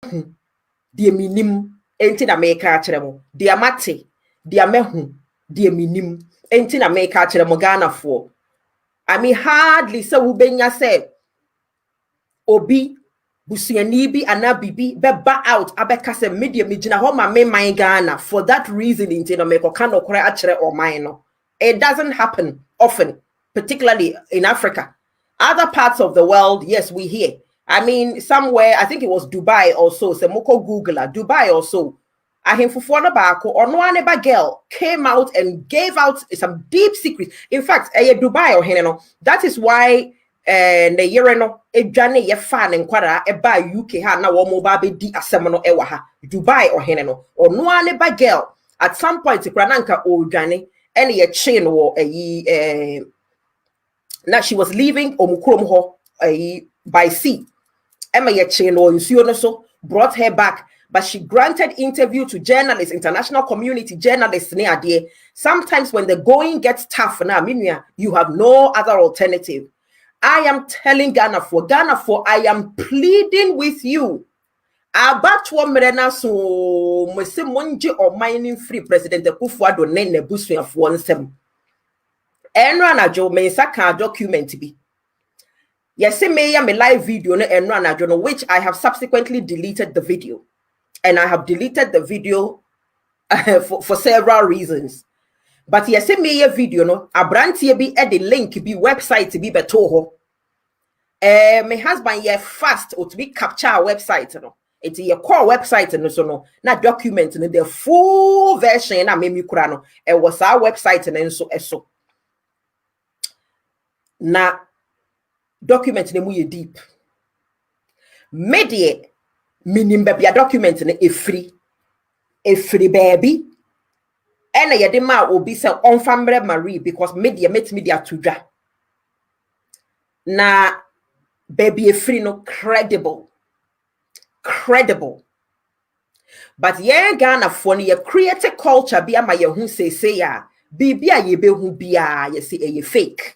de minim enti na meka akere mo de amate de amehu de minim enti na meka akere mo Ghana for I mean hardly say wo benya say obi busuani bi ana bibi beba out abeka say media megina ho ma me man Ghana for that reason enti na meko ka no kora akere o man no. It doesn't happen often, particularly in Africa. Other parts of the world, yes, we hear. I mean, somewhere, I think it was Dubai also, so Moko Googler, Dubai also. Ahimfufwana Bako or Noaneba girl came out and gave out some deep secrets. In fact, Dubai or Heneno. That is why the yereno ejane ye fan and kwara eba UK ha na wo mobile di asemono ewa ha Dubai or Heneno or Noaneba girl at some point krananka o jane any a chain or a now she was leaving Omukrom ho by sea. Emma Yechen or Nsuonoso brought her back, but she granted interview to journalists, international community journalists near there. Sometimes when the going gets tough now, you have no other alternative. I am telling Ghana for, I am pleading with you. Abatwa mrena so mwese monje or mining free President Kufuado nene busu of one sem. Enra na jo mensa ka document bi. Yes, me live video no enra na jo, which I have subsequently deleted the video. And I have deleted the video for several reasons. But yes, me video no abrantie bi e the link bi website bi beto ho. My husband ye fast or to be capture our website no. It's your core website no so no na document no the full version na me kura no e was our website no so eso na document no mu ye deep media minim bia document no efri baby ena ye de ma obi se onfamre Marie because media met media to dwa na baby efri no credible. But yeah, Ghana for ye create a culture be ama ye hu say ya bibia ye be hu bia ye say ye fake.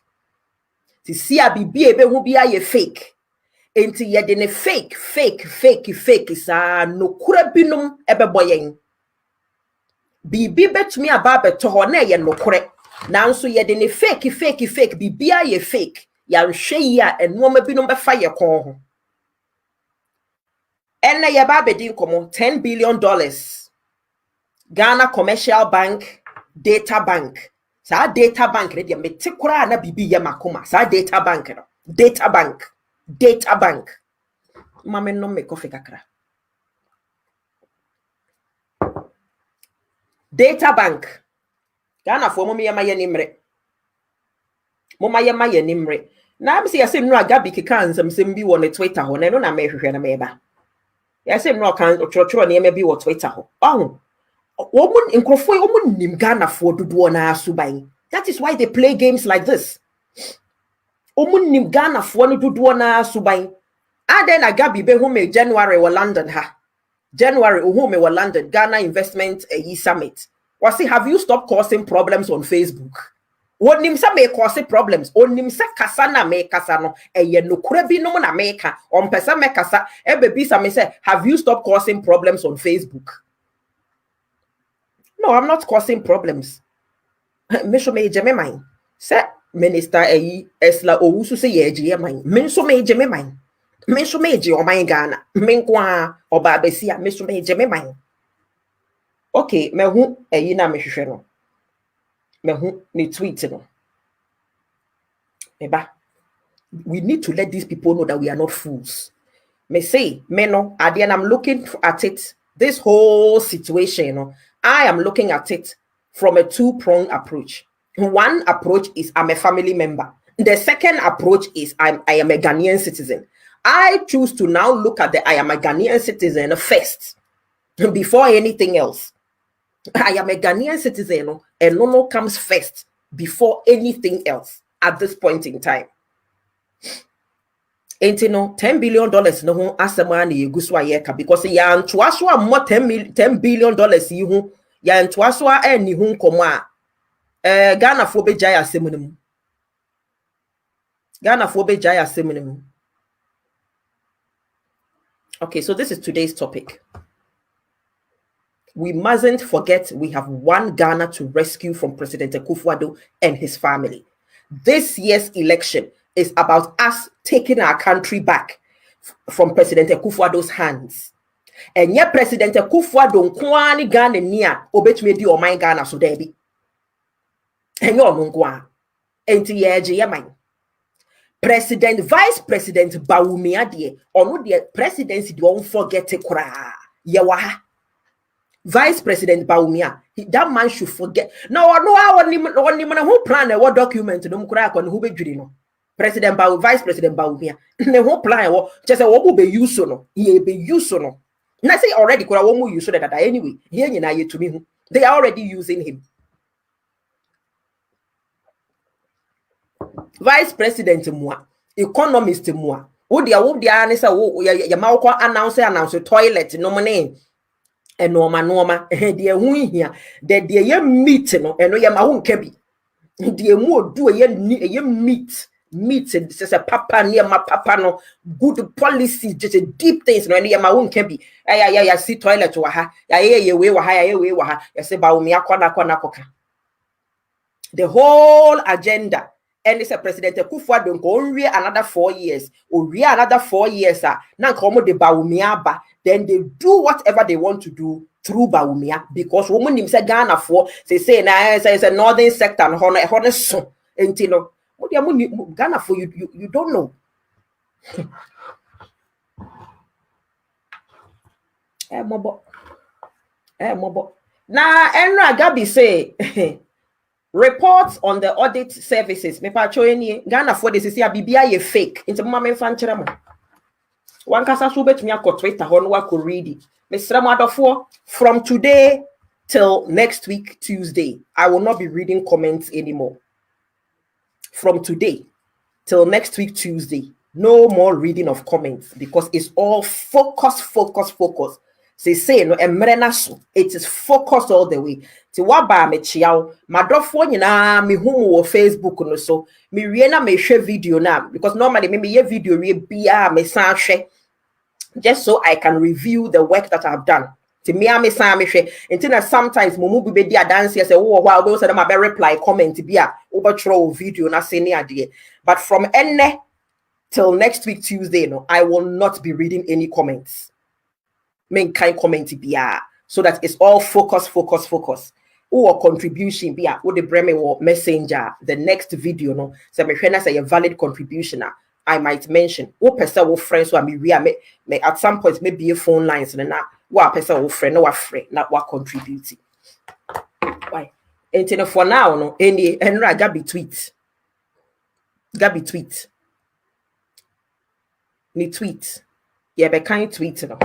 Ti see a bibia be hu bia ye fake. Enti ye de ne fake sa no kura binum ebe boyen. Bibi betumi aba beto ho na ye no kure. Nanso ye de ne fake bibia ye fake. Ya nhwe ya enoma binum be fa ye kon ho. And yaba bedin komo $10 billion. Ghana Commercial Bank Data Bank. Sa data bank ready me tikura na bibi ye makoma. Sa data bank no. Data bank. Mame no me kofi kakra. Data bank. Ghana for mo me ye nimre. Mo ma ye nimre. Na am say asem no agabi keka nsem bi won Twitter ho na no na me hwehwe na me ba. Yes, I'm not can or near be what Twitter. Oh, woman in Crofo, woman nim Ghana for do na subai. That is why they play games like this. Woman nim Ghana for no do na subai. And then I gabi be home January or London ha. January home or London Ghana Investment Summit. Was see, have you stopped causing problems on Facebook? Onim sa me cause problems onim sa kasa na me kasa no eye no kura bi no na me ka on pesa me kasa e be sa me say have you stopped causing problems on Facebook? No, I'm not causing problems. Me so me je me mind say minister Esla Owusu say ye je mind me so me je me mind me so me je o mind Ghana me kwa oba besia me so me je me mind. Okay, me hu na me hwehwe no me hu ni tweet no. Eba, we need to let these people know that we are not fools. Me say, me no, and I'm looking at it, this whole situation, you know, I am looking at it from a two-pronged approach. One approach is I'm a family member. The second approach is I am a Ghanaian citizen. I choose to now look at the I am a Ghanaian citizen first, before anything else. I am a Ghanaian citizen, and no comes first before anything else at this point in time. Ain't no $10 billion no asemani yeguswa yeka because ya ntwaswa mo $10 billion yihu ya ntwaswa eni hu nkomo a Ghana fo be jaya asemunum. Ghana fo be jaya asemunum. Okay, so this is today's topic. We mustn't forget we have one Ghana to rescue from President Akufo-Addo and his family. This year's election is about us taking our country back from President Akufo-Addo's hands. And yet President Akufo-Addo nkwani Ghana niya obetumi di oman Ghana so debi. And you nkwa. Enti yeje yaman. President, Vice President Bawumia die onu the presidency don't forget it kura. Yawa. Vice President Bawumia, that man should forget. No, who plan what document no kura kon who be judi no. President Vice President Bawumia, ne who plan just a wo be use no. He be use no. Na say already kura wo mu use that anyway. Here nyina ye to me. They are already using him. Vice President Mua, economist Mua. Wo dia anisa wo ya ma wo announce toilet no money. And norma dear win here that dear ye meat no and no ya ma won kabi. Dear mo do a ye meat says a papa near my papa no good policy just a deep things no and ya ma won kabi. Ya see toilet wa ha ya ye we wa ha ya say ba umi akona koka. The whole agenda. And it's a President Akufo-Addo go another 4 years. Or another 4 years. Now come de Bawumia ba. Then they do whatever they want to do through Bawumia. Because woman him say Ghana for say na it's a northern sector and honor so. Until Ghana for you don't know. Mobo. Now Enra Gabi say reports on the audit services. Me pa choeni Ghana for this is here bibia ye fake. Into mama me fan chira mo. One kasa so betumi akọ Twitter ho no wa ko read it. Mr. Madofo, from today till next week Tuesday, I will not be reading comments anymore. From today till next week Tuesday, no more reading of comments because it's all focus. Say no emrenaso. It is focused all the way. Ti waba me chiao madofo nyina me hu wo Facebook no so me wie na me hwe video na because normally me ye video wie bia me san hwe just so I can review the work that I've done. Ti me san me hwe until sometimes mumu bi di dance say wo wa we say na be reply comment bia over throw video na say ne ade. But from enne till next week Tuesday no I will not be reading any comments. Main kind comment bia so that it's all focus. Or contribution bia or the Bremen or messenger the next video no so me say a valid contribution I might mention or person or friends who me at some point maybe a phone lines and na what person or friend no friend not what contributing why and for now no any Enra Gabi tweet ni tweet yeah be kind tweet no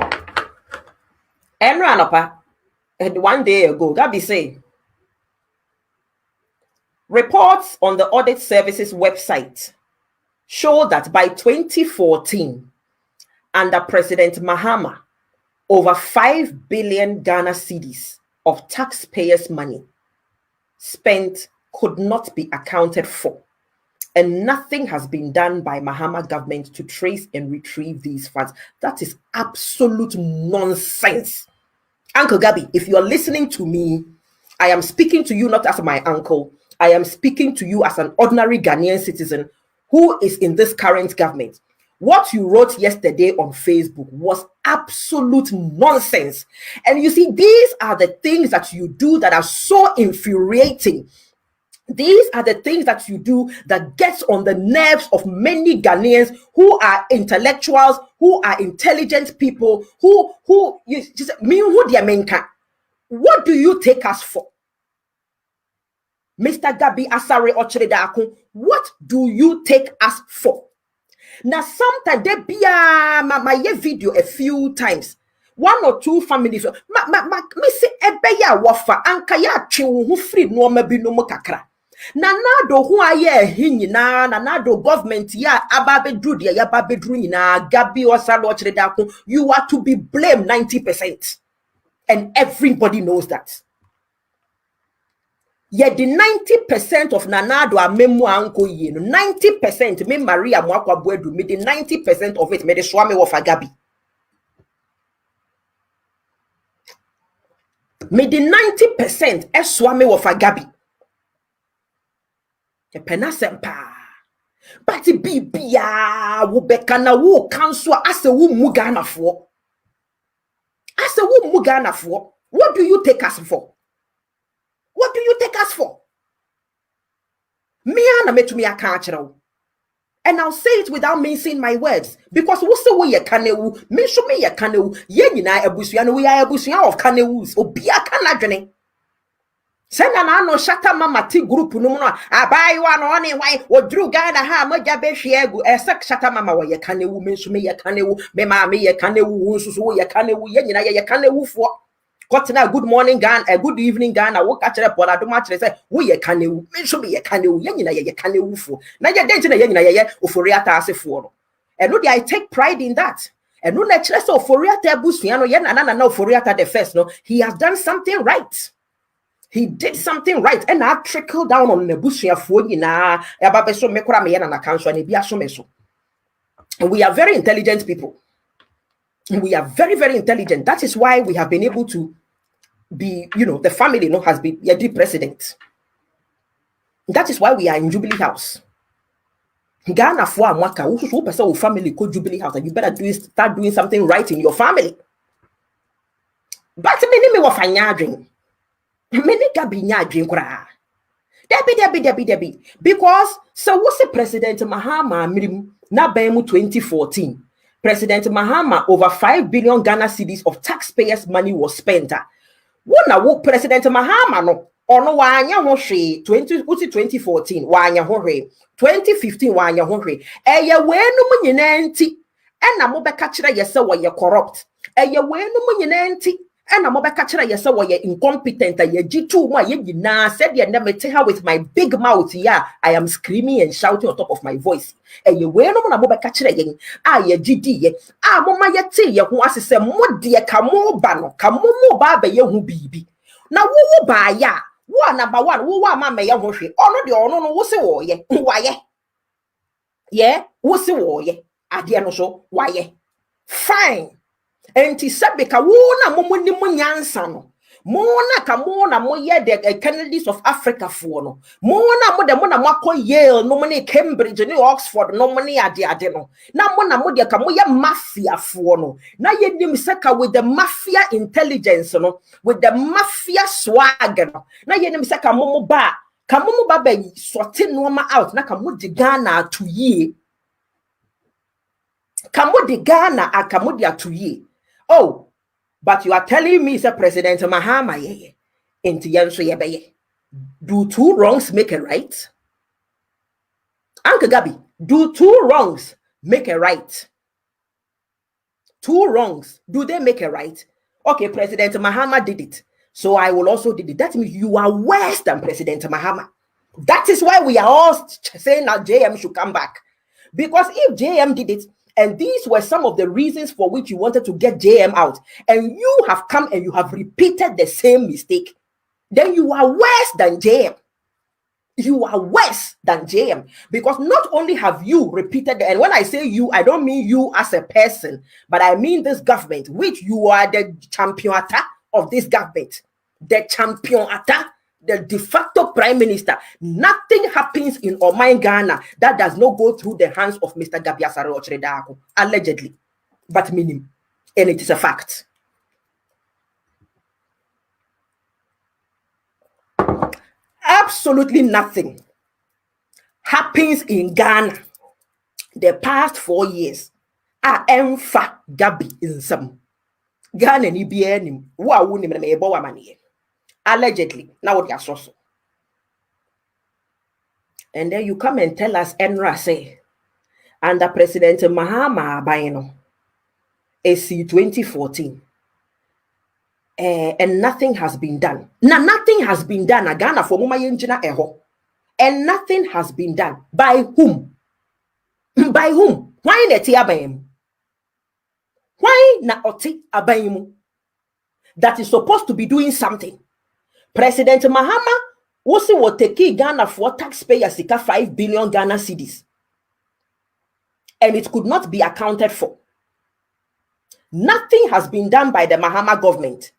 Enra nopa and 1 day ago Gabi say reports on the audit services website show that by 2014 under President Mahama over 5 billion Ghana cedis of taxpayers' money spent could not be accounted for and nothing has been done by Mahama government to trace and retrieve these funds. That is absolute nonsense. Uncle Gabi, if you are listening to me, I am speaking to you not as my uncle. I am speaking to you as an ordinary Ghanaian citizen who is in this current government. What you wrote yesterday on Facebook was absolute nonsense. And you see, these are the things that you do that are so infuriating. These are the things that you do that gets on the nerves of many Ghanaians who are intellectuals, who are intelligent people, who you just mean who they mean. What do you take us for? Mr. Gabi Asare Ochredakun, what do you take us for? Now, sometimes they be my video a few times. 1 or 2 families. Me say ebeya wafa anka ya chiwu hu free no mabi no kakra. Na nado hu aye hinyi na nado government ya ababe dru dia ya babe dru nyina Gabi Asare Ochredakun, you are to be blamed 90%. And everybody knows that. Yet the 90% of Nanado are memu anko ye no 90% me Maria Mwakwa Bwedu me the 90% of it me the swami of Gabi. Me the 90% eswame of a gabi. E penasempa. But bibia wo beka na wo kanso ase wo mugana for. Ase wo mugana for. What do you take us for? What do you take us for? Me ana metumi aka akere. And I'll say it without mincing my words. Because we say we ye kanewu, me show me ye kanewu, ye nyina ebusua no we are ebusua of kanewus. Obi aka nadwene. Send an no shata mama ti group no no abai wa no ne why odru Ghana ha moja be hwiegu esek shata mama we ye kanewu me show me ye kanewu me ma me ye kanewu nsusu ye kanewu ye nyina ye kanewu fo. Kotina good morning Ghana, a good evening Ghana. Wo catch a pola do match say we ye kanewu me show me ye kanewu ye nyina ye kanewu fo. Na ye dent na ye nyina ye oforiata asefo no. And no I take pride in that. And no na chere say oforiata abusua no ye na oforiata the first no. He has done something right. He did something right, and I trickle down on the bushia for yina. Ababeso mekura me yana na kanso and ebia so meso. And we are very intelligent people. We are very, very intelligent. That is why we have been able to be, the family has been the president. That is why we are in Jubilee House. Ghana for Amwaka, who person family called Jubilee House, and you better start doing something right in your family. But me wa fanyadring. Many gabinya drink kra. Debi. Because so what's the President Mahama mirim na bemu 2014. President Mahama over 5 billion Ghana cedis of taxpayers' money was spent. Wona wo President Mahama no ono wanya ho hwe 2014 wanya ho hwe 2015 wanya ho hwe eye wenum nyina nti ena mo beka kire yese wo ye corrupt eye wenum nyina nti ena mo beka kire yese wo ye incompetent ye gitu mo ye nyina said ye na mete ha with my big mouth here I am screaming and shouting on top of my voice eye wenum na mo beka kire yen a ye gidi ye a mo ma ye te ye ho asese mo de ka mo ba no ka mo ba ba ye hu bibi na wo ba ya wo number 1 wo wa ma me ye ho hwe ono de ono no wo se wo ye waye ye wo se wo ye ade no so waye fine enti sabeka wo na mo ni mo nyansa no mo na ka mo na mo ye the Kennedys of Africa for no mo na mo de mo na mo akọ Yale no mo ni Cambridge ni Oxford no mo ni ade no na mo de ka mo ye mafia for no na ye nim seka with the mafia intelligence no with the mafia swag no na ye nim seka mo ba ka mo ba sorting no ma out na ka mo di Ghana to ye ka mo di Ghana aka mo di to ye. Oh, but you are telling me, sir, President Mahama, do 2 wrongs make a right? Uncle Gabi, do 2 wrongs make a right? 2 wrongs, do they make a right? Okay, President Mahama did it, so I will also do it. That means you are worse than President Mahama. That is why we are all saying that JM should come back. Because if JM did it, and these were some of the reasons for which you wanted to get JM out, and you have come and you have repeated the same mistake, then you are worse than JM. You are worse than JM. Because not only have you repeated, and when I say you, I don't mean you as a person, but I mean this government, which you are the champion of this government. The champion the de facto prime minister. Nothing happens in Oman, Ghana that does not go through the hands of Mr. Gabia Sare Ochere Darko, allegedly, but minimum, and it is a fact. Absolutely nothing happens in Ghana the past 4 years. Emfa Gabi in some Ghana ni bienim wa wuni me ebo wa manie. Allegedly, now what you are so. And then you come and tell us, Enra say, under President Mahama Abayno, AC 2014, and nothing has been done. Now, nothing has been done. Ghana for Muma Yenjina Eho. And nothing has been done. By whom? By whom? Why neti abayim? Why na oti abayim? That is supposed to be doing something. President Mahama also will take Ghana for taxpayers 5 billion Ghana cedis. And it could not be accounted for. Nothing has been done by the Mahama government.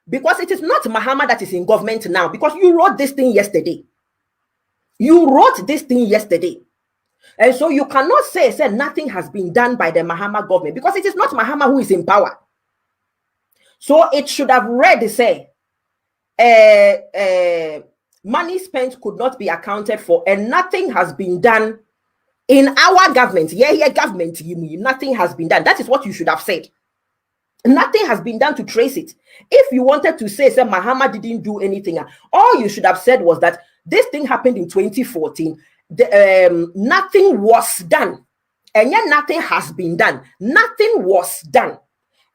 Because it is not Mahama that is in government now, because you wrote this thing yesterday. You wrote this thing yesterday. And so you cannot say nothing has been done by the Mahama government, because it is not Mahama who is in power. So it should have read, money spent could not be accounted for, and nothing has been done in our government. Government, nothing has been done. That is what you should have said. Nothing has been done to trace it. If you wanted to say Mahama didn't do anything, all you should have said was that this thing happened in 2014. Nothing was done, and yet nothing has been done. Nothing was done.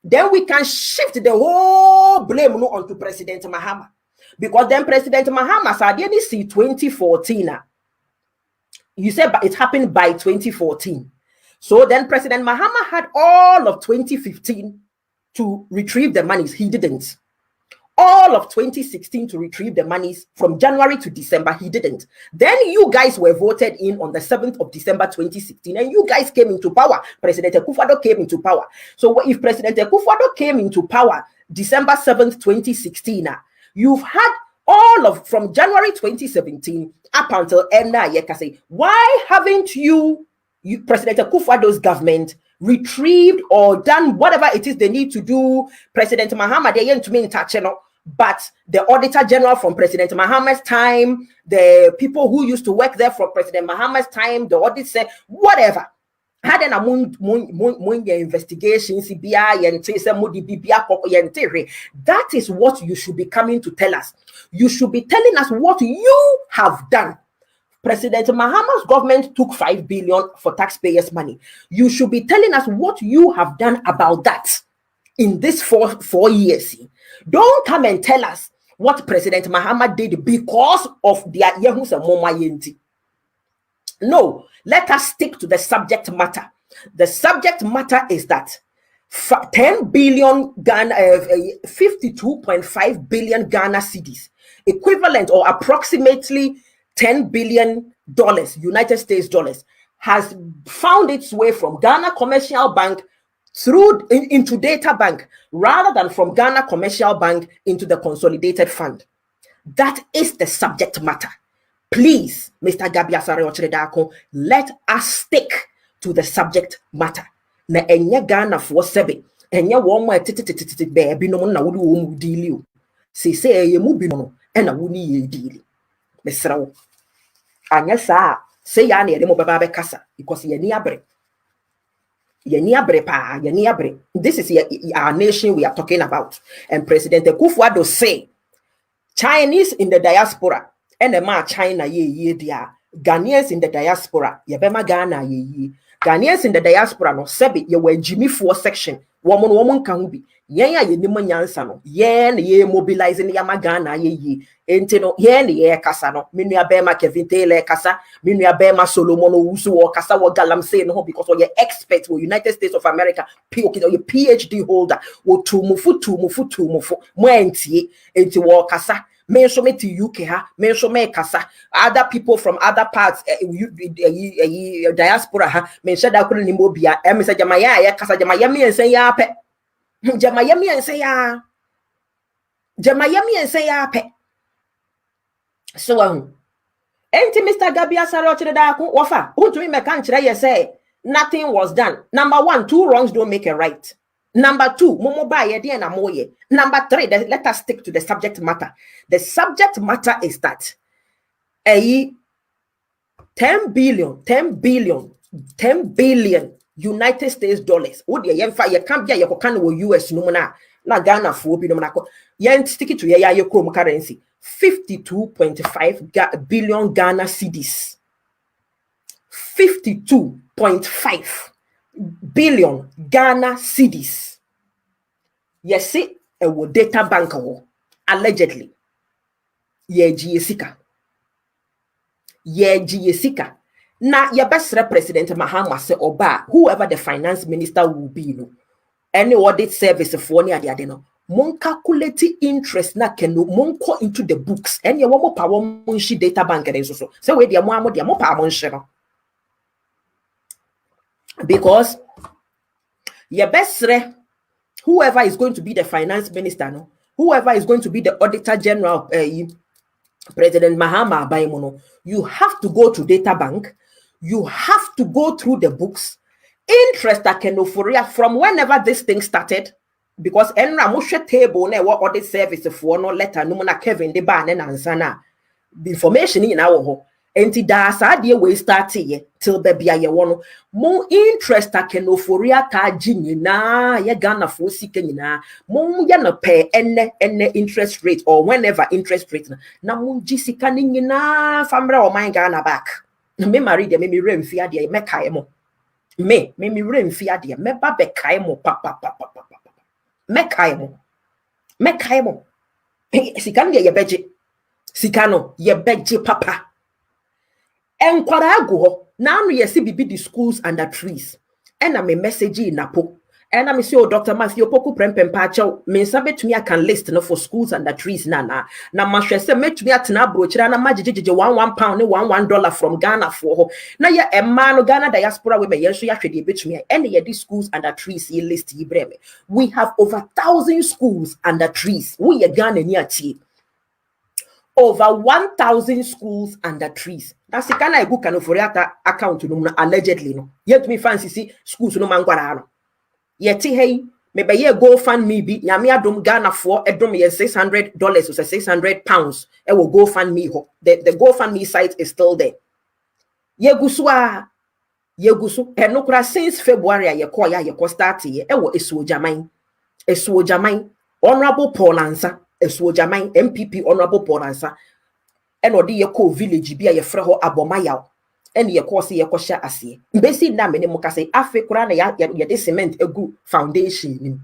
Then we can shift the whole blame onto President Mahama, because then President Mahama said, "Didn't see 2014." You said it happened by 2014. So then President Mahama had all of 2015 to retrieve the monies. He didn't. All of 2016 to retrieve the monies from January to December. He didn't. Then you guys were voted in on the 7th of December 2016, and you guys came into power. President Akufo-Addo came into power. So if President Akufo-Addo came into power December 7th, 2016, you've had all of from January 2017 up until Enda Yekase. Why haven't you President Akufo-Addo's government retrieved or done whatever it is they need to do? President Mahama, they ain't to me in touch, but the Auditor General from President Mahama's time, the people who used to work there from President Mahama's time, the audit said, whatever. Had an investigations, that is what you should be coming to tell us. You should be telling us what you have done. President Mahama's government took 5 billion for taxpayers' money. You should be telling us what you have done about that in this four years. Don't come and tell us what President Mahama did because of their Yehusa Moma Yenti. No, let us stick to the subject matter. The subject matter is that 10 billion Ghana, 52.5 billion Ghana cedis, equivalent or approximately $10 billion, United States dollars, has found its way from Ghana Commercial Bank through into Data Bank, rather than from Ghana Commercial Bank into the Consolidated Fund. That is the subject matter. Please, Mr. Gabi Asare Ochredako, let us stick to the subject matter. Na enye Ghana for sebe, enye womo etititititi bebi no na wudi womu dili. Se eye mu bi no ena wuni ye dili. Mesra wo. Anya sa se ya na yede mo baba be kasa because ye ni abre. Ye ni abre pa, ye ni abre. This is our nation we are talking about. And President Akufo-Addo say Chinese in the diaspora and the ma China ye dia. Ghanaians in the diaspora ye bema Ghana ye. Ghanaians in the diaspora no sebi ye we Jimmy 4 section. Woman kan bi. Yen ya ye ni manyansa no. Yen ye mobilizing ya Ghana ye. Enti no yen ye kasa no. Minu abema Kevin Taylor kasa. Minu abema Solomon Owusu o kasa wo galamsey no because we expert wo United States of America. PhD holder. Wo tumufu. Mo enti wo kasa. Men so me to UK ha, men so me kasa. Other people from other parts, diaspora ha, men so da kuli nimbo bia. Me say jamaya ya kasa jamaya mi ense ya pe. Jamaya mi ense ya. Jamaya mi ense ya pe. So enti Mr. Gabi Asare Ochredako wafa. Untumi me kan kire ye say nothing was done. Number 1, 2 wrongs don't make a right. Number 2, momo ba ye de na moye. Number 3, let us stick to the subject matter. The subject matter is that 10 billion United States dollars. Would ye can't be a can US numana na Ghana for bi numana ko. Yen stick it to ye chrome currency. 52.5 billion Ghana cedis. 52.5 billion Ghana cedis. Yes, see a Data Bank allegedly. Ye Jessica. Na your best President Mahama say oba whoever the finance minister will be no. Any audit service for ni ade no. Mon calculate interest na kenu mon ko into the books. Any wo mo pa wo mon shi Data Bank and so. So we dia mo pa mon shi no. Because your best whoever is going to be the finance minister, no, whoever is going to be the auditor general, President Mahama Abaimono, you have to go to data bank. You have to go through the books. Interest akenophoria from whenever this thing started, because enra moshe table ne what audit service for no letter no na Kevin de ba ne nansana the information in our ho enti da sa de we start ye till baby aye wono mo interest akenophoria ta nyina ye Ghana for sika nyina mo ye no pay enne interest rate or whenever interest rate na mo jisika nyina famra o man Ghana back me marry de me remfia de me kai mo me remfia de me ba be kai mo papa me kai mo sika no ye beje sika no ye beje papa enkwara ago na no ye se bibi the schools under trees and am a message in napo and I'm say Dr. Matthew Poku prempem pa chaw me nsa betumi aka list no for schools under trees na mahwe se metumi atena brochira na majejeje £1 ne $1 from Ghana for na ye emma no Ghana diaspora we me yenso ya hwede betumi and ye these schools under trees ye list yi breme. We have over 1,000 schools under trees. We ye Ghana ni atie over 1,000 schools under trees. That's the kind of book can for account no allegedly no yet me fancy see schools no mangwara no yeti hey maybe ye go fund me be nyame adom Ghana for edom ye $600 or £600 e will go fund me ho the GoFundMe site is still there yegusu enokra since February ye ko start ye e wo esuojaman honorable Paul Ansa esuojaman MPP honorable Paul Ansa eno de ye ko village bia ye frɛ ho Abomayaw and ye course ye kosha asie mbesi na me ne mo ka say afekura na ya de cement egu foundation.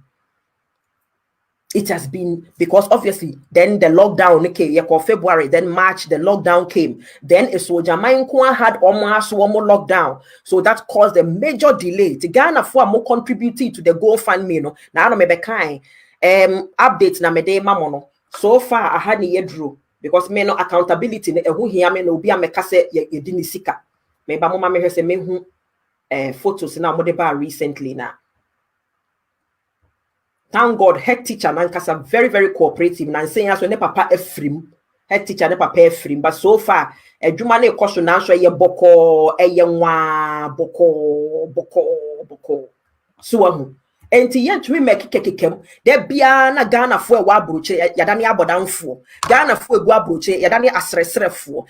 It has been because obviously then the lockdown came ye February, then March the lockdown came, then Esuojaman Kwa had almost one more lockdown, so that caused a major delay to Ghana for more contributing to the GoFundMe no na no me be kind updates na me de mamono so far I had ni yedru because me no accountability ne ehu hia me no obi ameka se ye di ni sika me ba mama me hwese me hu photos na mo de ba recently na. Thank God head teacher nankasa very very cooperative na saying as ne papa Efrim head teacher ne papa Efrim but so far adwuma na ekoso na so ye boko eye nwa boko so ahu enti yentumi mekekekem de bia na Ghana fo e wa abroche yadane abodanfo Ghana fo egu abroche yadane asresrefo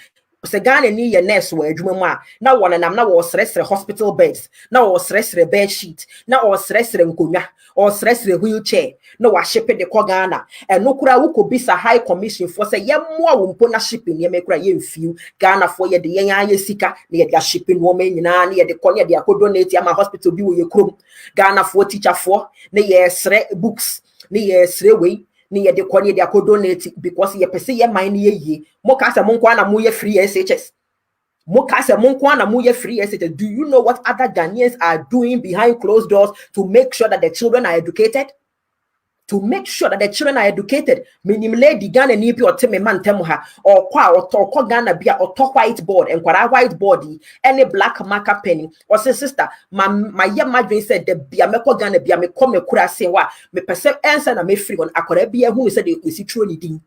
se Ghana ni ye nurse wa adwuma mu a na wonenam na wo sresre hospital beds na wo sresre bed sheet na wo sresre nkonwa or sresre wheelchair no wa ship de ko Ghana no kura wo ko bisa high commission for say ye moa wo mpo na shipping ye mekura ye mfiu Ghana for ye de yen aye sika na ye de shipping wo ma nyina na ye de ko ne de akodonate ama hospital bi wo ye krom Ghana for teacher for na ye sre books na ye sre we ni ye de ko ne de akodonate because ye pese ye man ye yi mo ka se mo nkwa na mo ye free SHS do you know what other Ghanaians are doing behind closed doors to make sure that the children are educated? Minim lady Ghana ni bi oteme mantem ha or kwa or Ghana bia or whiteboard and kwara whiteboard any black marker penny or say sister my young madrin said the bia meko Ghana bia me come me kura se wa me pese answer na me free on akwara bia hu said the si tro ni din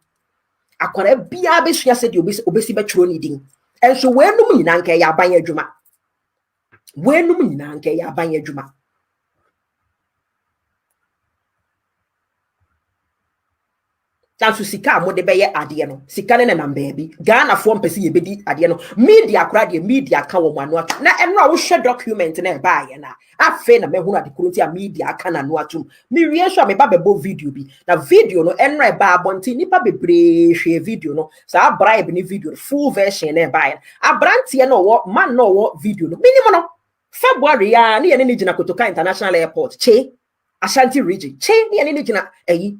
akwara bia be sua said the obesi be tro ni din. And so when no mean anke ya ban adwuma Tansu sika mo de beye ade no sika ne na baby Ghana form pese ye bedi ade no media kura de media ka wo manu atu na eno a wo hwe document na ba ye na afa na mehunu ade kurunti a media ka na no atu me wie so me ba bebo video bi na video no eno e ba abonti nipa bebre hwe video no sa bribe ni video full version na ba ye abrantie no wo man no wo video no minimum no February ya ni ye ne gina Kotoka International Airport che Ashanti region che ni ye ne gina eyi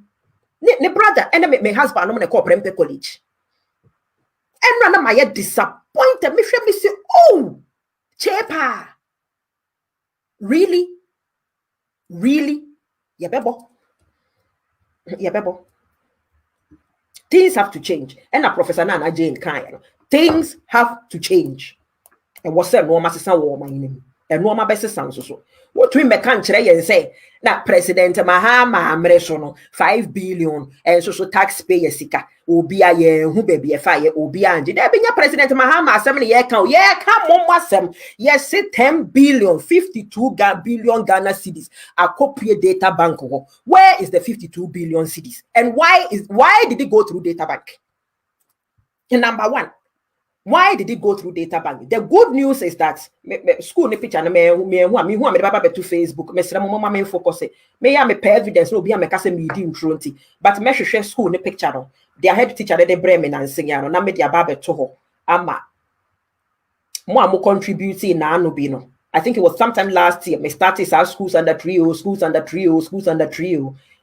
ne brother and my husband no me call Prempeh College. And run my disappointed. Me say, oh, chepa. Really? Yeah, bebo. Things have to change. And a Professor Nana Jane Kaya. Things have to change. And what's that? No, my sister, war my name. and no ma best sounds so. What we make country and say, now President Mahama Amresono 5 billion and so taxpayer sika will be a year who baby a fire will be and there being a President Mahama assembly year count, yeah, come on, wasem, yes, 10 billion, 52 billion Ghana cedis, a copy data bank. Where is the 52 billion cedis? And why did it go through data bank? Number one, why did it go through data bank? The good news is that school ne picture me who am baba to Facebook, me sra mama me focus me ya me pay evidence no be am ka say me di ntronti, but me hwehwe school ne picture no, their head teacher de brem na nsenya no na me dia baba to ho ama mo contribute na no bi no. I think it was sometime last year me started our schools under trio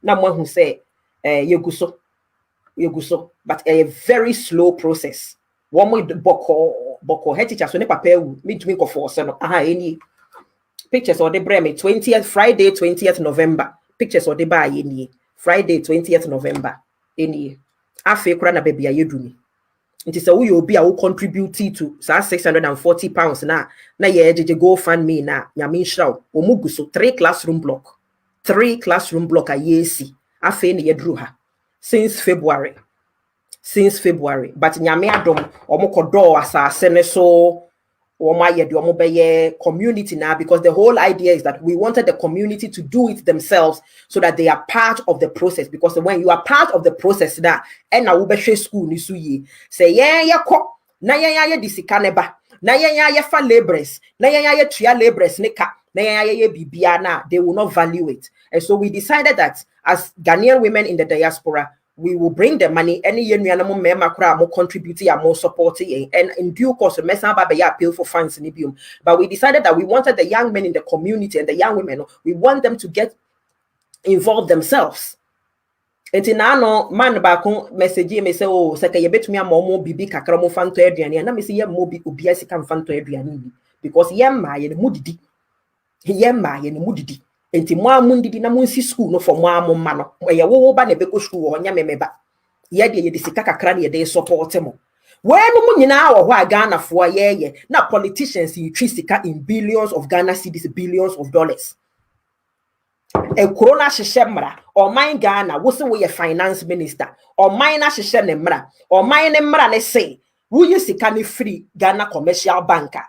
na mo hu say yeguso, but a very slow process. One way boko head teacher so ne papa me to make for no any pictures or the breme 20th Friday 20th November pictures or the buy any Friday 20th November any afi kura na baby ayedumi nti say we obi a wo contribute to £640 na ye jeje go fund me na nyame nhraw omuguso 3 classroom block a yesi afi ne yedru ha since February, but nyame adom omokodo asase ne so omaye de omobeye community now, because the whole idea is that we wanted the community to do it themselves so that they are part of the process, because when you are part of the process that and na wo be school ni so yi say ko na ye disika ne ba na ye fa laborers na ye tua laborers ne ka na ye bibia na, they will not value it. And so we decided that as Ghanaian women in the diaspora, we will bring the money any year we more contribute more support and in due course appeal for funds in Ibium. But we decided that we wanted the young men in the community and the young women, we want them to get involved themselves. And no man back message me say oh seka ye betumi amomo bibi kakra mo fanto aduane na me say ye mo bi obi asika mfanto aduane because ye ma ye mudidi enti mo amundidi na mo nsi school no for mo amoma no ye wo ba na be ko school wo nya memeba ye de ye de sika kakra na ye de support mo when mo nyina wo ho a Ghana fo ye na politicians yi twi sika in billions of Ghana cedis, billions of dollars. E corona hyehyɛ mra or mine Ghana wo se wo ye finance minister or mine na hyehyɛ ne mra or mine ne mra ne say wo ye sika ne free Ghana commercial banker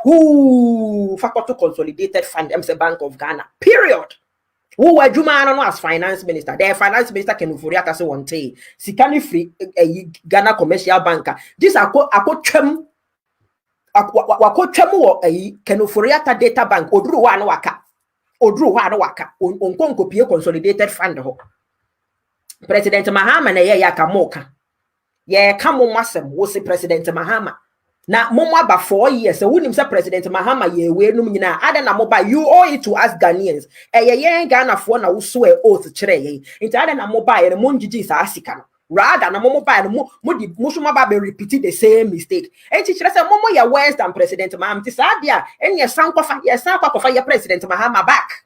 who faculty consolidated fund MC Bank of Ghana period. Who were Juma no as finance minister, the finance minister can furiata so one day sikani free Ghana commercial banker this akotwam wo kenofuriata data bank odru wa no waka onkonko pie consolidated fund ho. President Mahama na ye yakamoka ye kamo masem wo se President Mahama na momo about 4 years so unim say President Mahama ye we num nyina ada na moba you owe it to us Ghanaians ye Ghana for na wo so e oath kire ye nti ada na moba ye mo njiji sa asika no rather na momo ba no mo so ba be repeat the same mistake enti kire say momo ye worse than President Mahama ti sa dia enye sankofa ye President Mahama back.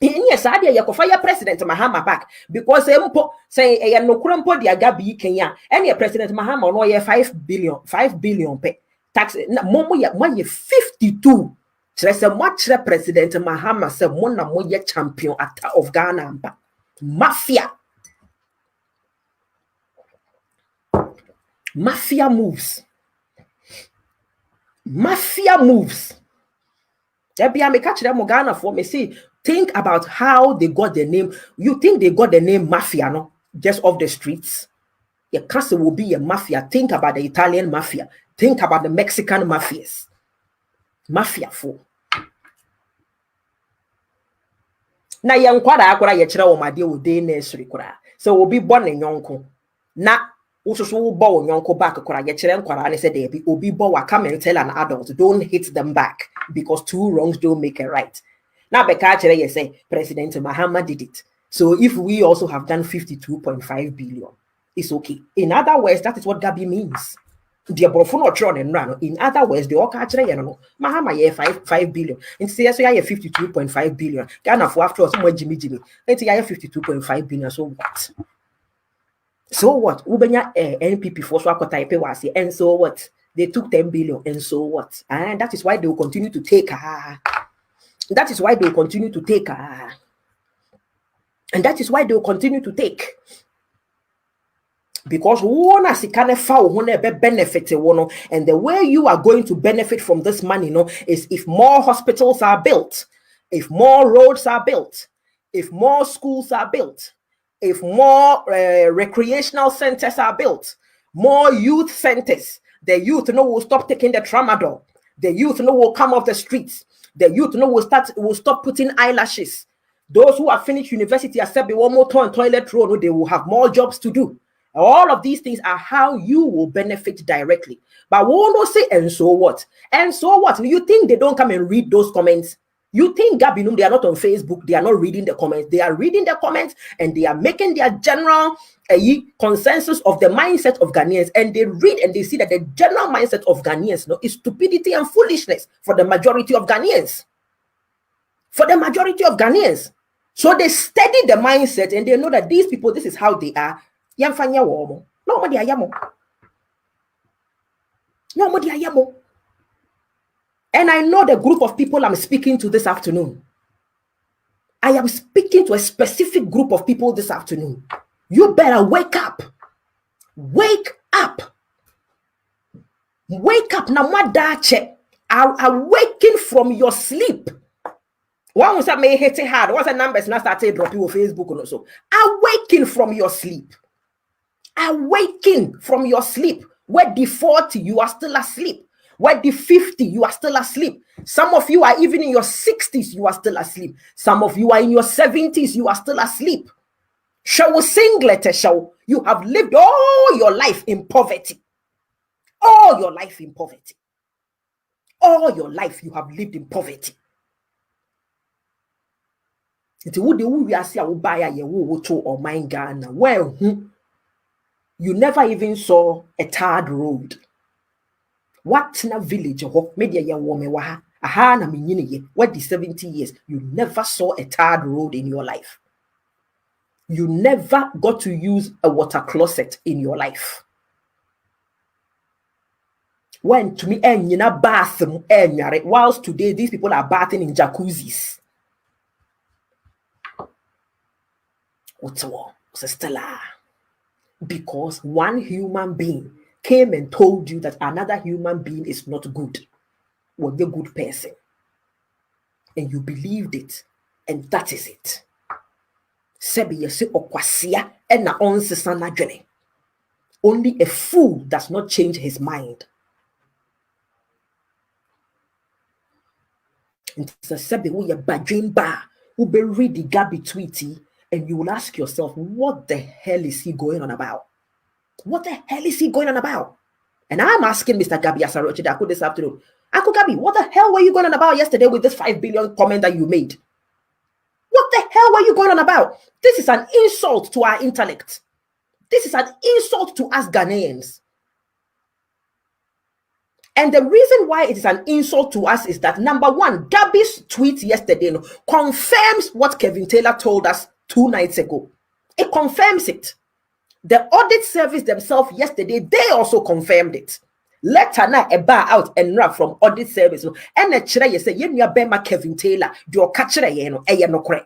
Yes, I did your President Mahama back because say no crumpo the agabi Kenya and your President Mahama no ye 5 billion pay tax momo ya 52. Say much President Mahama say mona mo ye champion of Ghana mafia moves. There be me catch them Ghana for me see. Think about how they got the name. You think they got the name mafia, no? Just off the streets. Your castle will be a mafia. Think about the Italian mafia. Think about the Mexican mafias. Mafia for. Na young kwada akwara ye chira wo made wo dey nursery kwara. So will be born in yonko. Na ususu bo yonko back kwara ye chira kwara and say dey be obi bo wa come and tell an adult don't hit them back because two wrongs don't make a right. Now, you say President Mahama did it. So if we also have done 52.5 billion, it's okay. In other words, that is what Gabi means. In other words, the Mahama ye 5 billion. In say so you 52.5 billion. Ghana for after some Jimmy. Let's say 52.5 billion. So what? So what? Ubenya NPP for so type was and so what? They took 10 billion, and so what? And that is why they will continue to take. That is why they will continue to take. And that is why they will continue to take. Because one as it can benefit, and the way you are going to benefit from this money, is if more hospitals are built, if more roads are built, if more schools are built, if more recreational centers are built, more youth centers. The youth will stop taking the tramadol. The youth will come off the streets. The youth will stop putting eyelashes. Those who have finished university accept one more toilet roll, they will have more jobs to do. All of these things are how you will benefit directly. But we won't say, and so what? And so what? You think they don't come and read those comments? You think Gabinum, they are not on Facebook, they are not reading the comments. They are reading the comments and they are making their general consensus of the mindset of Ghanaians. And they read and they see that the general mindset of Ghanaians is stupidity and foolishness for the majority of Ghanaians. For the majority of Ghanaians. So they study the mindset and they know that these people, this is how they are. Nobody ayamo. Nobody ayamo. And I know the group of people I'm speaking to this afternoon. I am speaking to a specific group of people this afternoon. You better wake up. Wake up. Wake up. Namadache. Awaken from your sleep. One was that may hit it hard. What's the numbers now started dropping on Facebook and also? Awaken from your sleep. Awaken from your sleep. Where the 40, you are still asleep. Where the 50, you are still asleep. Some of you are even in your 60s, you are still asleep. Some of you are in your 70s, you are still asleep. Shall singlet, shall you have lived all your life in poverty. All your life in poverty. All your life you have lived in poverty. Well, you never even saw a tarred road. What in a village or media ya woman waha aha na minyine ye what the 70 years you never saw a tarred road in your life. You never got to use a water closet in your life. When to me enyina bathroom enyare, whilst today these people are bathing in jacuzzis. What's war? Stella. Because one human being came and told you that another human being is not good, or the good person, and you believed it, and that is it. Only a fool does not change his mind. And read the Gabby tweety, and you will ask yourself, what the hell is he going on about? What the hell is he going on about? And I'm asking Mr. Gabi Asaroche this afternoon, Uncle Gabi, what the hell were you going on about yesterday with this 5 billion comment that you made? What the hell were you going on about? This is an insult to our intellect. This is an insult to us Ghanaians. And the reason why it is an insult to us is that, number one, Gabi's tweet yesterday confirms what Kevin Taylor told us 2 nights ago. It confirms it. The audit service themselves yesterday, they also confirmed it. Letter na a bar out and rap from audit service. And a chere you say, you bema Kevin Taylor, your catcher, no cre.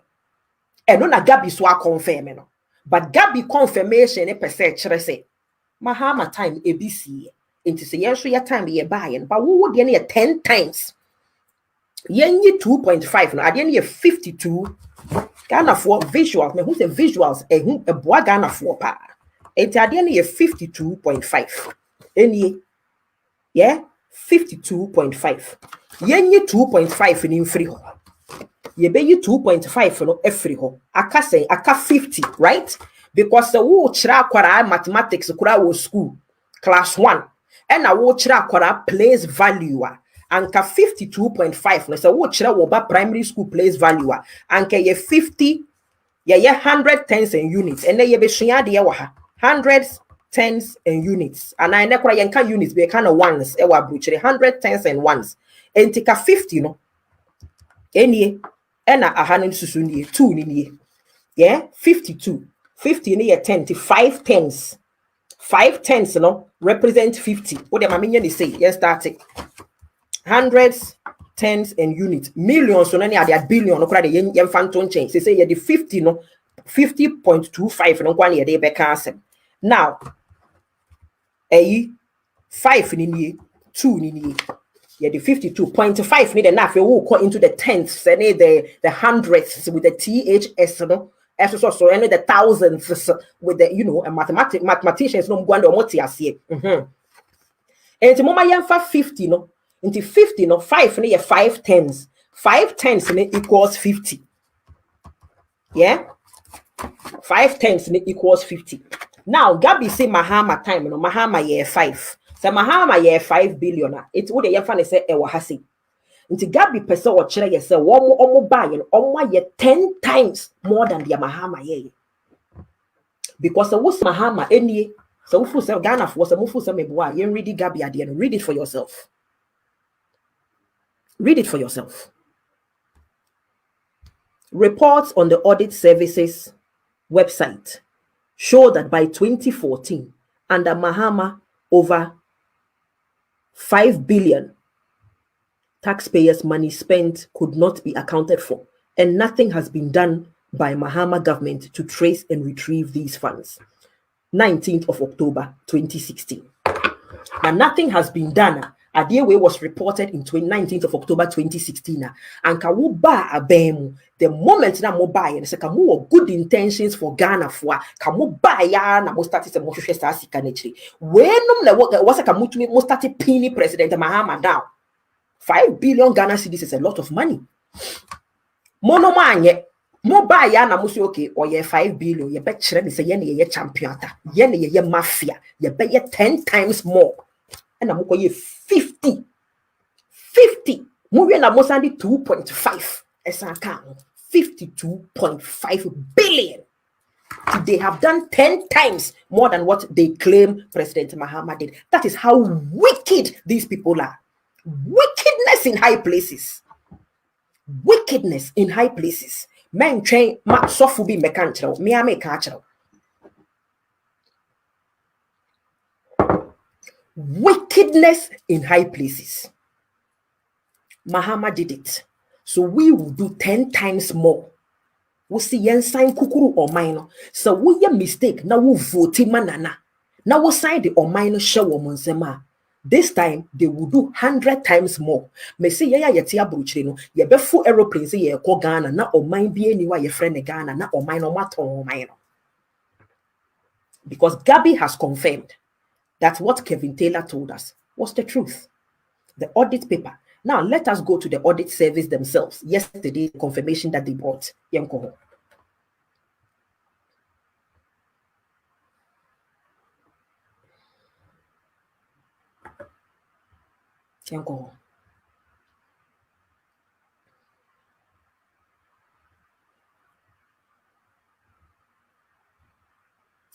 And no na Gabi swa confirm. But Gabi confirmation, per se, chere say, Mahama time ABC. Into say, yes, your time ye buying, but who would ye 10 times? Ye 2.5, no, I didn't 52. Ghana for visuals, me who's a visuals, a boy Ghana for pa. It's at the end of 52.5. Any, yeah, 52.5. Yenye 2.5 in free ho. Ye be you 2.5 no every ho. Aka say aka 50, right? Because the wo chira kwara mathematics kura wo school class 1. And a wo chira kwara place value. Anka 52.5 no say wo chira wo ba primary school place value. Anka ye 50 ye 100 tens and units. And then ye be shia de wa ha. Hundreds, tens, and units. And I never can units be kind of ones. Ewa bruchere 100 tens and ones. And take a 50, no. Any, and a 100 susuni 2 ni. Yeah, 52. 50 ni 10 5 tens. 5 tens no represent 50. What the mammy say? Yes, start it. Hundreds, tens, and units. Millions, so any other billion, no credit, yen phantom change. They say, yeah, the 50, no, 50.25, no, 1 year, they be cancel. Now, 5 in ye, 2 in ye. Yeah, the 52.5 need enough. You will go into the tenths, and the hundredths with the THS, no. So any the thousands with the a mathematicians no go under what you see. And the moment you have 50 no, into 50 no 5 near 5 tens. 5 tens equals 50. Yeah, 5 tens equals 50. Now Gabby say Mahama time no Mahama year 5. So Mahama year 5 billion. It would the fan say e wahasi. Nti Gabby pese o kire ye say omo buy no omo ye 10 times more than the Mahama ye. Because the was Mahama any so fu say Ghana for so fu say meboa you read Gabby at the end. Read it for yourself. Read it for yourself. Reports on the Audit Services website show that by 2014 under Mahama over 5 billion taxpayers' money spent could not be accounted for, and nothing has been done by Mahama government to trace and retrieve these funds. 19th of October 2016. Now nothing has been done. Adewe was reported in 19th of October 2016. And Kawuba Abemu, the moment na mo buy and say kamu good intentions for Ghana for kamu buy ya na mo start mo hwehwe sta sika nechi. Wenum na was a kamu to mo start pini President Mahama down. 5 billion Ghana cedis is a lot of money. Mono manye mo buy ya na mo say okay or ye 5 billion ye bet chere me say ye champion ta ye mafia ye bet ye 10 times more. And I'm going 50. Moving na mosandi 2.5. Esa account 52.5 billion. They have done 10 times more than what they claim President Mahama did. That is how wicked these people are. Wickedness in high places. Wickedness in high places. Men train ma sofu bi mekanchero. Me ame kachero. Wickedness in high places. Mahama did it. So we will do 10 times more. We see yen sign kukuru or minor. So we a mistake. Now we vote manana. Now we sign the or minor show monsema. This time they will do 100 times more. Me say ya yetia bruchre no. Ye be full aeroplanes ye ko Ghana na or mine be anywhere ye friend Ghana na or minor matter or minor. Because Gabby has confirmed that what Kevin Taylor told us was the truth. The audit paper. Now, let us go to the audit service themselves. Yesterday, confirmation that they brought. Yanko.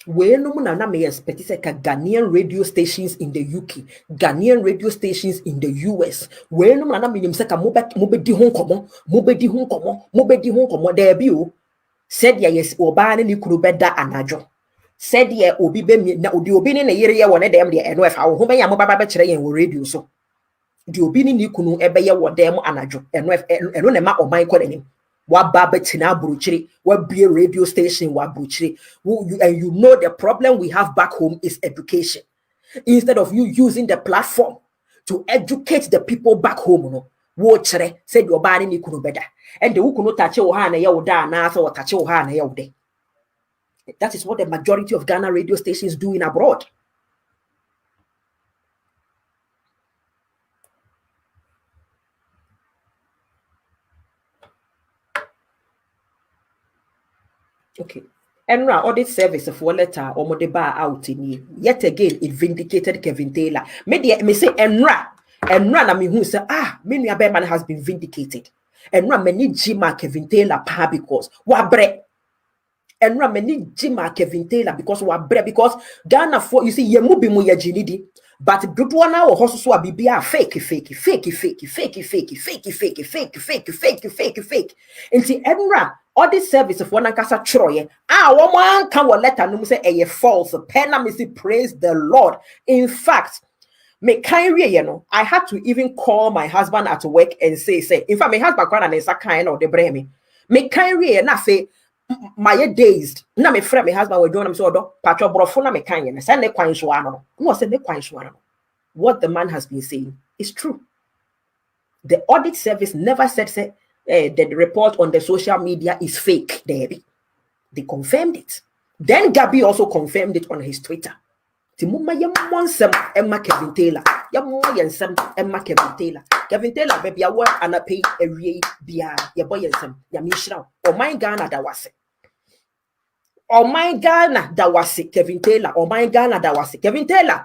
We no na me expect say Ghanaian radio stations in the UK, Ghanaian radio stations in the US. We no na me say ka mo be di ho nkomo there bi o. Said ya yes oba ne kunu beda anajo. Said ya obi be na odi obi ne yere ye wona dem de eno efa ho ben ya mo baba be kire yen wo radio so. Di obi ne kunu ebe ye wo dem anajo eno ne ma oman ko denim. Wa baba tina bruchiri, wa be a radio station wa bruchiri. And you know the problem we have back home is education. Instead of you using the platform to educate the people back home, no, wo chere said your body ni kunu beda. And the wukuno tache oha na ya da na so tache oha na ya de. That is what the majority of Ghana radio stations do in abroad. Okay. Enra audit service for letter or modeba out in yet again it vindicated Kevin Taylor. Me say Enra na me who say me nua beman has been vindicated. Enra many Jima Kevin Taylor pa because wabre. Enra many Jima Kevin Taylor because wabre because Ghana for you see ye mubi mu ye jinidi. But good one now also so bibia fake. Inti Enra audit service for nankasa chroye. Woman can letter no say a false. Penna me praise the Lord. In fact, me kind you know, I had to even call my husband at work and say, in fact, my husband called and is a kind of the breme. Me kind na say my dazed. Na me friend, my husband will join him so do patro brofuna me kind and send the coin swano. No, send the coin swano. What the man has been saying is true. The audit service never said that the report on the social media is fake, Debbie. They confirmed it. Then Gabby also confirmed it on his Twitter. Timuma yamonsem Emma Kevin Taylor. Yamoyansem Emma Kevin Taylor. Kevin Taylor, baby, I work and I pay a re bia ya boyansem Yamishra. Oh my Ghana that was it. Oh my Ghana that was it. Kevin Taylor. Oh my Ghana that was it. Kevin Taylor.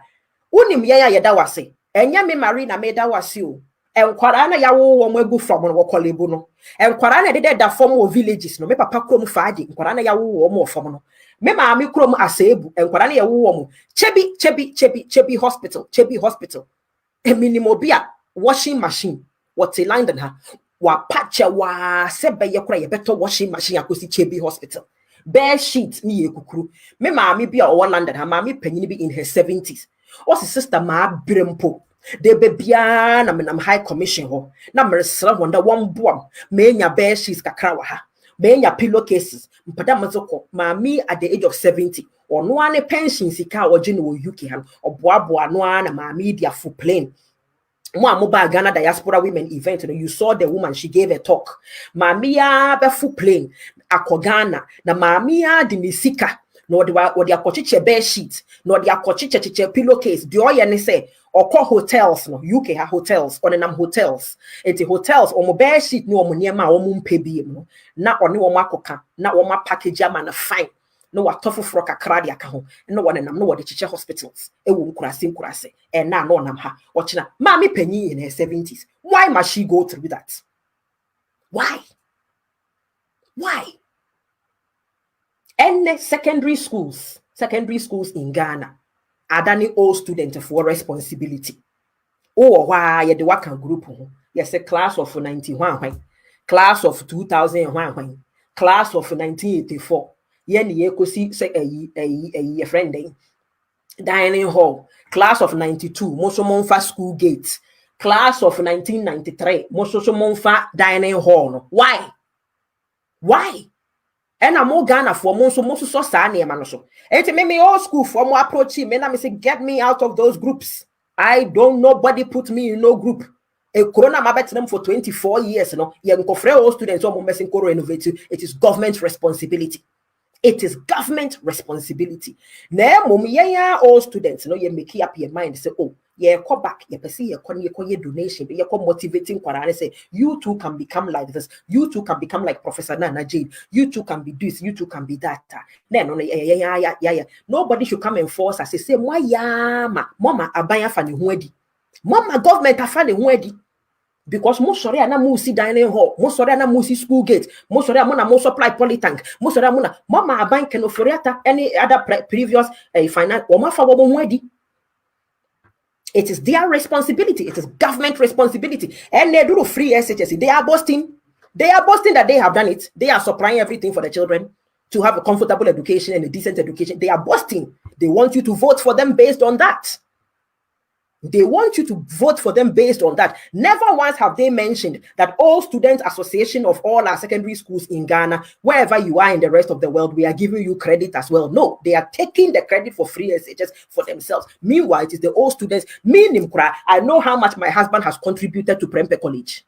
Unim ya that was it. And Yami Marina made that was you. And Quarana yawo womegu from Wakolibu no. And Quarana did that form of villages no. Me papa krom fadi. Quarana yawo more from no. Me mami krom asebu. And Quarana yawo Chebi hospital. Chebi hospital. A minimobia washing machine. What's a London ha? Wa patcha wa sebe ye better washing machine akosi Chebi hospital. Bare sheets ni ye kukuru. Me mami bia o London ha. Mami penny be in her 70s. What's sister ma brempo. De bebia na menam high commission ho na meresra wonder one boam me nya bear sheets kakra wa ha me nya pillowcases mpada mazoko maami at the age of 70 ono ane pension sika oje no UK han oboaboa no na maami dia full plane mobile Ghana diaspora women event you saw the woman she gave a talk maami ya be full plane akogana na maami ya di misika no de akochiche bear sheet no de akochiche pillowcase de oye say or call hotels no UK ha hotels on them hotels enti hotels or mo bear sheet no mo niema o mo mpebi no na one wo makoka na wo ma package ama na fine no wa tofu fro kakra dia ka ho no one nam no wo de chiche hospitals e wo nkurase e na no nam ha o china ma me panyi in her 70s why must she go through that? Why and secondary schools in Ghana adani all student for responsibility. Oh, why you the work group? Yes, a class of 91, class of 2001, class of 1984. Yen ye could see say a friend dining hall, class of 92, Mosomonfa school gate, class of 1993, Mosomonfa dining hall. Why? And I'm more Ghana for most so sani manoso. And to me old school for more approaching me, I say get me out of those groups. I don't nobody put me in no group. A corona mabet them for 24 years, no. All students or messing coro innovative. It is government responsibility. It is government responsibility. Now, all students, no, you make up your mind. Say, oh, yeah, come back. You see, you donation. You motivating. Say, you too can become like this. You too can become like Professor Nana Jane. You too can be this. You too can be that. No, yeah. Nobody should come and force us. Say, why, mama, abaya fani huedi. Mama, government afani huedi. Because most sorry ana musi dining hall, most sorry ana musi school gate, most sorry amuna mo supply polytank, most sorry amuna mama abank no foriata any other previous finance or mafa wo mwedi. It is their responsibility. It is government responsibility. And they do free SHS. They are boasting that they have done it. They are supplying everything for the children to have a comfortable education and a decent education. They are boasting. They want you to vote for them based on that. They want you to vote for them based on that. Never once have they mentioned that all student association of all our secondary schools in Ghana, wherever you are in the rest of the world, we are giving you credit as well. No, they are taking the credit for free SHS for themselves. Meanwhile, it is the old students. Me, Nimkura, I know how much my husband has contributed to Prempeh College.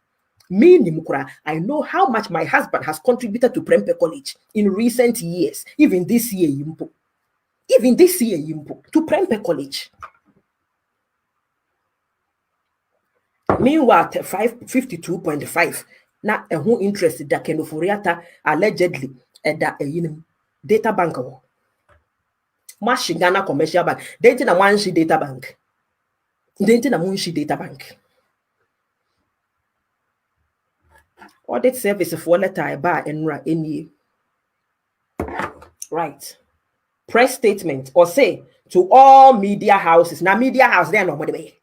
Me, Nimkura, I know how much my husband has contributed to Prempeh College in recent years. Even this year, to Prempeh College. Meanwhile, 52.5 na who interested that Kenoforiata allegedly at that data bank. Ghana commercial bank. They didn't one she data bank. They didn't one she data bank. Audit service for letter I buy and any right. Press statement or say to all media houses. Now media house they are not money.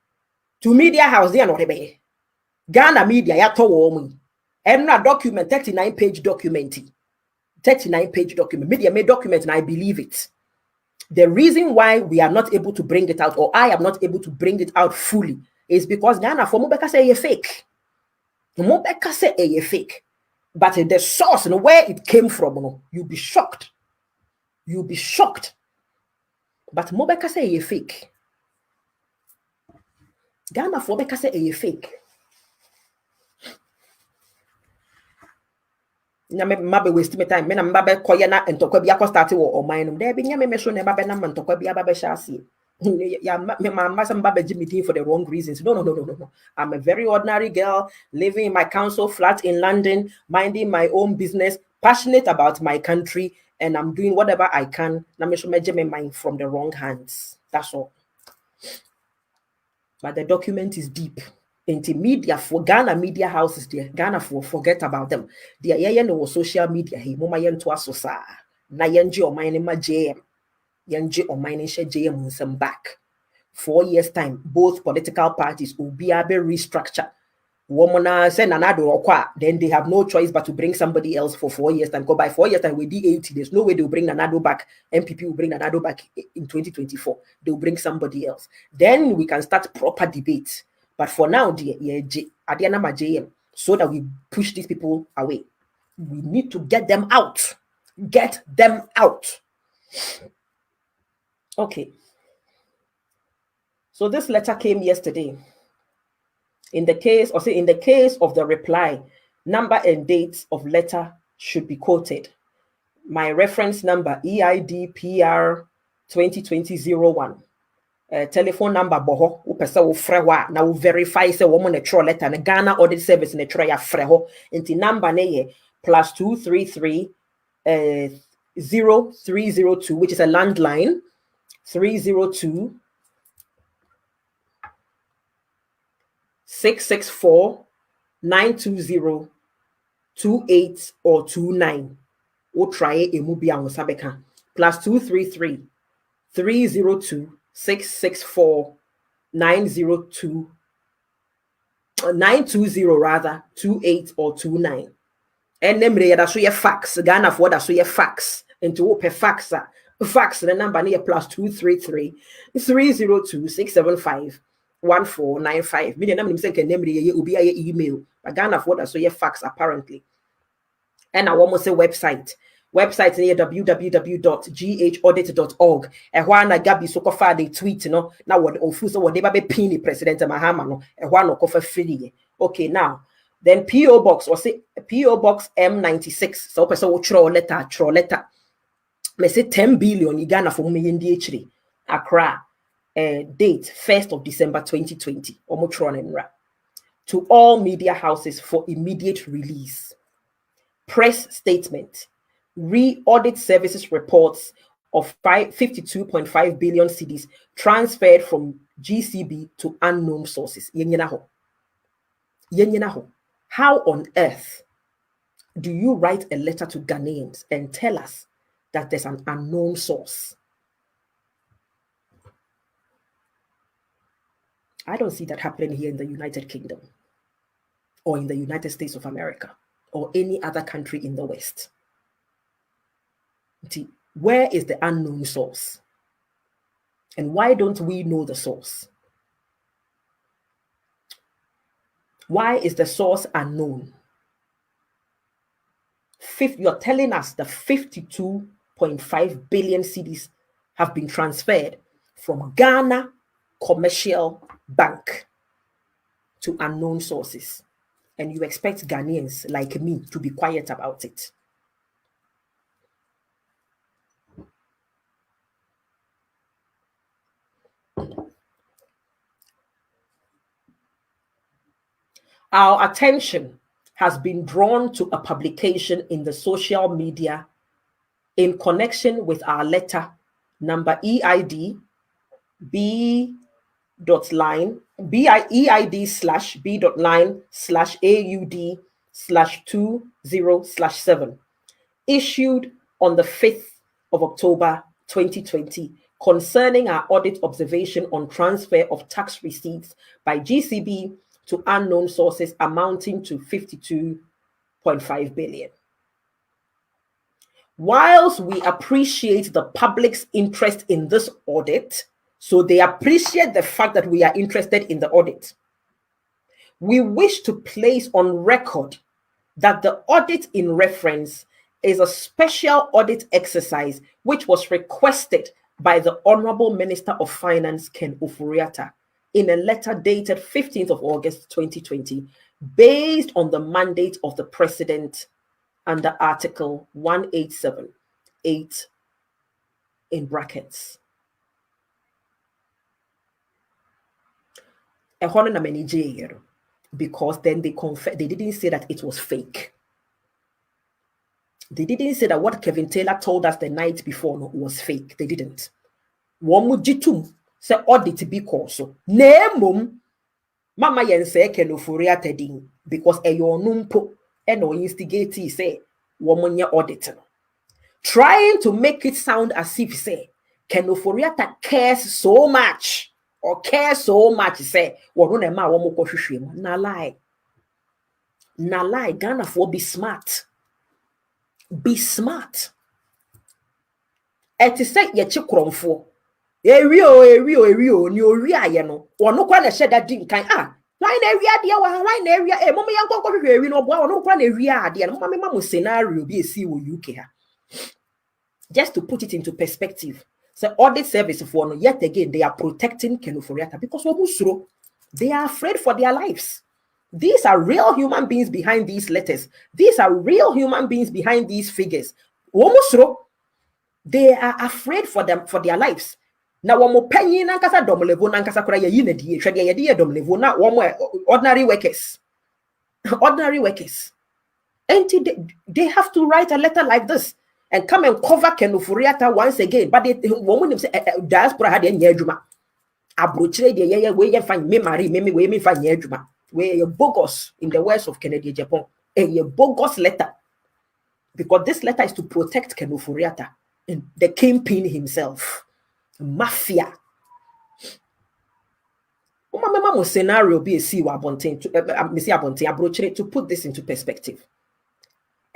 To media house, they are not a Ghana media, ya to woman. And a document, 39-page document. 39-page document. Media made document, and I believe it. The reason why we are not able to bring it out, or I am not able to bring it out fully, is because Ghana for Mobeka say a fake. Mobeka say a fake. But the source and where it came from, you'll be shocked. You'll be shocked. But Mobeka say a fake. Ghana for Mobeka say a fake. Nyame mabe waste me time. Me na mabe koye na ntokwa bia ko start wo oman no. There be nyame me so na mabe na ntokwa bia babe sha ase. Ya my some mabe Jimmy D for the wrong reasons. No. I'm a very ordinary girl living in my council flat in London, minding my own business, passionate about my country, and I'm doing whatever I can. Na me so me Jimmy mind from the wrong hands. That's all. But the document is deep. Into media for Ghana media houses there. Ghana for forget about them. There no social media. He mama yen to asosa. Na yenji o mining ma JM. Yenji o mining share JM some back. 4 years time, both political parties will be able restructure. Womana say nanado okwa, then they have no choice but to bring somebody else for 4 years time. Go by 4 years time with D80. There's no way they'll bring Nanado back. MPP will bring Nanado back in 2024. They'll bring somebody else. Then we can start proper debate. But for now, so that we push these people away. We need to get them out. Get them out. Okay. So this letter came yesterday. In the case of the reply, number and dates of letter should be quoted. My reference number, EIDPR 2020-01. Telephone number boho upesa wo frewa na wo verify say wo mo na tro letter na Ghana Audit Service na tro ya freho inti number na ye +233 0302, which is a landline, 302 664 920 28 or 29. O try emu bia wo sabeka +233 302 664 920 rather 28 or 29. And them that so your fax Ghana for that so your fax into open fax the number near +233 302 675 1495. Me the number say can name ye will be your email. But Ghana for that so your fax apparently. And I want to say website near www.ghaudit.org. And when I Gabi so far they tweet, now what office what they be pin President Mahama no and one no cover free. Okay, now then PO Box or say PO Box M96. So person will throw letter. Me say 10 billion Ghana for me in DH3 Accra. Date 1st of December 2020. To all media houses for immediate release. Press statement. Re-audit services reports of 52.5 billion cedis transferred from GCB to unknown sources. How on earth do you write a letter to Ghanaians and tell us that there's an unknown source? I don't see that happening here in the United Kingdom or in the United States of America or any other country in the West. Where is the unknown source? And why don't we know the source? Why is the source unknown? You're telling us the 52.5 billion cedis have been transferred from Ghana Commercial Bank to unknown sources. And you expect Ghanaians like me to be quiet about it. Our attention has been drawn to a publication in the social media in connection with our letter number EID B.line/AUD/20/7 issued on the 5th of October 2020 concerning our audit observation on transfer of tax receipts by GCB to unknown sources amounting to 52.5 billion. whilst we appreciate the public's interest in this audit, so they appreciate the fact that we are interested in the audit, we wish to place on record that the audit in reference is a special audit exercise which was requested by the Honorable Minister of Finance, Ken Ofori-Atta, in a letter dated 15th of August 2020, based on the mandate of the President under Article 187(8) in brackets. Because then they didn't say that it was fake. They didn't say that what Kevin Taylor told us the night before was fake. They didn't. Womujitum say audit be so. Nemum Mama yense Ken Ofori-Atta din because numpo eno instigate say woman audit. Trying to make it sound as if say Ken Ofori-Atta cares so much or cares so much say na lie. Na lie. Ghana for be smart. Be smart. Et say ye chikromfo. Erio ni ori aye no. Ono kwa na sheda din kan why na area dia why na area mama yanko ko hwehwe no bo ono kwa na area ade no mama mo scenario bi esi wo UK ha. Just to put it into perspective. So audit service for no yet again they are protecting Ken Ofori-Atta because they are afraid for their lives. These are real human beings behind these letters. These are real human beings behind these figures. They are afraid for their lives. Now, one penny nankasa domlevo nankasa kura yine die shade ye domlevo na one ordinary workers. Ordinary workers. And they have to write a letter like this and come and cover Ken Ofori-Atta once again. But they woman say diaspora had any juma. Abrochre de ye we find me marry me we me find juma. We bogus in the words of Kennedy Japan. A bogus letter. Because this letter is to protect Ken Ofori-Atta and the kingpin himself. Mafia. Scenario be to put this into perspective.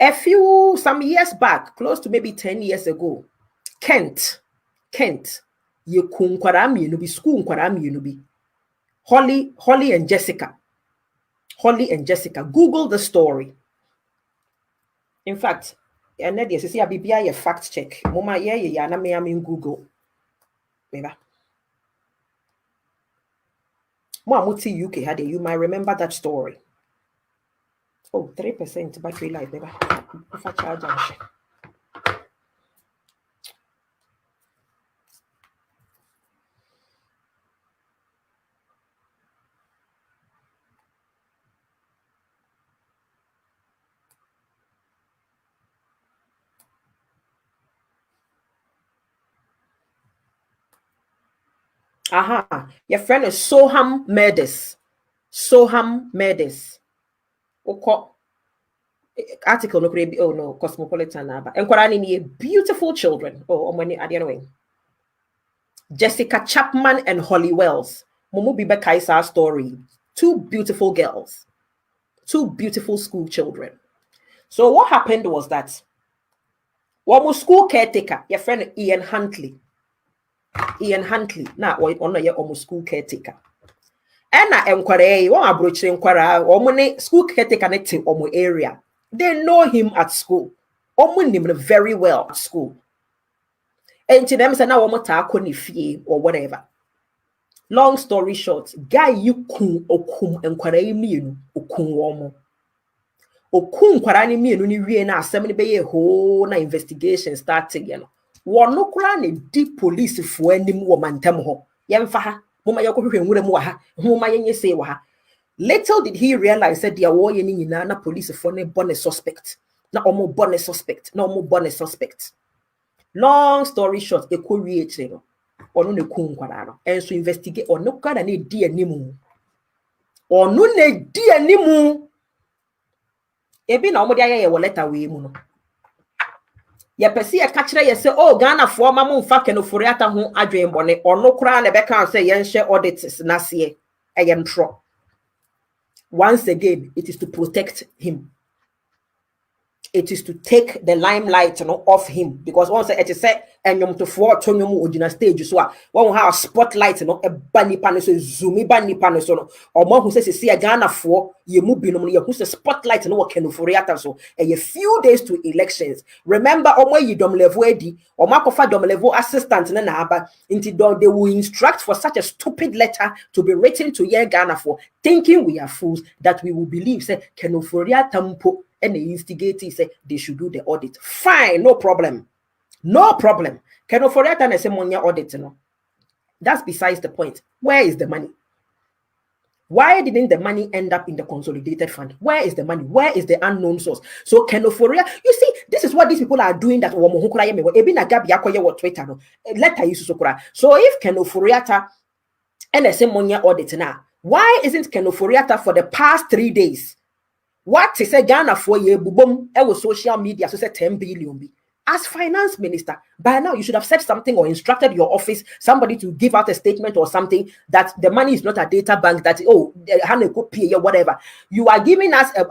Some years back, close to maybe 10 years ago, Kent, you be school Holly and Jessica. Google the story. In fact, and then see a BBI fact check. Mama na me am in Google. Muti UK had you might remember that story. Oh, 3% battery life, baby. If I charge your friend is Soham Murders. Oko article no Cosmopolitan and beautiful children. Jessica Chapman and Holly Wells. Momo Biba Kaisa story. 2 beautiful girls. 2 beautiful school children. So what happened was that one school caretaker, your friend Ian Huntley, now on your almost school caretaker. And I enquiry, one approach inquiry, school caretaker connecting omo area. They know him at school. Omo him very well at school. And to them say now omo ta fee or whatever. Long story short, guy you kun okum enquiry mienu okun omo. Okun kwarani mienu ni wie na asem ni be ho na investigation starting you know. Wono kura ne di police fo anim wo mantem ho yemfa ha moma yakohwehwe nwura mu wa ha moma yenye say wa ha. Little did he realize that there were any na police for ne born a suspect na omo born a suspect. Long story short e ko wie kire no ono ne kun kwara no enso investigate ono kwara na di animu ebi na omo dia ye wo letter we mu no ye pese ye ka kire ye say oh Ghana for ma mo mfa Ken Ofori-Atta ho adwen bone ono kura na be kan say ye nhye audits na se eyem tro. Once again it is to protect him. it is to take the limelight, off him, because once it is said and you to for original stage so one have spotlight, a bunny panel so zoomy bunny panel so or more who says see a Ghana for you move you who's a spotlight no can for so a few days to elections. Remember where you dom level or makofa dom level assistant na into they will instruct for such a stupid letter to be written to Ghana for, thinking we are fools that we will believe say Kenoforiata tampo and the instigator say they should do the audit. Fine, no problem. No problem. Kenoforiata and say money audit, That's besides the point. Where is the money? Why didn't the money end up in the consolidated fund? Where is the money? Where is the unknown source? So Kenoforia, you see, this is what these people are doing. That so if Kenoforiata and the same money audit now, why isn't Kenoforiata for the past 3 days? What is a Ghana for ye boom? Social media so say 10 billion. As finance minister, by now you should have said something or instructed your office, somebody to give out a statement or something that the money is not a data bank, that whatever. You are giving us who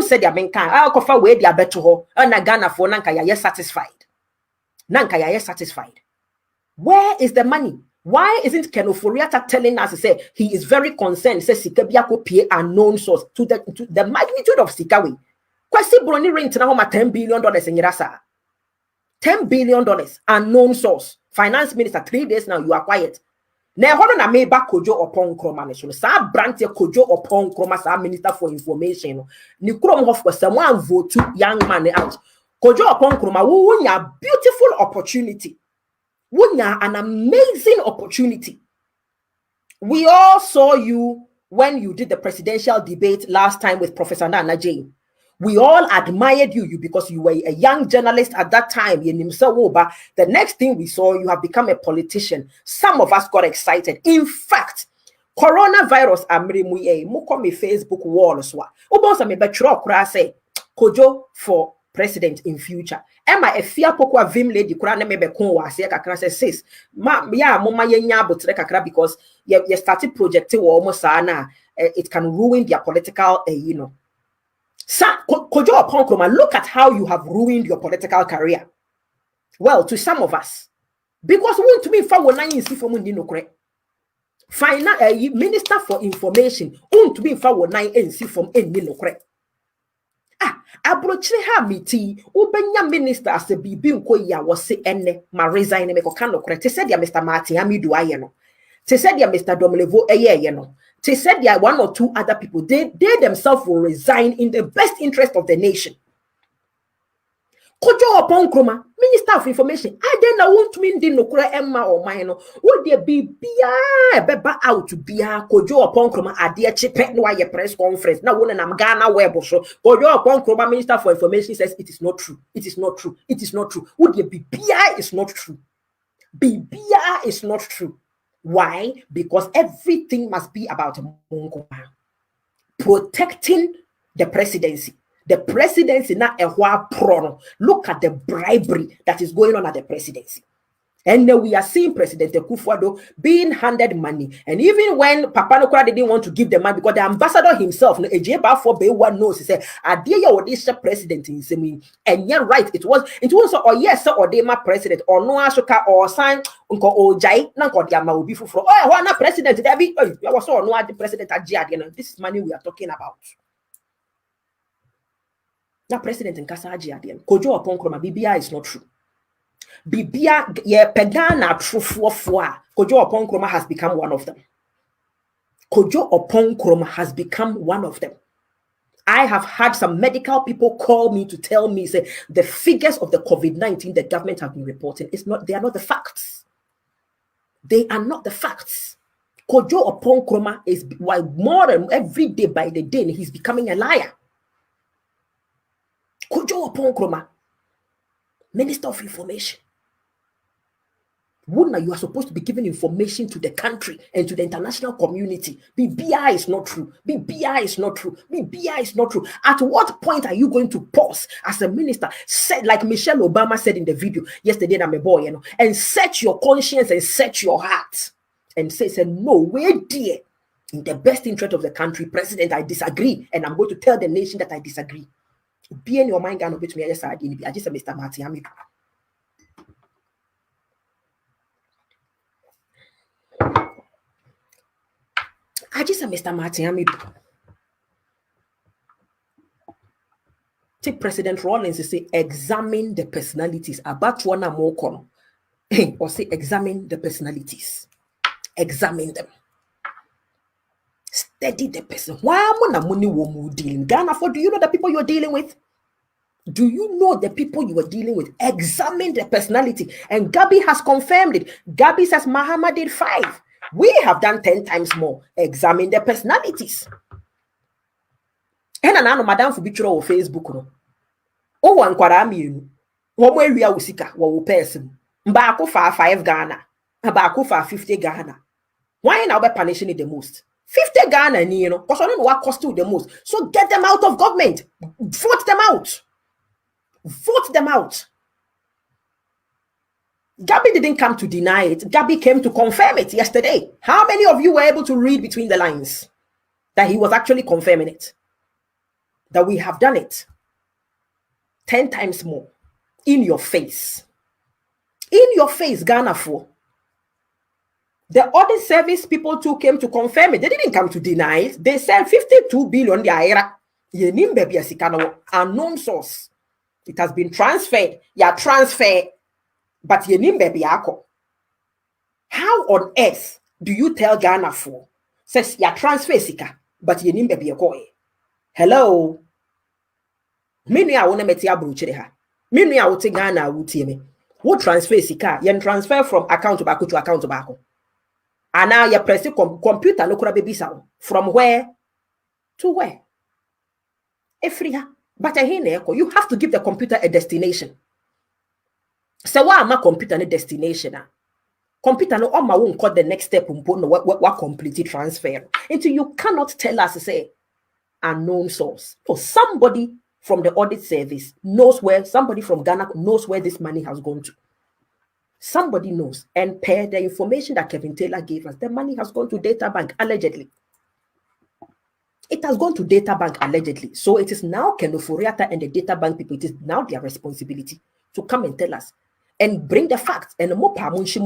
said ya menka I'll cover where they are better and Ghana for nanka ya satisfied. Nanka ya satisfied. Where is the money? Why isn't Kenoforiata telling us to say he is very concerned? Says Sikabiako pay unknown source to the magnitude of Sikawi. Kwesi Broni ring to now $10 billion in Yerasa. $10 billion unknown source. Finance minister 3 days now you are quiet. Now hold on a meba Kojo upon Kroma nation. Sa branch Kojo upon Kroma sa minister for information. Ni Krom of someone vote to young man out. Kojo upon Kroma wunya beautiful opportunity. Wunya an amazing opportunity. We all saw you when you did the presidential debate last time with Professor Nana Jane. We all admired you because you were a young journalist at that time. The next thing we saw, you have become a politician. Some of us got excited. In fact, coronavirus me Facebook wall say Kojo for president in future. Emma a fear pokwa vim lady kura me be kon wa se kakra say sis ma ya mama yenya abotre kakra because you started projecting almost na it can ruin their political Kojo upon Kroma, look at how you have ruined your political career. Well, to some of us, because we want to be final minister for information, want to be from abrochire ha miti ubenya minister as a bibi nko ya wose enne ma resign me koka no kre te said ya Mr. Martin Hamidu aye no te said ya Mr. Domlevo eye no te said ya one or two other people they themselves will resign in the best interest of the nation. Kojo upon Kroma, Minister of Information, I then want me di nokura emma or mine would there be beba out to be a Kojo upon Kroma a dear chipet no your press conference now one and I'm Ghana web so Kojo upon Kroma Minister for Information says it is not true. It is not true. It is not true. Would there be is not true. BBI is not true. Why? Because everything must be about protecting the presidency. The presidency not a pro. Look at the bribery that is going on at the presidency. And then we are seeing President Akufo-Addo being handed money. And even when Papa Nokora didn't want to give the money, because the ambassador himself, knows, he said, Adia Odisha president in Semi. And you're right, it was or yes, sir, or Dema president, or no Ashoka, or sign Uncle Ojai, Nanko Diama will be for one president, David, I was so no president at Jiad. This is money we are talking about. Now, President in Kasaji again, Kojo upon Kroma, BBI is not true. BBI, yeah, Pegana true for Kojo upon Kroma has become one of them. Kojo upon Kroma has become one of them. I have had some medical people call me to tell me, say, the figures of the COVID-19 the government have been reporting, they are not the facts. They are not the facts. Kojo upon Kroma is why more than every day by the day, he's becoming a liar. Kojo upon Kroma, Minister of Information. Wouldn't you are supposed to be giving information to the country and to the international community? BBI is not true. BBI is not true. BBI is not true. At what point are you going to pause as a minister? Said like Michelle Obama said in the video yesterday, I'm a boy, and set your conscience and set your heart and say, no, wait, dear. In the best interest of the country, President, I disagree, and I'm going to tell the nation that I disagree. Be in your mind, Ghana, which me I just said, I just said Mr. Martin Amidu. I just said Mr. Martin Amidu. Take President Rawlings to say, examine the personalities. About one or more, or say, examine the personalities. Examine them. Study the person. Why am I money woman dealing? Ghana for? Do you know the people you're dealing with? Do you know the people you are dealing with? Examine the personality. And Gabi has confirmed it. Gabi says Mahama did 5. We have done 10 times more. Examine the personalities. And anano madam for bitro on Facebook no. O wan kwara mienu. Wo mo awia usika wo person. Mbaako fa 5 Ghana. Mbaako fa 50 Ghana. Why now be punishing it the most? 50 Ghana ni you know. Because I don't know what cost you the most. So get them out of government. Vote them out. Vote them out. Gabi didn't come to deny it. Gabi came to confirm it yesterday. How many of you were able to read between the lines that he was actually confirming it? That we have done it 10 times more in your face. In your face, Ghana for. The audit service people too came to confirm it. They didn't come to deny it. They said 52 billion unknown source. It has been transferred. Transfer. But how on earth do you tell Ghana for? Says transfer sika, but hello. Many I want to meet ya Many I will take Ghana will tell me. What transfer sika? You transfer from account to account to and now you press the computer no baby sound. From where to where? Efriha. But you have to give the computer a destination. So why am I computer a destination? Computer no on my own call the next step what complete transfer. Until you cannot tell us say unknown source. Or somebody from the audit service knows where, somebody from Ghana knows where this money has gone to. Somebody knows. And per the information that Kevin Taylor gave us, the money has gone to data bank allegedly. It has gone to data bank allegedly. So it is now Ken Ofori-Atta and the data bank people, it is now their responsibility to come and tell us and bring the facts and more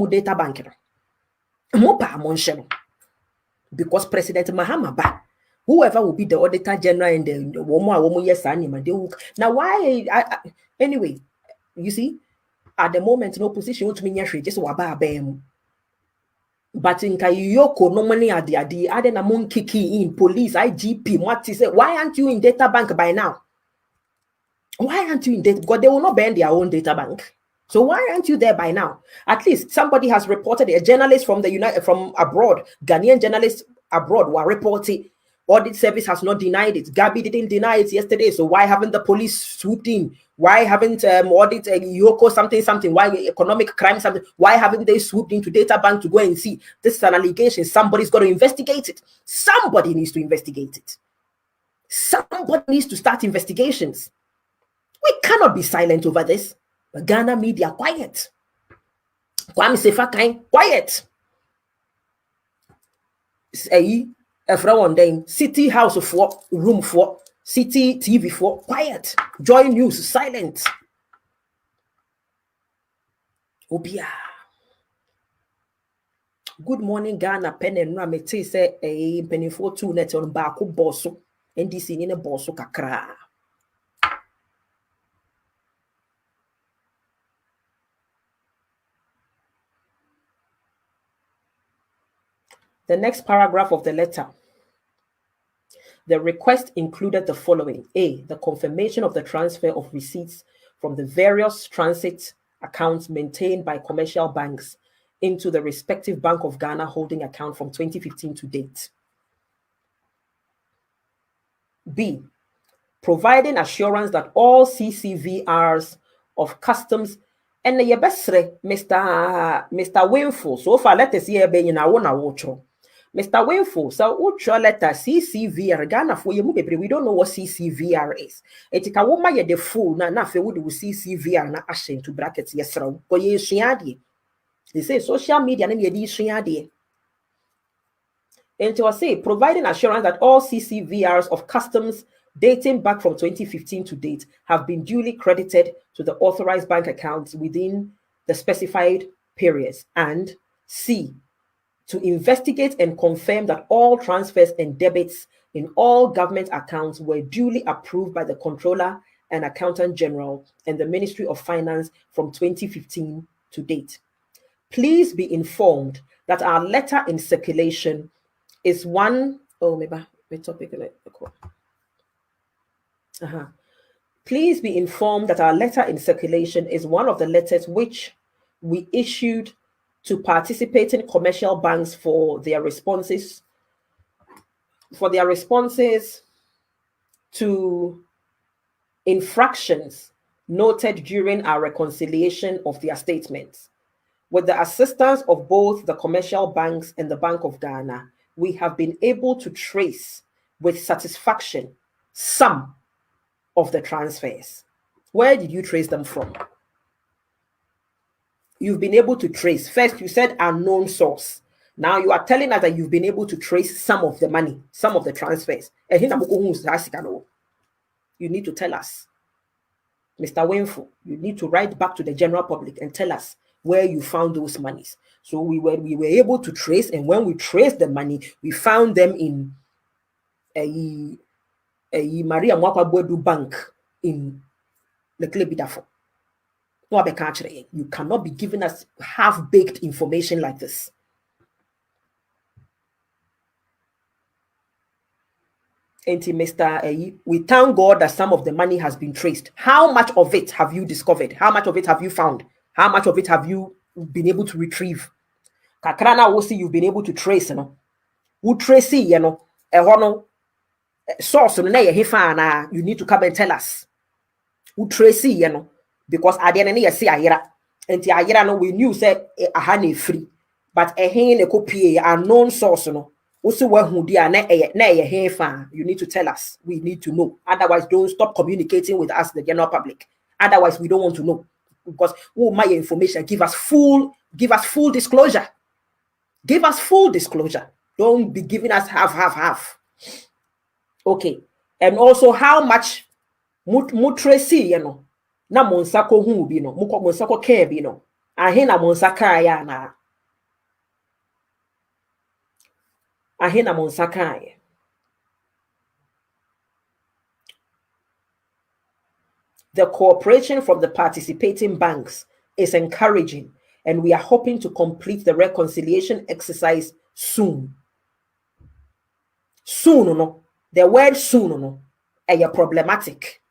data bank. Because President Mahama Ba, whoever will be the auditor general and the woman yes now why anyway, you see, at the moment no position to me just waba bem. But in Kayoko, no money at the adding a monkey key in police, IGP, what is it? Why aren't you in data bank by now? Why aren't you in data? Because they will not ban their own data bank. So why aren't you there by now? At least somebody has reported, a journalist from from abroad, Ghanaian journalists abroad were reporting. Audit service has not denied it. Gabi didn't deny it yesterday. So why haven't the police swooped in? Why haven't audit Yoko something? Why economic crime something? Why haven't they swooped into data bank to go and see? This is an allegation. Somebody's got to investigate it. Somebody needs to investigate it. Somebody needs to start investigations. We cannot be silent over this. But Ghana media, quiet. Kwame Sefa quiet. City House of 4, Room 4, City TV 4, quiet. Joy News, silent. Obia. Good morning, Ghana. Pen and Ramete say a penny for 2 net on Baku Bosso. NDC in a Bosso Kakra. The next paragraph of the letter. The request included the following. A, the confirmation of the transfer of receipts from the various transit accounts maintained by commercial banks into the respective Bank of Ghana holding account from 2015 to date. B, providing assurance that all CCVRs of customs and the Yabesre, Mr. Winful, so far let us hear being our own. Mr. Winful, so ultra letter CCVR Ghana for you, we don't know what CCVR is. It's a woman ye the fool na fe would CCVR na ashen to brackets yes, for ye. They say social media name ye di. And to say, providing assurance that all CCVRs of customs dating back from 2015 to date have been duly credited to the authorized bank accounts within the specified periods. And C, to investigate and confirm that all transfers and debits in all government accounts were duly approved by the Comptroller and Accountant General and the Ministry of Finance from 2015 to date. Please be informed that our letter in circulation is one. Oh, maybe my topic. Please be informed that our letter in circulation is one of the letters which we issued to participating commercial banks for their responses to infractions noted during our reconciliation of their statements. With the assistance of both the commercial banks and the Bank of Ghana, we have been able to trace with satisfaction some of the transfers. Where did you trace them from? You've been able to trace. First, you said unknown source. Now you are telling us that you've been able to trace some of the money, some of the transfers. You need to tell us. Mr. Winfo, you need to write back to the general public and tell us where you found those monies. So we were able to trace, and when we traced the money, we found them in a Maria Mwakwabuedu Bank in the Klebidafo. You cannot be giving us half-baked information like this. Mr. We thank God that some of the money has been traced. How much of it have you discovered? How much of it have you found? How much of it have you been able to retrieve? Kakrana will see you've been able to trace, Who trace, source, you need to come and tell us. Who trace, because I didn't see Ayera. And the Ayera, no, we knew said a honey free, but a hen a copy, a known source, also, you need to tell us. We need to know. Otherwise, don't stop communicating with us, the general public. Otherwise, we don't want to know. Because my information, give us full disclosure. Give us full disclosure. Don't be giving us half. Okay. And also how much mutresi, na monsako hu bino, muko monsako ke bino. Ahena monsaka ya na. Ahena monsakai. The cooperation from the participating banks is encouraging, and we are hoping to complete the reconciliation exercise soon. Soon, no. The word soon, no, is problematic.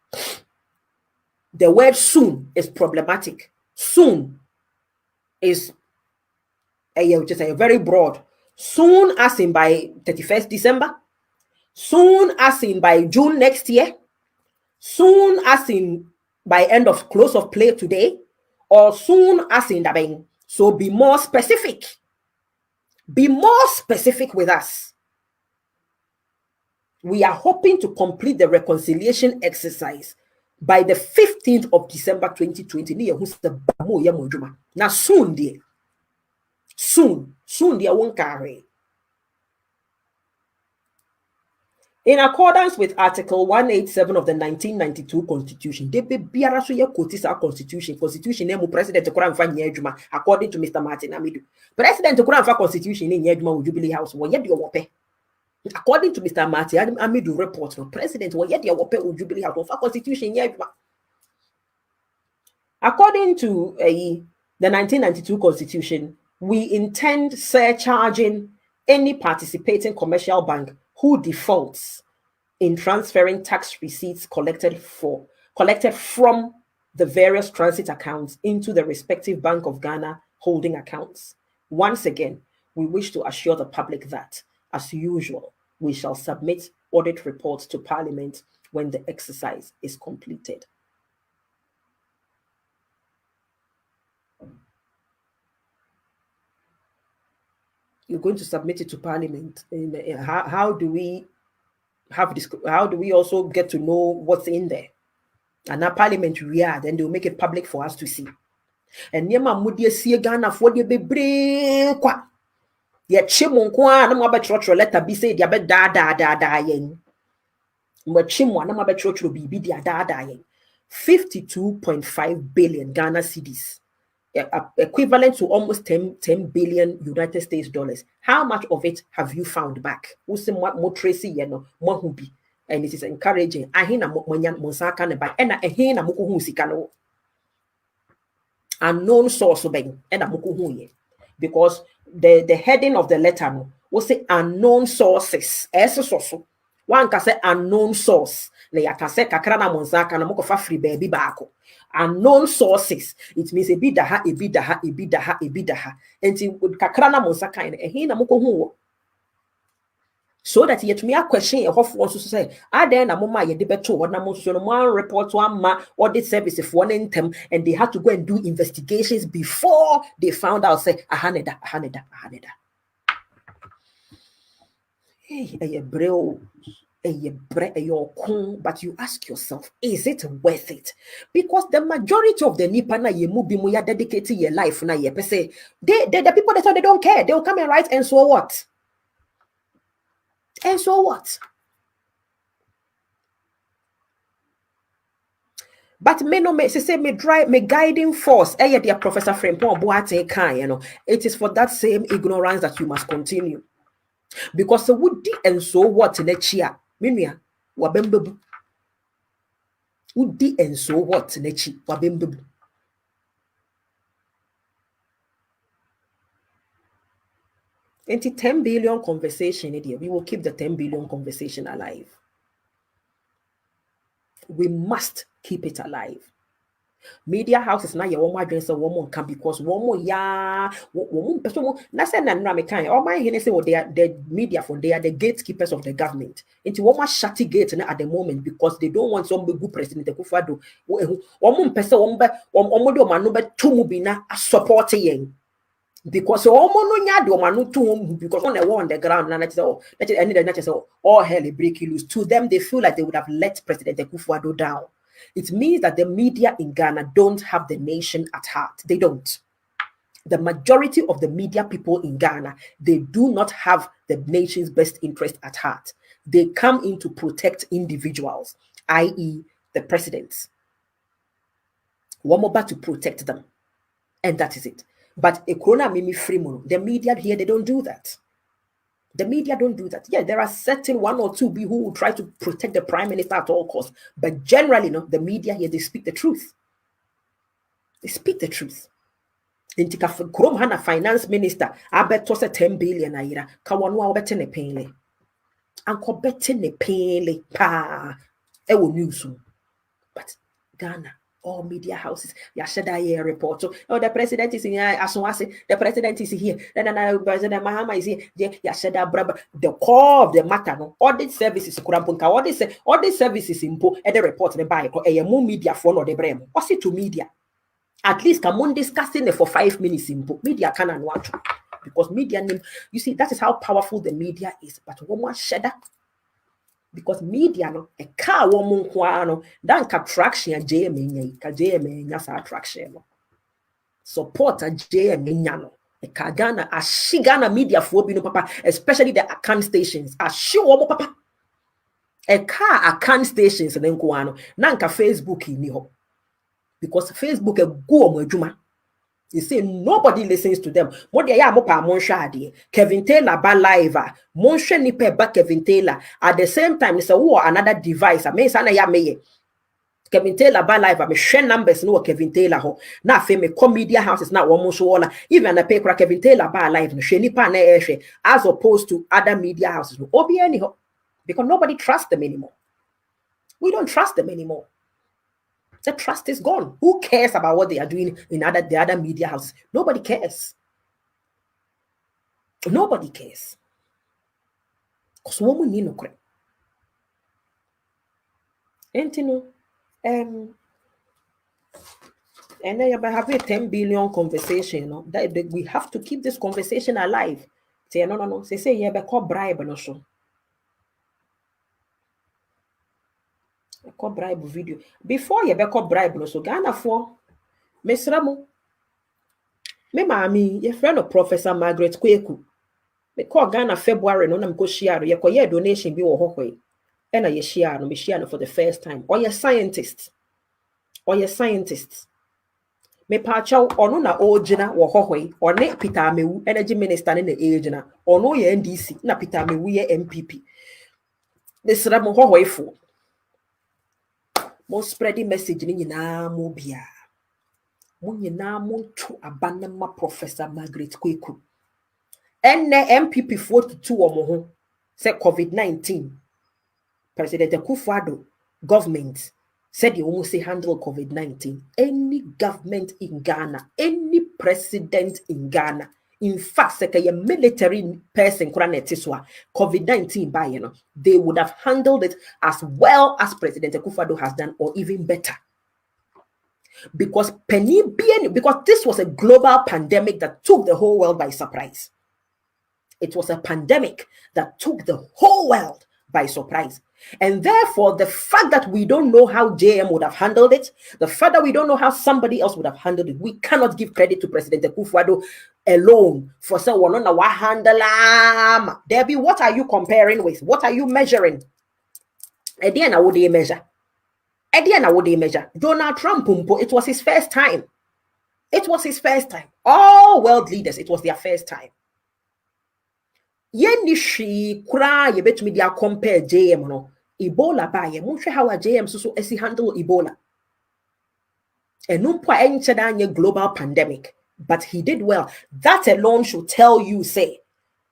The word soon is problematic. Soon is just a very broad. Soon as in by 31st December, soon as in by June next year, soon as in by end of close of play today, or soon as in the. So be more specific. Be more specific with us. We are hoping to complete the reconciliation exercise by the 15th of December 2020. Now soon, dear. Soon they won't carry. In accordance with Article 187 of the 1992 Constitution, they be biara so ye quotes our Constitution name President according to Mr. Martin Amidu. President Constitution in Yedma Jubilee House, according to Mr. Martin Amidu report, President Jubilee House of Constitution Yedma. According to the 1992 Constitution, we intend surcharging any participating commercial bank who defaults in transferring tax receipts collected from the various transit accounts into the respective Bank of Ghana holding accounts. Once again, we wish to assure the public that, as usual, we shall submit audit reports to Parliament when the exercise is completed. You're going to submit it to Parliament. How do we also get to know what's in there? And now Parliament then they'll make it public for us to see. And Nyama Mudia see Ghana for the bebre kwa. Ye chimu kwa na mo abetro letter bi say dia be da yen. Mo chimu na mo abetro bibi dia da yen. 52.5 billion Ghana cedis. Equivalent to almost 10 billion United States dollars. How much of it have you found back? Mo tracy ye no mo hu bi. And it is encouraging. Ahina mo nsaka ne ba. Ena ehina mo ko hu sika no. Unknown source ben ena mo ko hu ye. Because the heading of the letter no will say unknown sources. So. One can say unknown source. Le ya can say kakra na mo nsaka na mo ko fa free baby baako. Unknown sources. It means ebidaha. Enti kakra na mo nsaka ehina mo ko hu. So that yet me a question a hof wants to say, then na mama ye debeto what na mo report one ma audit service if one in them and they had to go and do investigations before they found out say ahaneda. Hey, but you ask yourself, is it worth it? Because the majority of the nipa na ye mu bimu ya dedicated your life na ye say the people that they don't care, they will come and write and so what? And so what? But me guiding force. Dear Professor Frimpong Boateng kan, you know, it is for that same ignorance that you must continue. Because the woody and so what in a chia, minia, wabembebu. Woody and so what in a chi, wabembebu. Into 10 billion conversation, idiot. We will keep the 10 billion conversation alive. We must keep it alive. Media houses now your one dress a woman can because one more woman person na say na nra me kan all my here say they are the media for they are the gatekeepers of the government. Into one more shutty gate at the moment because they don't want some good president Akufo-Addo. One person one do man no be two bi na support yen. Because no nya de man no two because on the on the ground na let all hell break loose. To them they feel like they would have let President Akufo-Addo down. It means that the media in Ghana don't have the nation at heart. They don't. The majority of the media people in Ghana, they do not have the nation's best interest at heart. They come in to protect individuals, i.e. the presidents. One more to protect them. And that is it. But Ekrona Mimi Freeman, the media here, they don't do that. The media don't do that. Yeah, there are certain one or two who will try to protect the prime minister at all costs. But generally, no, the media here, they speak the truth. They speak the truth. In Krom Hana finance minister, I bet was a 10 billion naira. Kawanwa better ne painly. Uncle better ne painly. Pa. Ewo news. But Ghana, all media houses, Yashada report. Oh, the president is in Aswasi, the president is here. President Mahama is here. Yashada Braba. The core of the matter, no, audit services, Kurampunka, audit services in Po, and the report the buy, a more media follow the brem. What's it to media? At least come on discussing it for 5 minutes in Po. Media can and watch. Because media name, you see, that is how powerful the media is. But one more shedder. Because media no a car woman no dan ka traction JM ka JM nya sa traction no support a JM nya no e ka Ghana a Ghana media for bi no papa especially the account stations a show papa e car account stations ne nko no na nka Facebook ni ho because Facebook e go omo adwuma. You see, nobody listens to them. Kevin Taylor ba live. Monshe nipe ba Kevin Taylor. At the same time, it's another device. I mean, sana ya meye. Kevin Taylor ba live. Me share numbers no Kevin Taylor ho. Na fe me media houses na womo so wala. Even na pay Kevin Taylor ba live no she nipa na ehwe as opposed to other media houses no. Obi any ho. Because nobody trusts them anymore. We don't trust them anymore. The trust is gone. Who cares about what they are doing in the other media houses? Nobody cares. Nobody cares. Because woman need no credit. And you know, and then you have a 10 billion conversation. You know, that we have to keep this conversation alive. Say no. Say you have a bribe no so. A bribe video before you be bribe no so Ghana for Miss Ramu. Me mami, your friend of Professor Margaret Kweku. Me call Ghana February no na me go share ye koye donation bi wo hohwe. E na ye share no me share no for the first time. Or ye scientist. Me pa chaw ono na ojina wo hohwe or ne Peter Amewu energy minister ne ejina. Ono ye NDC na Peter Amewu ye MPP. This ra mo hohwe fo. Mo spreading message ni nyina mo bia. Mo nyina mo to abanama Professor Margaret Kweku. Enne MPP 42 omo ho say COVID-19 President Akufo-Addo government said you almost say handle COVID-19. Any government in Ghana, any president in Ghana, in fact, say a military person COVID-19 by they would have handled it as well as President Akufo-Addo has done, or even better. Because this was a global pandemic that took the whole world by surprise. It was a pandemic that took the whole world by surprise. And therefore, the fact that we don't know how JM would have handled it, the fact that we don't know how somebody else would have handled it, we cannot give credit to President Akufo-Addo alone for saying, well, no, what handle. Debbie, what are you comparing with? What are you measuring? Again, I would measure. Donald Trump, it was his first time. All world leaders, it was their first time. Yenishi kura yebetumi dia compare JM no Ebola ba ye monhwe how a JM so esi handle Ebola enumpo enche da nye global pandemic, but he did well. That alone should tell you say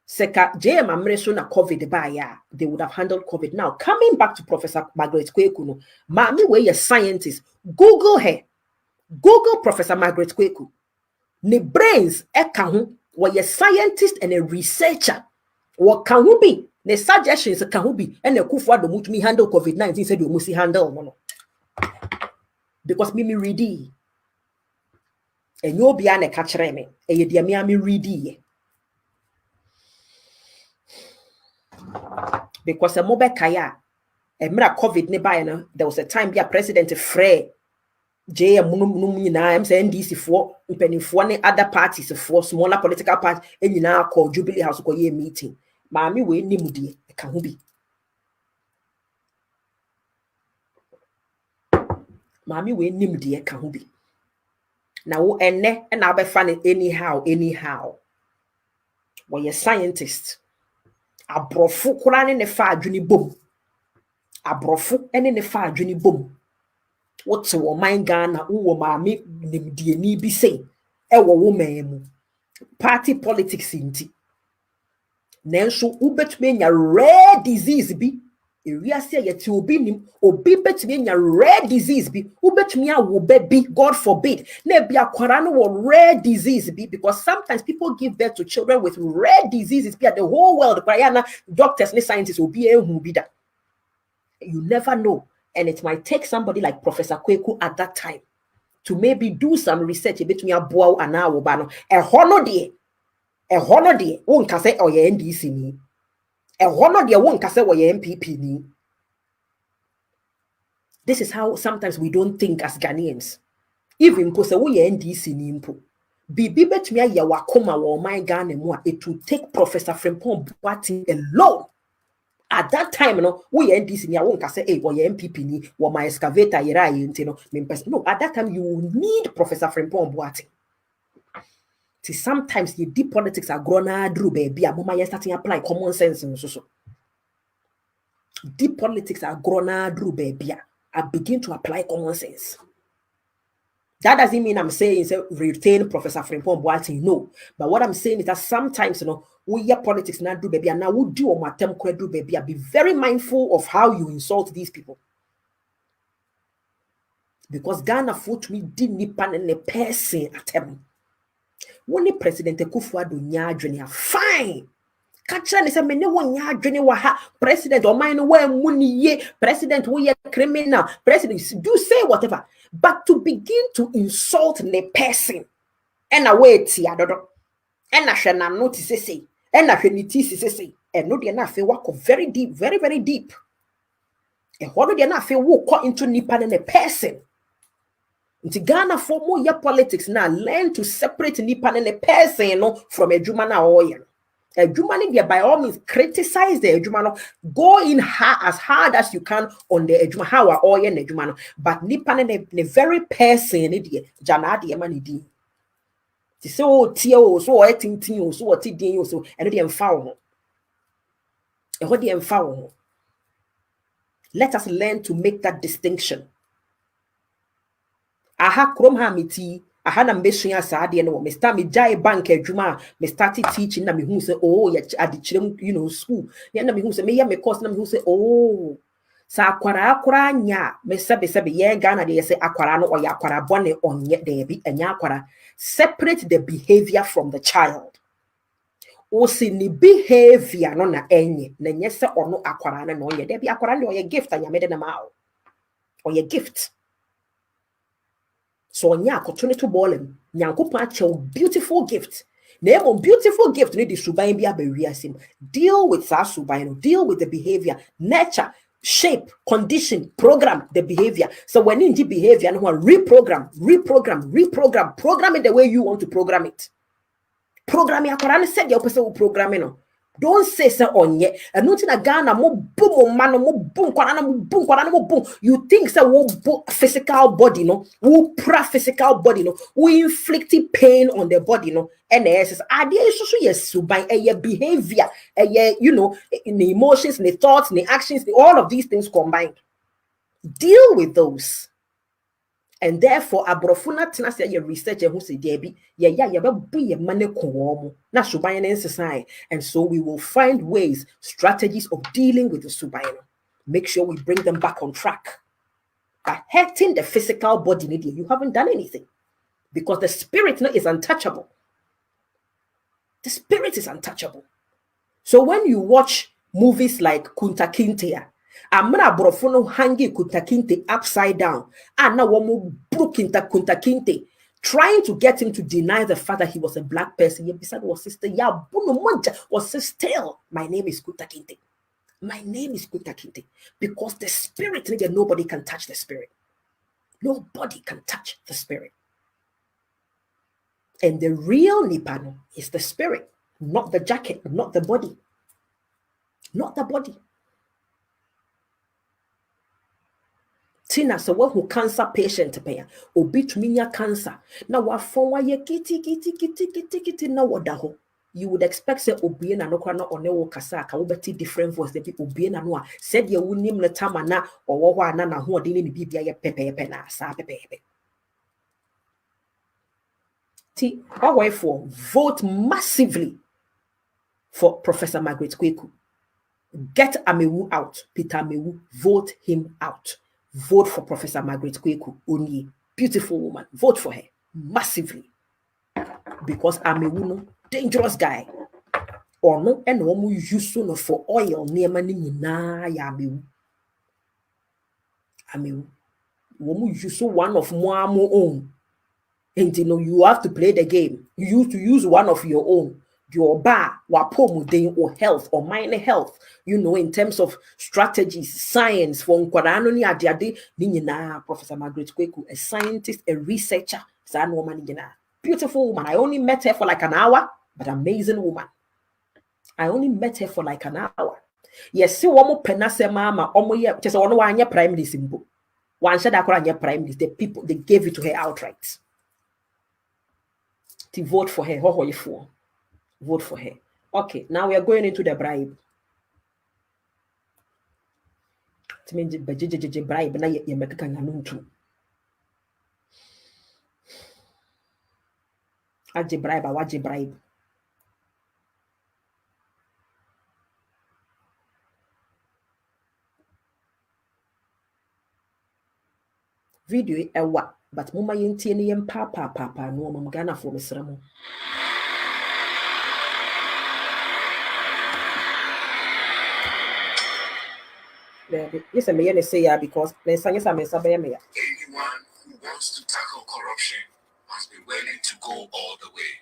seka JM amre so na COVID ba ya, they would have handled COVID. Now coming back to Professor Margaret Kweku no mami we a scientist, Google Professor Margaret Kweku, ne brains eka ho we a scientist and a researcher. What can who be? The suggestions can who be? And the Akufo-Addo much me handle COVID-19 said you must handle no. Because me ready. And you be an catch me. And you dear me ready. Because a mobile kaya a mira COVID ne by no, there was a time be a president Frey JM I'm saying NDC for penny for any other parties for smaller political parties and you now call Jubilee House for a meeting. Mami we ni mudi can who be? Mami we ni mudi can who be? Now and I'll be funny anyhow. When you're scientist, a brofu kuran in the far juni boom. A brofu and in the far juni boom. What's a woman Ghana who mami nimdi ni be say? Ewa woman party politics inti. Nenso ubetumi nya rare disease bi ewiase yeti obi nim obi betumi nya rare disease bi ubetumi awo baby, God forbid na bia kwara no wo rare disease bi, because sometimes people give birth to children with rare diseases bi, the whole world kwara doctors and scientists will be ehun bi da. You never know, and it might take somebody like Professor Kweku at that time to maybe do some research betumi aboa ana wo ba no hono de won ka say oye NDC ni hono de won ka say oye MPP ni. This is how sometimes we don't think as Ghanaians. Even ko say we NDC ni mpo bibi betumi aye wakoma wo man Ghana mu a, it will take Professor Frimpong Boateng alone. At that time no we NDC ni won ka say oye MPP ni wo my excavator yera yenti no. No, at that time you will need Professor Frimpong Boateng. See, sometimes the deep politics are grown through baby. I'm starting to apply common sense in so. Deep politics are grown through baby. I begin to apply common sense. That doesn't mean I'm saying retain Professor Frimpong Boateng. No, but what I'm saying is that sometimes we hear politics now do baby, and now we do on my term do baby. Be very mindful of how you insult these people, because Ghana foot me didn't pan and a person at them. When the President Akufo-Addo nya adwene fine. Kacha ne se me ne won nya adwene wa ha. President o man no wa muni ye. President we criminal. President do say whatever. But to begin to insult the person. And away ti adodo. And hwe na notice say. And hwe ni ti say. And no de na fe work very deep, very very deep. E ho no de na fe walk into nipa ne person. Nti Ghana for more politics now learn to separate nipa and a person from a juma na oil. Ejuma ni by all means criticize the ejuma no. Go in as hard as you can on the ejuma how are all the ejuma no. But nipa ne very person ni die jana de man di. Ti say o tie o so o tintin o so o ti din o so eno de emfa wo ho. Eho de emfa wo ho. Let us learn to make that distinction. Aha krom ha meti aha na mbesua saade no me start me jai bank adwuma me started teaching na me hu say oh ya adikirem school ya na me hu say me ya me course na me hu say oh sa akwara akora nya me sebe ye Ghana de say akwara no oya akwara bone onye de bi anya akwara. Separate the behavior from the child. O si ni behavior no na enye na nye se ono akwara na no ye de bi akwara le oye gift anya me de na ma o oye gift. So nya opportunity ballem nyankopon ache beautiful gift. Na beautiful gift need the suban bi abawiasim. Deal with that suban, deal with the behavior, nature, shape, condition, program the behavior. So when you behavior and reprogram it the way you want to program it. Program ya Quran said your person will program it. Don't say so on yet. And not in a Ghana, mo boom, man, mo boom, mo boom. You think so, wo physical body, no, wo physical body, no, we inflicting pain on the body, no, and the says, are there so yes, so by a behavior, in the emotions, in the thoughts, in the actions, all of these things combined. Deal with those. And therefore, abrofuna tina say your research who say debi be money ko na suban in and so we will find ways, strategies of dealing with the suban. Make sure we bring them back on track. By hurting the physical body, you haven't done anything because the spirit is untouchable. The spirit is untouchable. So when you watch movies like Kunta Kinte, amna brofono hangi Kunta Kinte upside down, and now womu broke into Kunta Kinte, trying to get him to deny the fact that he was a black person. Yeah, beside was sister, yeah, bunu monja was still. My name is Kunta Kinte. My name is Kunta Kinte because the spirit, nobody can touch the spirit. Nobody can touch the spirit. And the real Nipano is the spirit, not the jacket, not the body. Not the body. Tina, so what who cancer patient pay obi tuminya cancer. Now what for why kitty na wadaho. You would expect say obi na no kwa na one wo kasa ka wo beti different voice the people obi na no a said ye wunim na tama na owo ho ana na ho de ni bibia ye pepepe na sa pepepe. T for vote massively for Professor Margaret Kweku. Get Amewu out. Peter Amewu, vote him out. Vote for Professor Margaret Kweku Onye. Beautiful woman. Vote for her massively. Because Amewu no dangerous guy. Or no, and no use no for oil near mani na ya Amewu. Amewu. Womu use one of Moamo own. And you have to play the game. You used to use one of your own. Your bar, or health or minor health, in terms of strategies, science, for Professor Margaret Kweku, a scientist, a researcher, beautiful woman. I only met her for like an hour, but amazing woman. I only met her for like an hour. Yes, see one penase mama, just one prime minister. One said prime minister, the people they gave it to her outright. To vote for her, vote for her. Okay, now we are going into the bribe. It means bribe na ye make kan anu tu. Aje bribe, awaje bribe. Video ewa, but mama yentie ne yem papa no mama Ghana for mesra mo. Yes, I may say yeah because there's anyone who wants to tackle corruption must be willing to go all the way.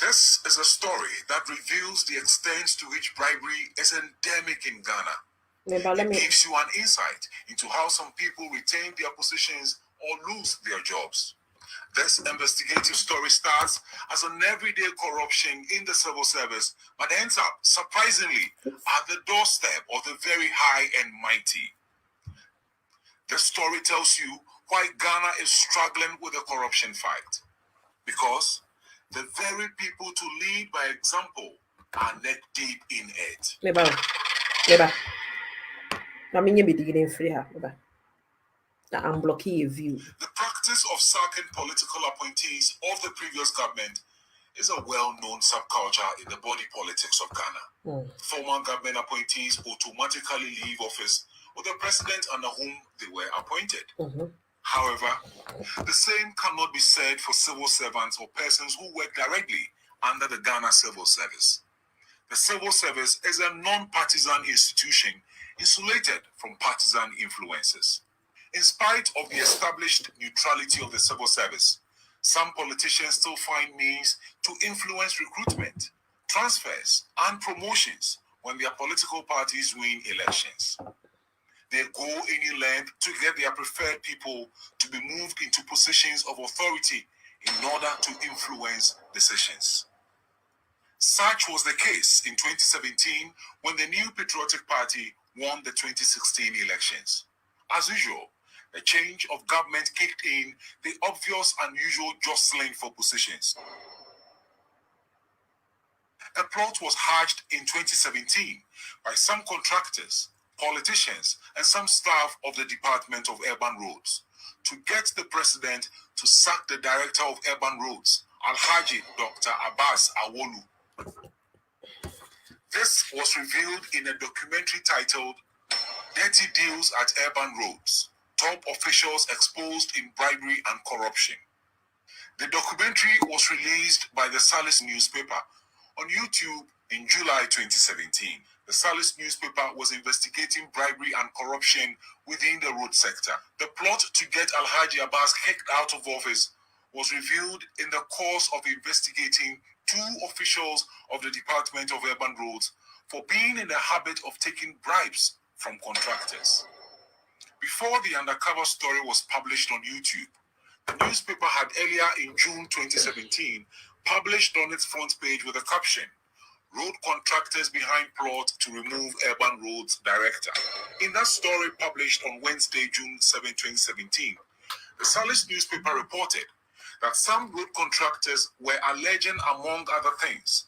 This is a story that reveals the extent to which bribery is endemic in Ghana. It gives you an insight into how some people retain their positions or lose their jobs. This investigative story starts as an everyday corruption in the civil service, but ends up, surprisingly, at the doorstep of the very high and mighty. The story tells you why Ghana is struggling with the corruption fight. Because the very people to lead by example are neck deep in it. I'm blocking your view. The practice of sacking political appointees of the previous government is a well-known subculture in the body politics of Ghana. Former government appointees automatically leave office with the president under whom they were appointed. However, the same cannot be said for civil servants or persons who work directly under the Ghana Civil Service. The civil service is a non-partisan institution insulated from partisan influences. In spite of the established neutrality of the civil service, some politicians still find means to influence recruitment, transfers, and promotions when their political parties win elections. They go any length to get their preferred people to be moved into positions of authority in order to influence decisions. Such was the case in 2017 when the New Patriotic Party won the 2016 elections. As usual, the change of government kicked in the obvious and usual jostling for positions. A plot was hatched in 2017 by some contractors, politicians, and some staff of the Department of Urban Roads to get the president to sack the director of Urban Roads, Alhaji Dr. Abbas Awolu. This was revealed in a documentary titled Dirty Deals at Urban Roads, Top Officials Exposed in Bribery and Corruption. The documentary was released by the Salis newspaper on YouTube in July 2017. The Salis newspaper was investigating bribery and corruption within the road sector. The plot to get Alhaji Abbas kicked out of office was revealed in the course of investigating two officials of the Department of Urban Roads for being in the habit of taking bribes from contractors. Before the undercover story was published on YouTube, the newspaper had earlier in June 2017 published on its front page with a caption, "Road contractors behind plot to remove Urban Roads director." In that story published on Wednesday, June 7, 2017, the Salis newspaper reported that some road contractors were alleging, among other things,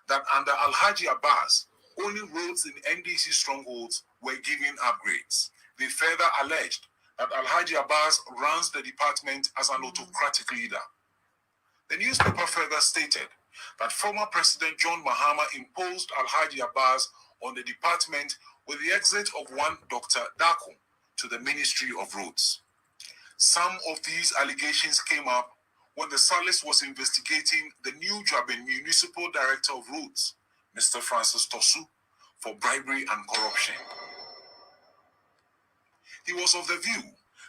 that under Alhaji Abbas, only roads in NDC strongholds were given upgrades. They further alleged that Alhaji Abbas runs the department as an autocratic leader. The newspaper further stated that former President John Mahama imposed Alhaji Abbas on the department with the exit of one Dr. Dakum to the Ministry of Roads. Some of these allegations came up when the Salis was investigating the New Jaben Municipal Director of Roads, Mr. Francis Tosu, for bribery and corruption. He was of the view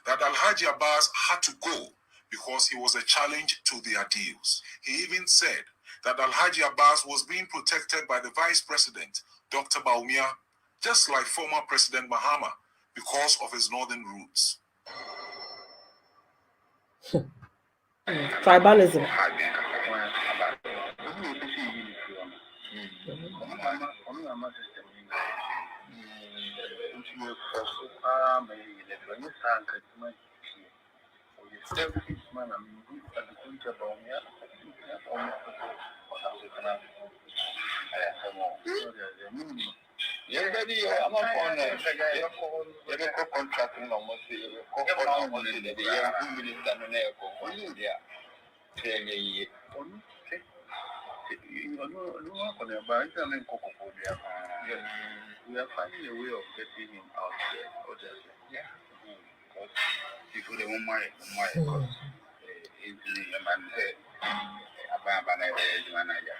that Alhaji Abbas had to go because he was a challenge to their deals. He even said that Alhaji Abbas was being protected by the Vice President, Dr. Baumia, just like former President Mahama, because of his northern roots. Tribalism. We are finding a way of getting him out there. Yeah. Because people they won't marry because easily a man said Ababa is manager.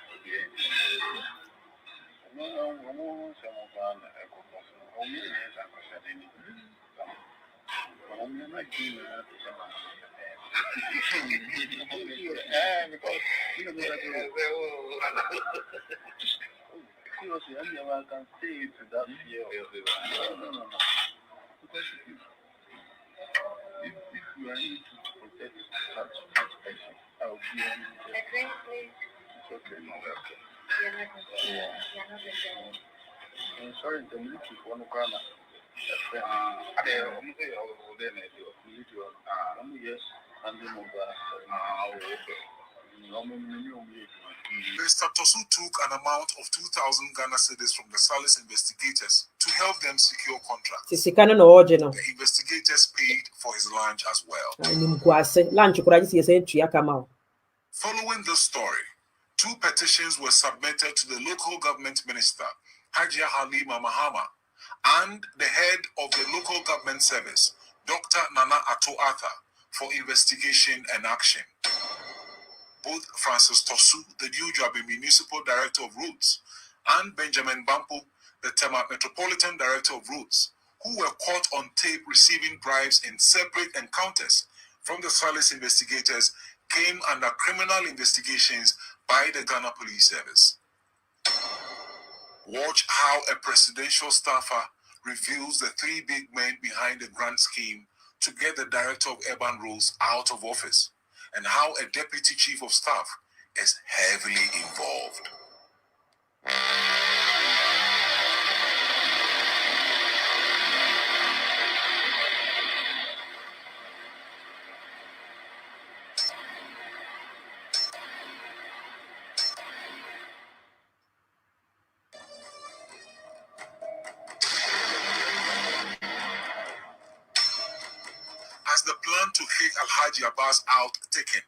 seriously, I can say it to that fear. No. Because if you are able to protect such person, I will be able to protect. It's okay, no, okay. I'm sorry, the military for no crime. Mr. Tosu took an amount of 2,000 Ghana cedis from the Salis investigators to help them secure contracts. The investigators paid for his lunch as well. Following this story, 2 petitions were submitted to the local government minister, Hajia Halima Mahama, and the head of the local government service, Dr. Nana Ato Arthur, for investigation and action. Both Francis Tosu, the new Joabi Municipal Director of Roads, and Benjamin Bampo, the Tema Metropolitan Director of Roads, who were caught on tape receiving bribes in separate encounters from the Salis investigators, came under criminal investigations by the Ghana Police Service. Watch how a presidential staffer reveals the 3 big men behind the grand scheme to get the Director of Urban Roads out of office, and how a Deputy Chief of Staff is heavily involved. As the plan to kick Alhaji Abbas out thickened,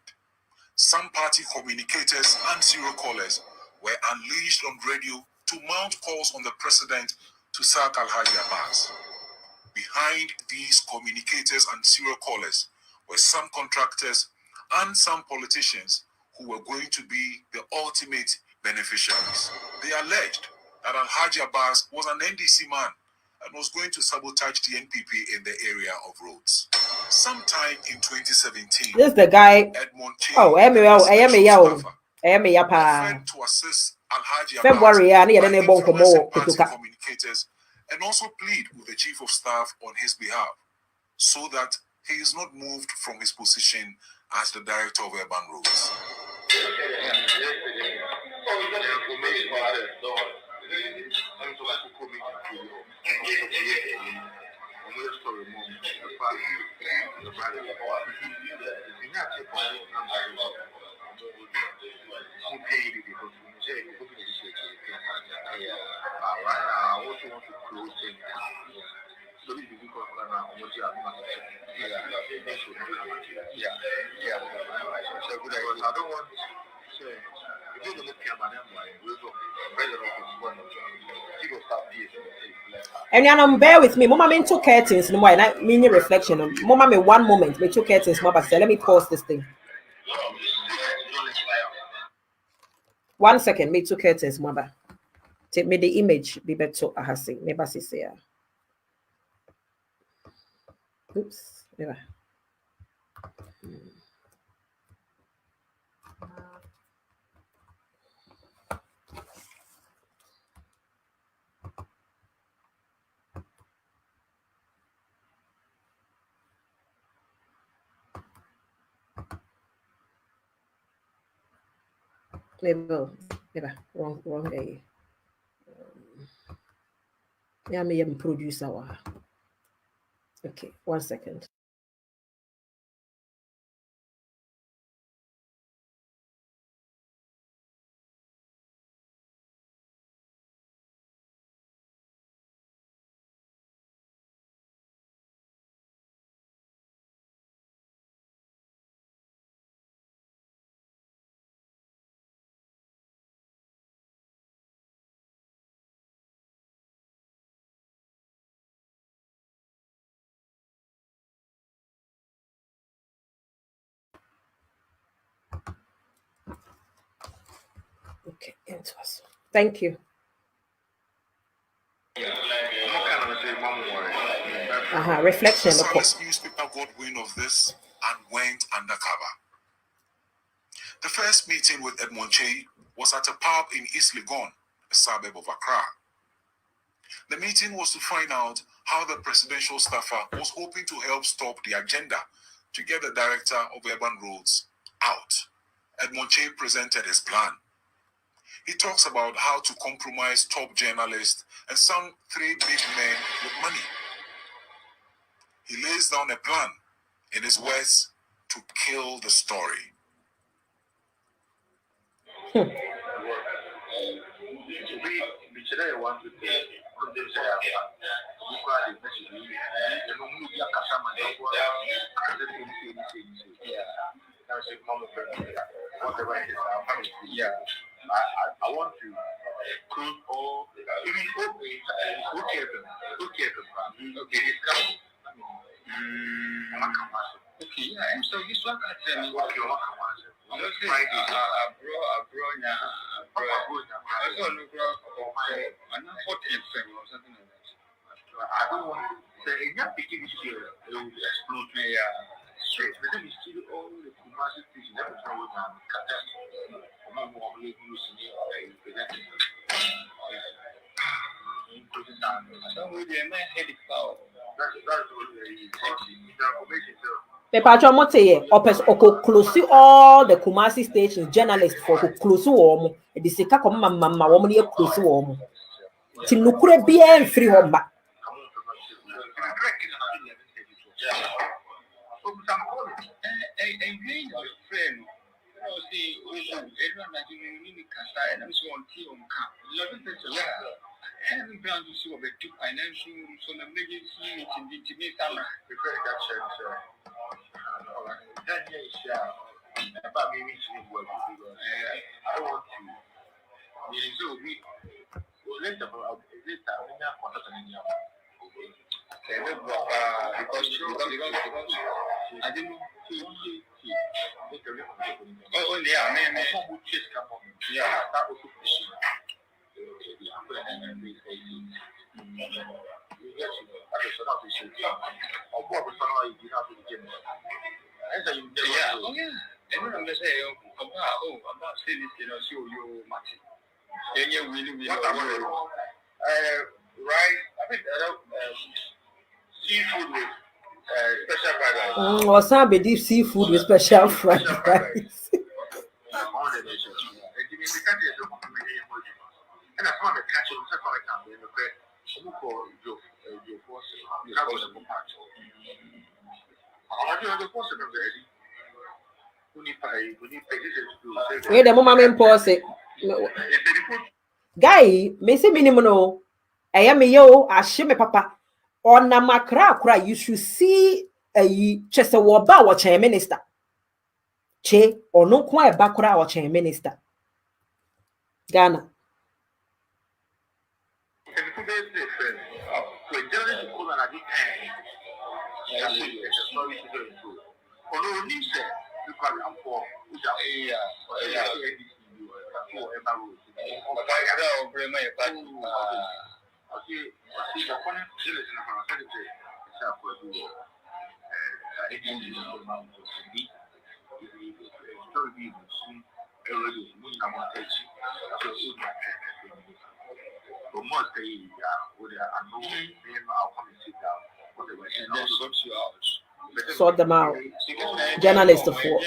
some party communicators and serial callers were unleashed on radio to mount calls on the president to sack Alhaji Abbas. Behind these communicators and serial callers were some contractors and some politicians who were going to be the ultimate beneficiaries. They alleged that Alhaji Abbas was an NDC man and was going to sabotage the NPP in the area of roads. Sometime in 2017, this is the guy. Edmond Che, offered to assist Alhaji February, Abbas communicators and also plead with the Chief of Staff on his behalf so that he is not moved from his position as the Director of Urban Roads. I don't want to say, if you look at my and you bear with me. Mama, me 2 curtains. No more. I mean reflection. Mama, me 1 moment. Me 2 curtains. Mama, say, let me pause this thing. 1 second. Me 2 curtains. Mama, take me the image. Be better. Ahasi. Me basi say. Oops. Never. Never. Wrong day. Yeah, me am producer. Okay, 1 second. Okay, interesting. Thank you. Reflection. The Salis newspaper got wind of this and went undercover. The first meeting with Edmond Che was at a pub in East Legon, a suburb of Accra. The meeting was to find out how the presidential staffer was hoping to help stop the agenda to get the director of urban roads out. Edmond Che presented his plan. He talks about how to compromise top journalists and some 3 big men with money. He lays down a plan, in his words, to kill the story. I want to close all, even okay, so this one I tell me what you want. I don't want to say in that beginning here, it will explode me. Straight. But then we still all the Kumasi things, never know what I'm cutting. I'm more using it. The patron mote or close all the Kumasi stations journalists for close warm. The Sika Mama woman close warm. Tinukure bien free home. Seafood with special fried rice. Or some deep seafood with special fried rice. Wait the moment pause it. Guy, me say minimum no. I am yo, ashime papa. On Namakra cry, you should see a chest of waba watch a minister. Che or no quite bakura watch a minister. Ghana. Sort them out. Journalists for.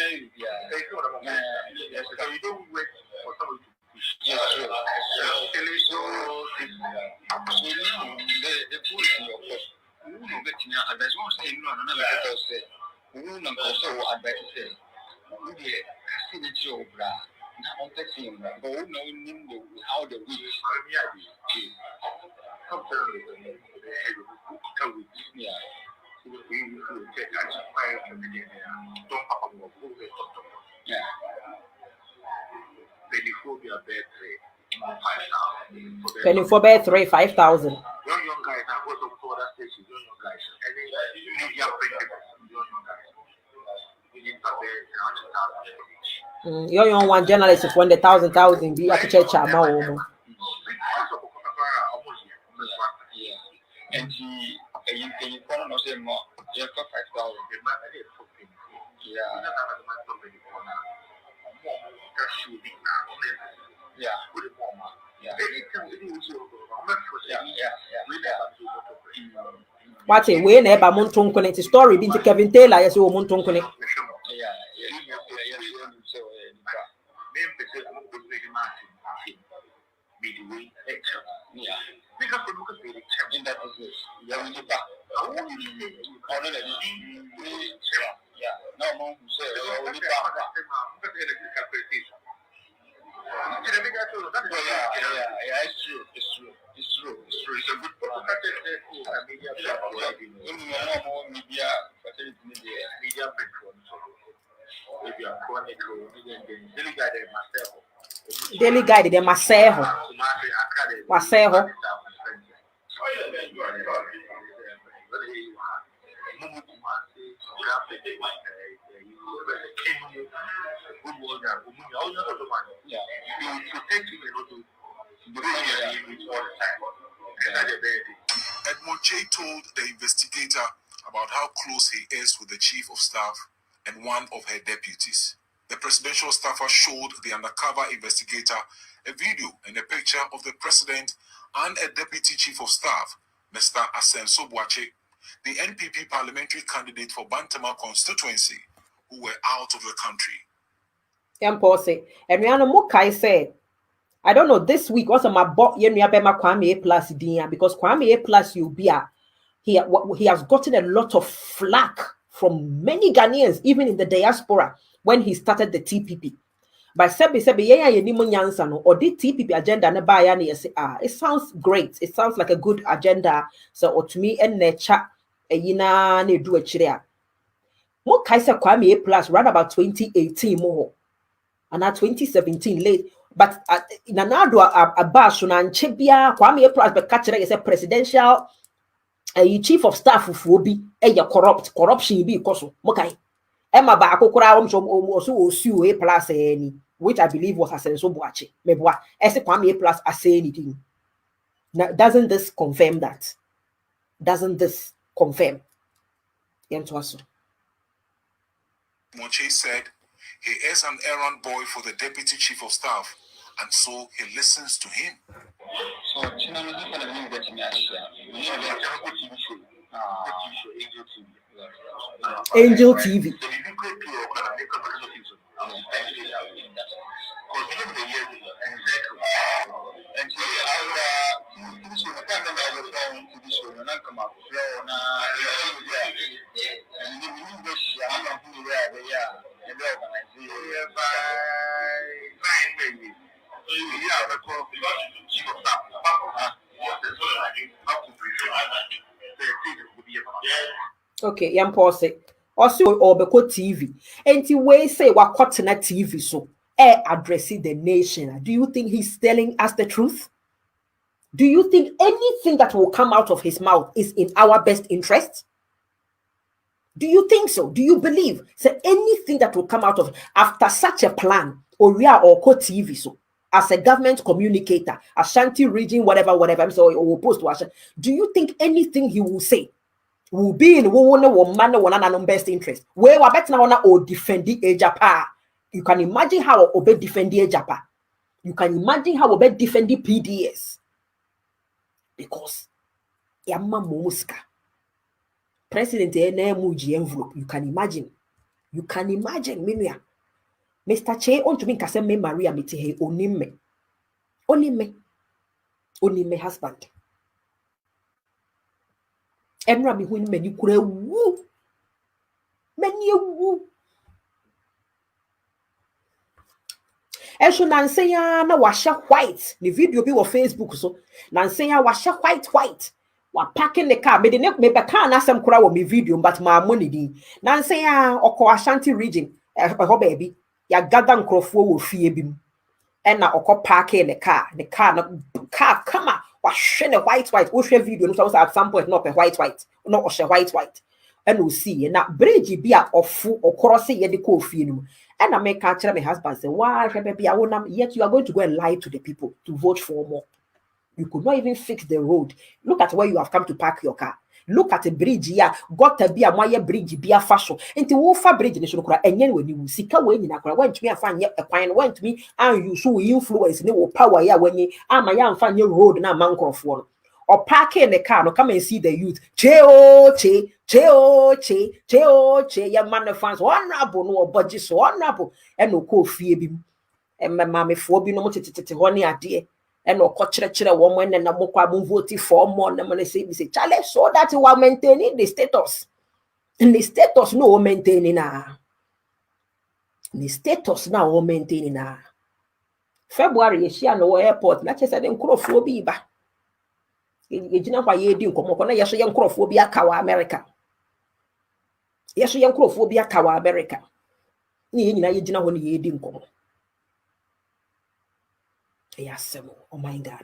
Penny for bed 3 5,000. Young guys are also for that station. Young guys, and then young people. You're on one journalist for 1,000 be at church. And you come and say more, just for 5,000. Yeah. What's it? We never Monton connect story been to Kevin Taylor, yes, you Monton connect. It's true. It's a good Daily guide de Maseho. Maseho. Edmond Chey told the investigator about how close he is with the chief of staff and one of her deputies. The presidential staffer showed the undercover investigator a video and a picture of the president and a deputy chief of staff, Mr. Asenso Boache, the NPP parliamentary candidate for Bantama constituency, who were out of the country. Impose. And Rihanna Mukai said, I don't know, this week was my bot Yenriabema Kwame A plus Dia, because Kwame A plus Ubia, he has gotten a lot of flack from many Ghanaians, even in the diaspora, when he started the TPP. By Sebi or the TPP agenda it sounds great. It sounds like a good agenda. So to me, and nature yina ne do a chiria. Mo kaisa Kwame A plus right about 2018 more. And now 2017 late. But in another abash and Chebia, Kwame A plus but catch is a presidential chief of staff of Wobi, corruption be koso. Mokai. Emma Bakokura also A plus any, which I believe was Asenso Boache. Meboa, as a Kwame A plus I say anything. Now, doesn't this confirm that? Doesn't this confirm? Moche said he is an errand boy for the deputy chief of staff, and so he listens to him. So, Angel TV. Okay, yam pause. Also, Obeko TV. And the way say what Kotena TV so addressing the nation. Do you think he's telling us the truth? Do you think anything that will come out of his mouth is in our best interest? Do you think so? Do you believe so anything that will come out of after such a plan, Oria or Ko TV so as a government communicator, Ashanti region, whatever, I'm sorry, or opposed to Ashanti, do you think anything he will say will be in one manner one best interest? Where we bet now or defend the Ejapa. You can imagine how Obe defend the Ejapa. You can imagine how Obe defend the PDS. Because Yamma Momuska. President Muji envelope. You can imagine. Minia. Mr. Che on to me Kaseme Maria Mitihe only me husband. Emra mi hun many kure woo. Many woo. Esho Nanseya na washa white. The video be on Facebook so. Nanseya washa white. Wa packing the car. Me car na some kura wo me video but my money di. Nanseya oko Ashanti region. Baby. Ya gather nkrofo wo fie bim. And na oko parking the car. The car come on. Was the white. We share video. No at some point not a white. Not a white. And we see na bridge be a ofu or cross ye the coffee. And I make catch my husband say, why baby I won't yet you are going to go and lie to the people to vote for more. You could not even fix the road. Look at where you have come to park your car. Look at a bridge here. Got to be a moye bridge be a fashion. Into wofa bridge in the and yen when you seek away in a went to me a fine yet a pine went to me and you so influence no power ya when ye am my young fan your road na monk of one. Or park in the car no come and see the youth. Cheo che ya man of fans one rabo no budget so one rabo and no co fee bim. And my mammy for be no honey idea. And no cochere woman and a mokwa vote for more than say Charlie, so that you are maintaining the status. And the status no maintaining the status now maintaining February she no airport, not just an crofobia. You know why you do come on, yes, young crophobia cow America. Yes, young crophobia cow America. You know when you didn't come. Yes, oh my God.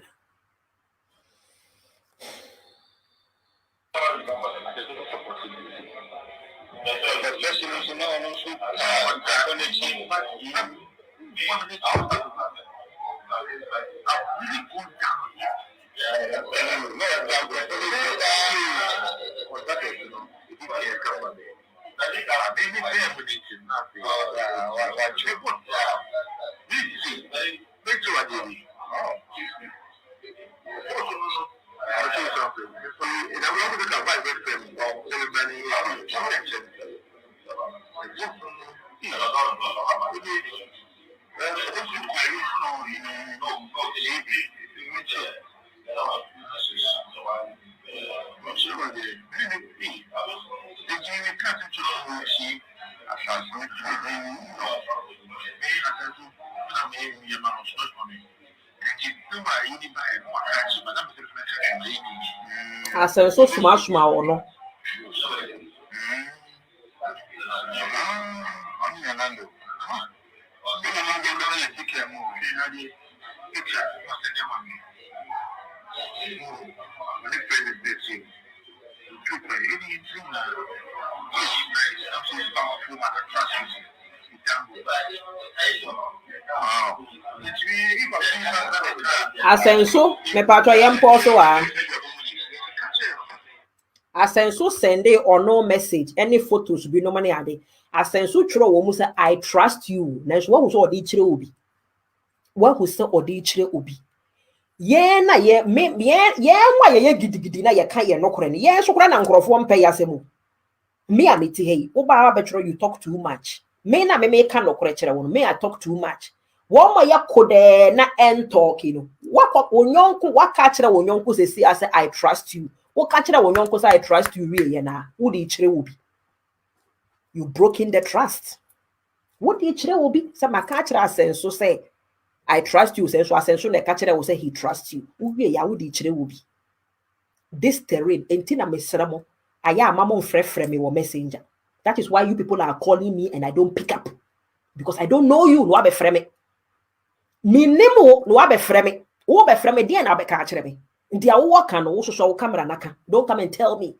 As I so smash my honor. Asenso me patro yem poso a Asenso send or no message any photos be no money ade Asenso tro wo mu say I trust you na so wo so odi kire obi wo hu say odi kire obi ye na ye me ye nwa ye gidigidi na ye kan ye nokore ne ye so kora na nkrofo mpe ya semu me ameti hey wo ba betro you talk too much me na me kan nokore kire wo me I talk too much wo ma yakode na en talk you know waka onyonko waka kire onyonko say say I trust you waka kire onyonko say I trust you we ye na wo di kire obi you broken the trust what di kire obi say maka kire Asenso say I trust you say so Asenso na ka kire wo say he trusts you we ya wo di kire obi this terrain enti na mesramo aya amamo frefre me wo messenger that is why you people are calling me and I don't pick up because I don't know you no abefre me minimo no abefre me wo befre me dia na abeka kire me ndia wo waka no wo so camera naka don't come and tell me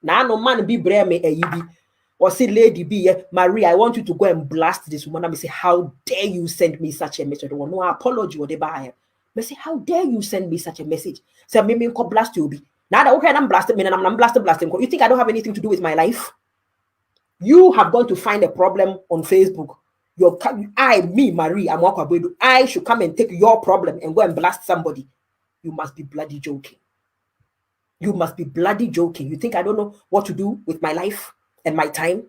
na no man be bre me ayibi or say lady be Maria I want you to go and blast this woman and say how dare you send me such a message no apology or the buyer me say how dare you send me such a message say me ko blast you be now that okay I'm blasted me and I'm blasting you think I don't have anything to do with my life you have gone to find a problem on Facebook me Marie Amwakwabedu I should come and take your problem and go and blast somebody. You must be bloody joking. You must be bloody joking. You think I don't know what to do with my life and my time?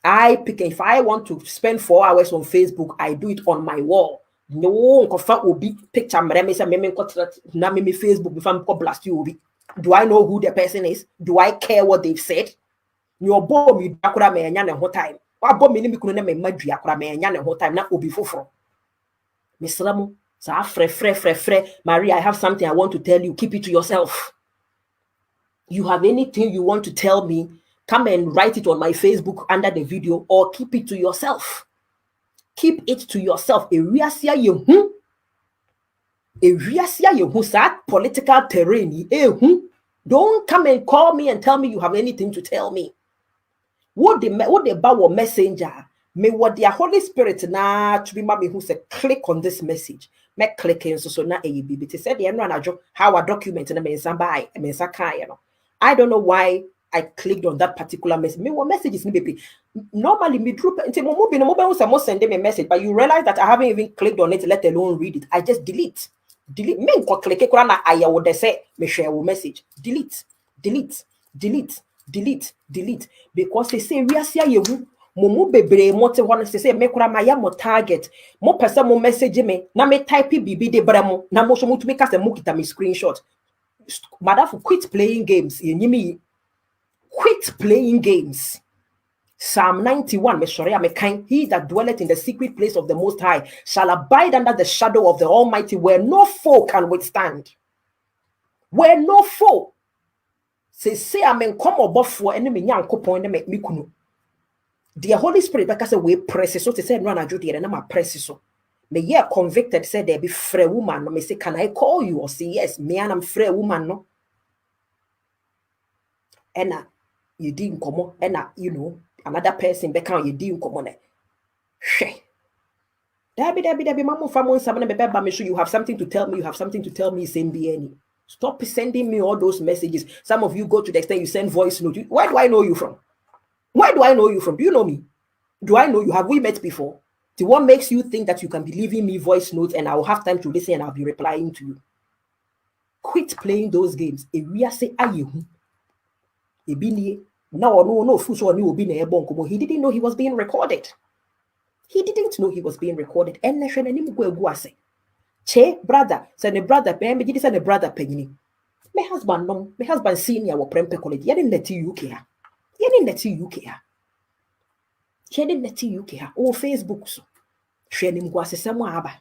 I pick, if I want to spend 4 hours on Facebook, I do it on my wall. No, will be picture me Facebook if I'm blast you. Do I know who the person is? Do I care what they've said? Your bomb you dakura me nya ne ho time. Wa bomb me kunu ne me madua akura me nya ne ho time na obi foforo. Mislamu sa frɛ Maria, I have something I want to tell you. Keep it to yourself. You have anything you want to tell me, come and write it on my Facebook under the video or keep it to yourself. Keep it to yourself. Ewiasia yehu sa political terrain don't come and call me and tell me you have anything to tell me. What the bow messenger me what the Holy Spirit na to be mommy who said click on this message. Me click in so na ABB. It said the how a document na me samba me sakai no. I don't know why I clicked on that particular message. Me what messages ni baby. Normally me drop until mo send them a message, but you realize that I haven't even clicked on it, let alone read it. I just delete. Me nko click kura na aya wo de say me share wo message. Delete. Because they say we are yehu mo bebre mo te ho say me kura ma ya mo target. Mo pese mo message me na me type bibi de bramo na mo so mo tumi ka se mo kita me screenshot. Madam, quit playing games. Quit playing games. Psalm 91, he that dwelleth in the secret place of the Most High shall abide under the shadow of the Almighty, where no foe can withstand. Where no foe. Say amen come above for enemy nyan kopon me kunu. The Holy Spirit because we press so to say no na jodi na ma press so. Me ye convicted said there be free woman no me say can I call you or say yes me and I'm free woman no. And you didn't come on and you know another person back on you didn't come on it. She. Debbie, mama family seven be make sure you have something to tell me. You have something to tell me. Send me any. Stop sending me all those messages. Some of you go to the extent you send voice note. Where do I know you from? Where do I know you from? Do you know me? Do I know you? Have we met before? The what makes you think that you can be leaving me voice notes and I will have time to listen and I'll be replying to you? Quit playing those games. If we are say ayehu, no, he didn't know he was being recorded. He didn't know he was being recorded. Che brother, send a brother, baby, send a brother penny. My husband senior or prempe college. You didn't let you care. You didn't let you care. She didn't let you care. Oh, Facebook so. She didn't go as someone aba.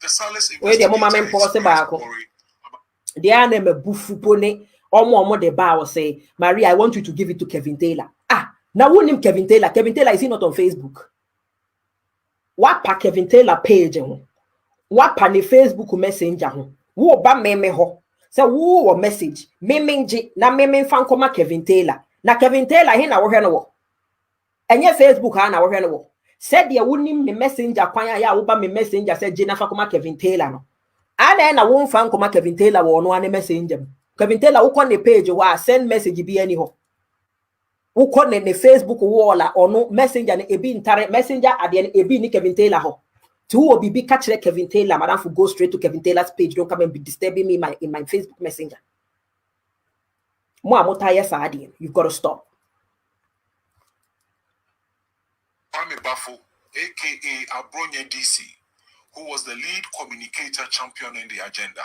The Salas Where the mama men pause back. The name of Bufu Pone or more the bar say, Maria, I want you to give it to Kevin Taylor. Now who name Kevin Taylor? Kevin Taylor is he not on Facebook? What pa Kevin Taylor page? What pa ni Facebook messenger? Who ba meme ho? So who or message? Memenji na meme fan koma Kevin Taylor. Na Kevin Taylor he na wo hwe no. Enye Facebook ha na wo hwe no. Said the wouldn't me messenger kwanya ya uba me messenger said Jennifer koma Kevin Taylor no. Ana na won fan koma Kevin Taylor wo no ane messenger. Kevin Taylor wo kon the page wa send message bi ani ho. Wo kon ne Facebook wall or no messenger ne ebi ntare messenger ade ne ebi ni Kevin Taylor ho. To who be catch Kevin Taylor, madam for go straight to Kevin Taylor's page. Don't come and be disturbing me in my Facebook messenger. You've got to stop. Kwame Bafo, aka Abronya DC, who was the lead communicator champion in the agenda.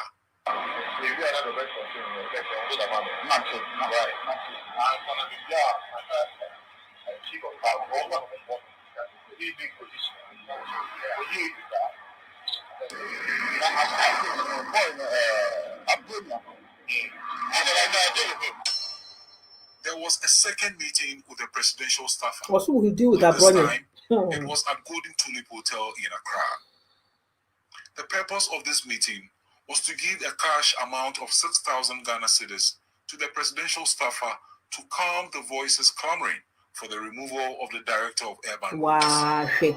There was a second meeting with the presidential staff. What will he do with that, brother? It was at Golden Tulip Hotel in Accra. The purpose of this meeting was to give a cash amount of 6,000 Ghana cedis to the presidential staffer to calm the voices clamoring for the removal of the director of Urban Roads.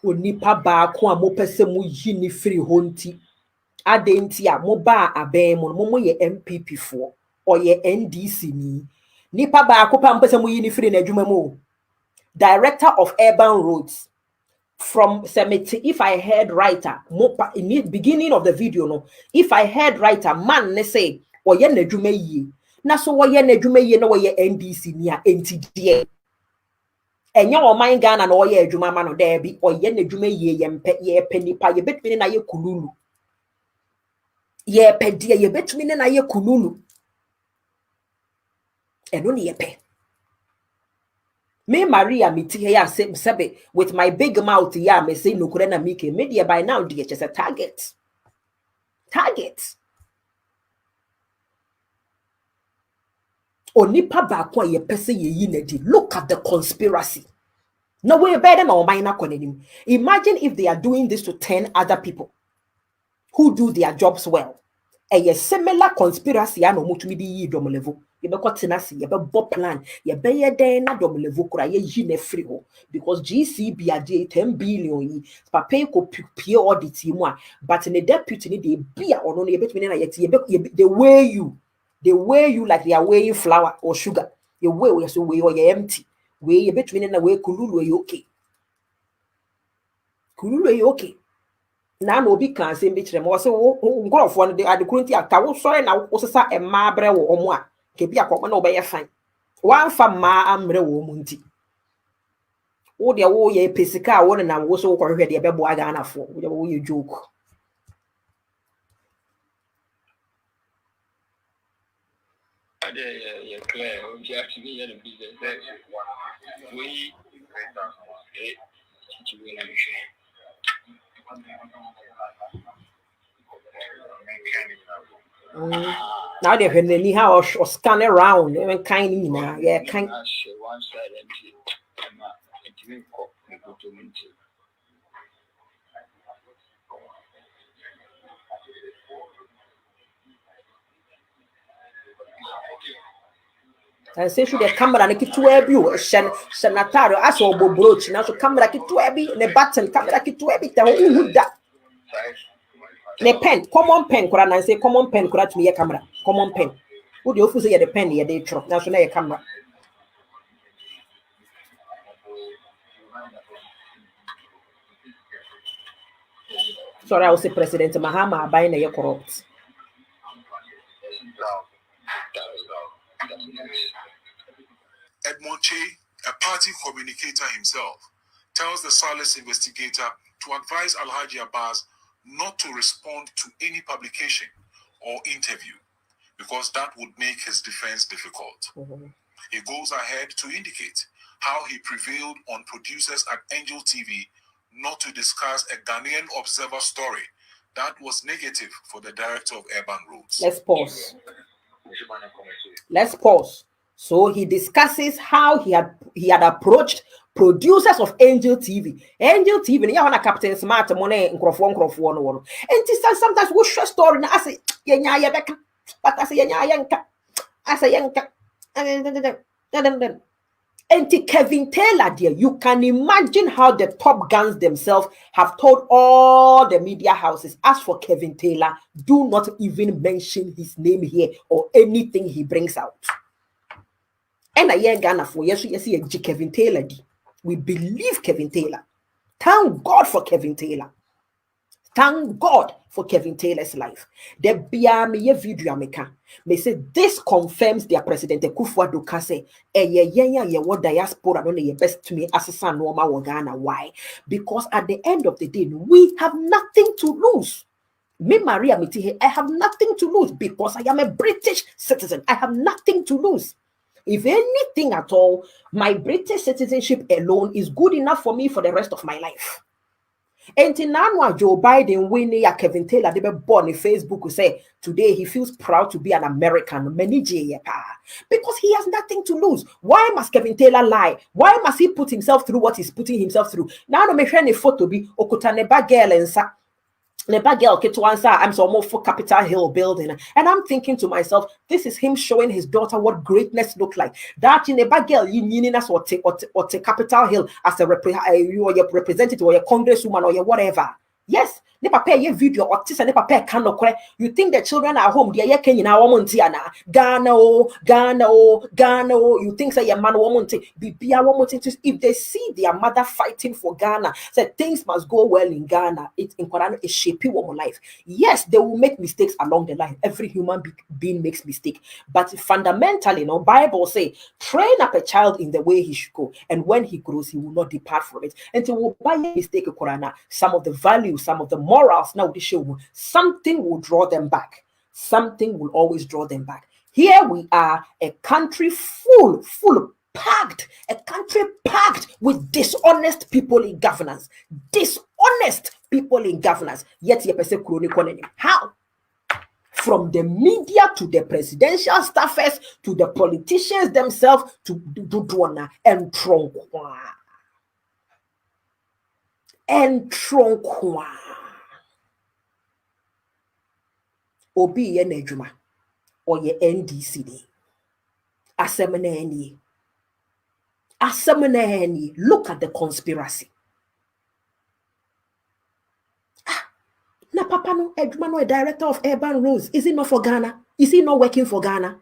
Onipa ba ko a mo pese mo yi ni free honti adenti a mo ba aben mo ye MPP fo or ye NDC ni nipa ba ko pa mo pese mo yi ni free na adwuma mo director of Urban Roads from Semeti. If I heard right in the beginning of the video no, if I heard right man ne say or ye na adwuma yi na so wo ye na adwuma yi na wo ye NDC ni a enti de Enya oman Ghana na oye adwuma ma no da bi oye na adwuma ye ye penipa ye betumi na ye kululu ye pedie ye betumi na ye kululu eno ne ye pe me Maria miti here sebe with my big mouth ya me say no kure na mike media by now dey just a target Onipa ba kwa ye pese ye yi na di. Look at the conspiracy. No way better no minor konenim. Imagine if they are doing this to 10 other people who do their jobs well. A similar conspiracy and omutumi di yi dom level. You be tenasi, you be plan, you be ye den na dom level kura ye yi ne free ho. Because GCB a 10 billion yi. Papa ko pure audit mu a, but in the deputy ni they be a ono ye between na yet they weigh you like they are weighing flour or sugar. You weigh so weigh or you empty. Weigh ye between na weigh kululu you okay. Kululu you okay. Na no bi kan se mbi kire mo se wo nkorofo no de adekurunti aka wo sore na wo sesa emma bre wo omo a ke bi akọ na obeye fan wan fa ma amre wo mu nti wo de wo ye pesika wo na wo so ko hwede be bo aga na fo wo de wo ye joke Yeah, clear. We actually had a business that we now they when ni how or scan around even kind ni na yeah kind one side empty. and say should the camera na kitua bi o senataro aso obobroach na so camera kitua bi ne button camera kitua bi ta hu da ne pen common pen kura na say common pen kura to me camera common pen who the office say the pen ye dey tro na so na your camera sorry I will say President Mahama buy na corrupt. Edmond Che, a party communicator himself, tells the Salis investigator to advise Alhaji Abbas not to respond to any publication or interview because that would make his defense difficult. He goes ahead to indicate how he prevailed on producers at Angel TV not to discuss a Ghanaian Observer story that was negative for the director of Urban Roads. Let's pause. So he discusses how he had approached producers of Angel TV. Angel TV, you want Captain Smart money in Crofon no. And sometimes we share story. I say, but I say, I say, and Kevin Taylor, dear, you can imagine how the top guns themselves have told all the media houses. As for Kevin Taylor, do not even mention his name here or anything he brings out. And I hear Ghana for yes, Kevin Taylor. We believe Kevin Taylor. Thank God for Kevin Taylor. Thank God for Kevin Taylor's life. The me video maker. They say this confirms their president Akufo-Addo say what diaspora don't the best to me as a normal Ghana. Why? Because at the end of the day, we have nothing to lose. Me, Maria Mitihe, I have nothing to lose because I am a British citizen. I have nothing to lose. If anything at all, my British citizenship alone is good enough for me for the rest of my life. And now Joe Biden winning Kevin Taylor they be born in Facebook who say today he feels proud to be an American because he has nothing to lose. Why must Kevin Taylor lie? Why must he put himself through what he's putting himself through? Now no me share a photo be okutaneba girl and sa Neba girl get to answer I'm so more for Capitol Hill building and I'm thinking to myself this is him showing his daughter what greatness look like. That in Neba girl you us or take Capitol Hill as a your representative or your congresswoman or your whatever. Yes, ne papa ye video or tis and ne papa can no you think the children are home, dear Kenya now Montiana, Ghana, you think say your man womanti be if they see their mother fighting for Ghana, said things must go well in Ghana, it's in Quran is shaping woman life. Yes, they will make mistakes along the line. Every human being makes mistake, but fundamentally, Bible say train up a child in the way he should go, and when he grows, he will not depart from it. And so will buy a mistake Quran, some of the values, some of the morals now they show something will draw them back. Something will always draw them back. Here we are, a country full packed, a country packed with dishonest people in governance. Dishonest people in governance. Yet how? From the media to the presidential staffers to the politicians themselves to Dudwana and Tronkwa. And Tronkwa. obi ye na adwuma or ye NDC. Asemene eni. Look at the conspiracy. Na papa no adwuma no a director of urban roads. Is it not for Ghana? Is he not working for Ghana?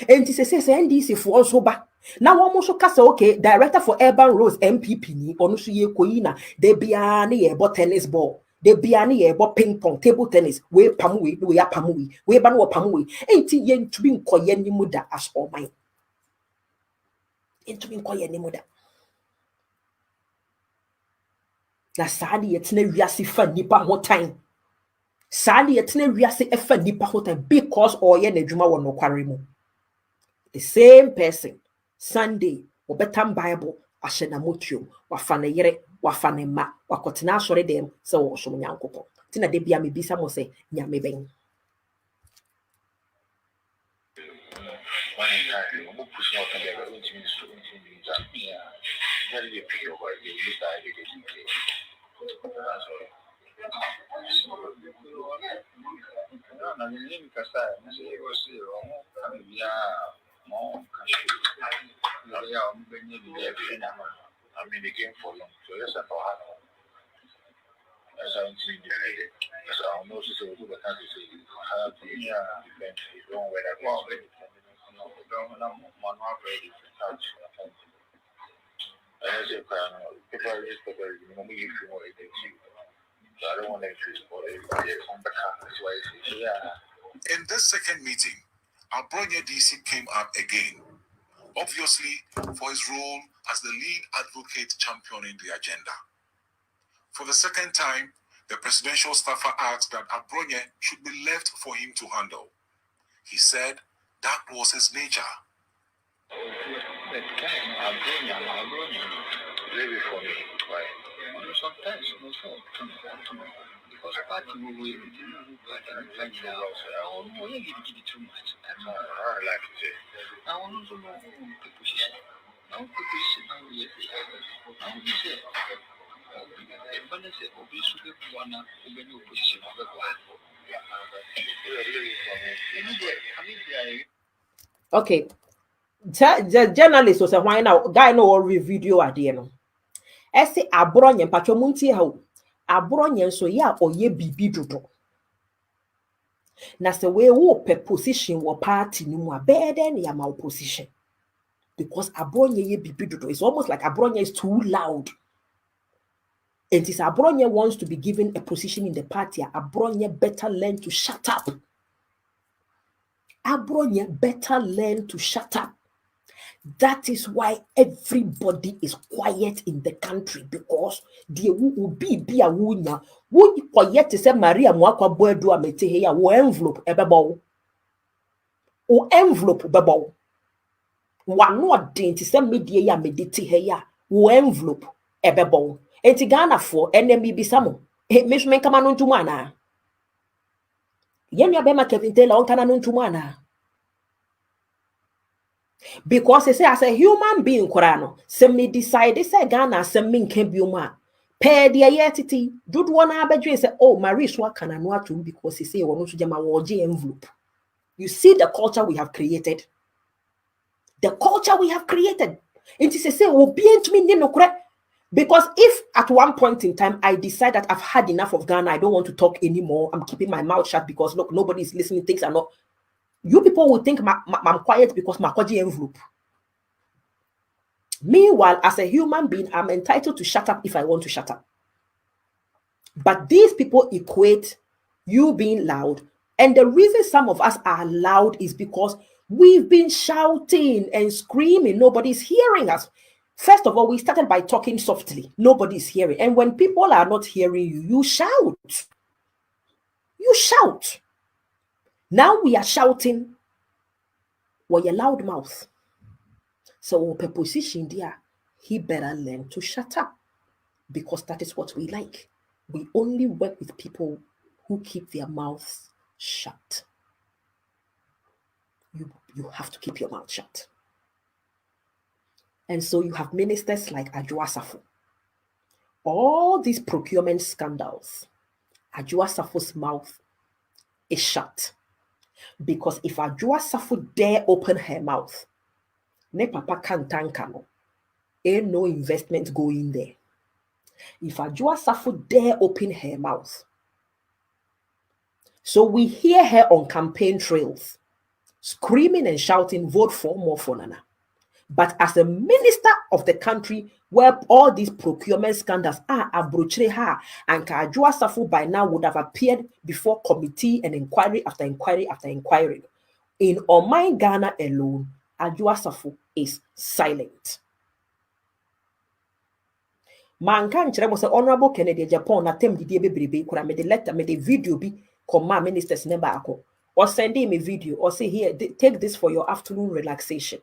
And this says NDC for also ba. Now almost kasa okay, director for urban roads MPP ni onu so ye koyina. De bia ne ye bo tennis ball. De bia ne ye bo ping pong table tennis. We pamu we apamu we ba no pamu we. Enti ye ntumi nkoye ni muda as all mine. Ntumi nkoye ni muda. Na saadi yetine wiase fa nipa ho time. Saadi yetine wiase efa nipa ho time because oye na adwuma wo no kware mu. The same person Sunday obetam Bible ahye na motuo wafa ne yere wafa ne ma wakotena asore dem se wo so nyankopon ti na de bia me bisa mo se nyame ben I mean, the game for long, so yes, I know how. That's how I'm seeing it. That's how I'm also saying, but can't say how to depend. You don't wear that. Well, don't know one half ready to touch. I say, people are just people. You know, me if you want to see. So I don't want to increase for everybody on the car. That's why I say, yeah. In this second meeting, Abronya DC came up again, obviously for his role as the lead advocate championing the agenda. For the second time, the presidential staffer asked that Abronya should be left for him to handle. He said that was his nature. Leave it for me. Why? Sometimes, because party will wait. I like it. I want to know the position. Now, the position now, yes. Now, we say, okay the journalist was a why now guy no or video ade no ese Abronya patcho muntie ha Abronya so ya oye bibi dodo na se we wo pe position wo party ni mu abede na ya ma opposition because Abronya ye bibi dodo. It's almost like Abronya is too loud. And if Abronya wants to be given a position in the party, Abronya better learn to shut up. Abronya better learn to shut up. That is why everybody is quiet in the country, because the will be a wunya. Would quiet to say Maria Mwakwa Boedu amete here, wo envelope ebebo. O envelope bebo. One not to say media ya mediti here, wo envelope ebebo. Enti Ghana for enemy bisamo. Me should come on to mana. Yenya bema Kevin Taylor on kana to mana. Because they say as a human being korano, se me decide say Ghana se min can be uma. Pe dia yetiti, dudu wana abedwe say oh Marie so kana no atum because he say wono so jama woje envelope. You see the culture we have created. The culture we have created. It is say obi entumi ni nokore. Because if at one point in time I decide that I've had enough of Ghana, I don't want to talk anymore, I'm keeping my mouth shut because look, nobody is listening, things are not. You people will think I'm quiet because my koji envelope. Meanwhile, as a human being, I'm entitled to shut up if I want to shut up. But these people equate you being loud. And the reason some of us are loud is because we've been shouting and screaming. Nobody's hearing us. First of all, we started by talking softly. Nobody's hearing. And when people are not hearing you, you shout. You shout. Now we are shouting. Well, your loud mouth. So, per position there, he better learn to shut up. Because that is what we like. We only work with people who keep their mouths shut. You have to keep your mouth shut. And so you have ministers like Adwoa Safo. All these procurement scandals, Adwoa Safo's mouth is shut. Because if Adwoa Safo dare open her mouth, ne papa can't tank no. Ain't no investment going there. If Adwoa Safo dare open her mouth, so we hear her on campaign trails, screaming and shouting, vote for more for Nana. But as a minister of the country, where all these procurement scandals are abrochre her, and Adwoa Safo by now would have appeared before committee and inquiry after inquiry after inquiry. In Oman Ghana alone, Adwoa Safo is silent. Manka nkyerɛ mo sɛ Honorable Kennedy Japan na tem didie bebrebe kura me de letter me de video bi kɔma ministers ne baako. Or sending me video or say here take this for your afternoon relaxation.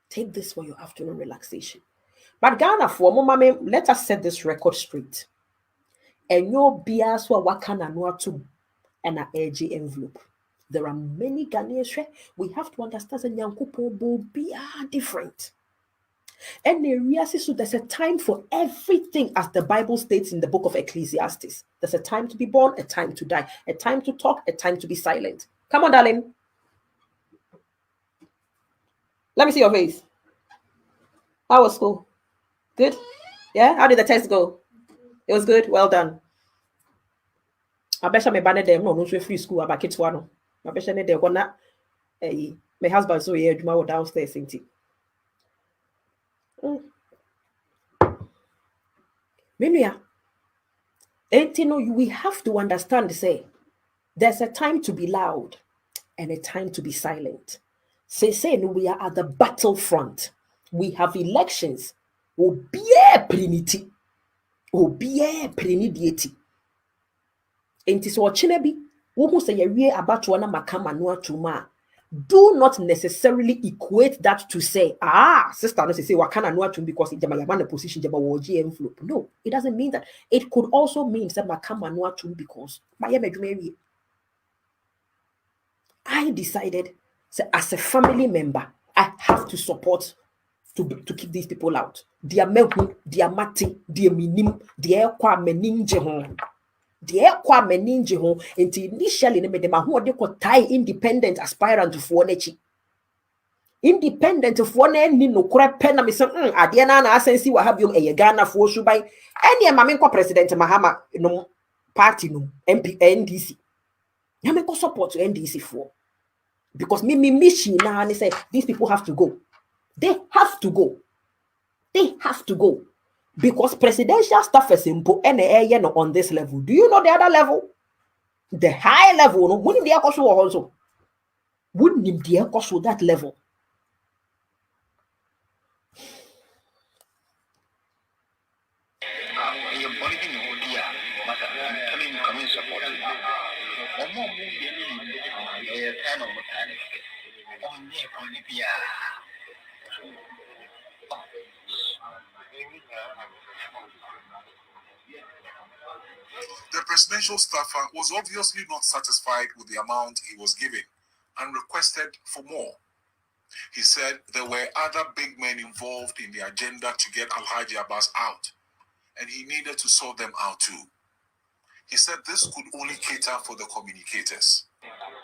Take this for your afternoon relaxation. But Ghana for mama, let us set this record straight. And your bias wa wakana no to and a AG envelope. There are many Ghanaians. We have to understand that Nyankopon will be different. And so there's a time for everything, as the Bible states in the book of Ecclesiastes. There's a time to be born, a time to die, a time to talk, a time to be silent. Come on, darling. Let me see your face. How was school? Good? Yeah? How did the test go? It was good? Well done. I bet me banner them no free school about kids one. I bet me they're gonna my husband so yeah downstairs in tea. Menuya. We have to understand, say, there's a time to be loud and a time to be silent. Say, we are at the battlefront. We have elections. Obie preniti. Obie prenidieti. Enti so chinebi, wohu say ye abatwa na makama no atuma. Do not necessarily equate that to say, sister, no say wakana no atum because it jama the position jama woji envelope. No, it doesn't mean that. It could also mean that makama no atum because I decided, so as a family member, I have to support to keep these people out. Dia mehu, dia mati, dia minim, dia kwa meninje hon. Dia kwa meninje hon. Enti initially ne me mahu de ko tie independent aspirant for nechi. Independent for ne ni no kura pen na me say ade na asensi wa have you Ghana for subai. Ene ma me ko president Mahama no party no MP NDC. Ya me ko support NDC for. Because me mission now and they say these people have to go. They have to go. They have to go. Because presidential staff is simple and on this level. Do you know the other level? The high level, no, wouldn't the also also? Wouldn't the also that level? The presidential staffer was obviously not satisfied with the amount he was given and requested for more. He said there were other big men involved in the agenda to get Alhaji Abbas out, and he needed to sort them out too. He said this could only cater for the communicators.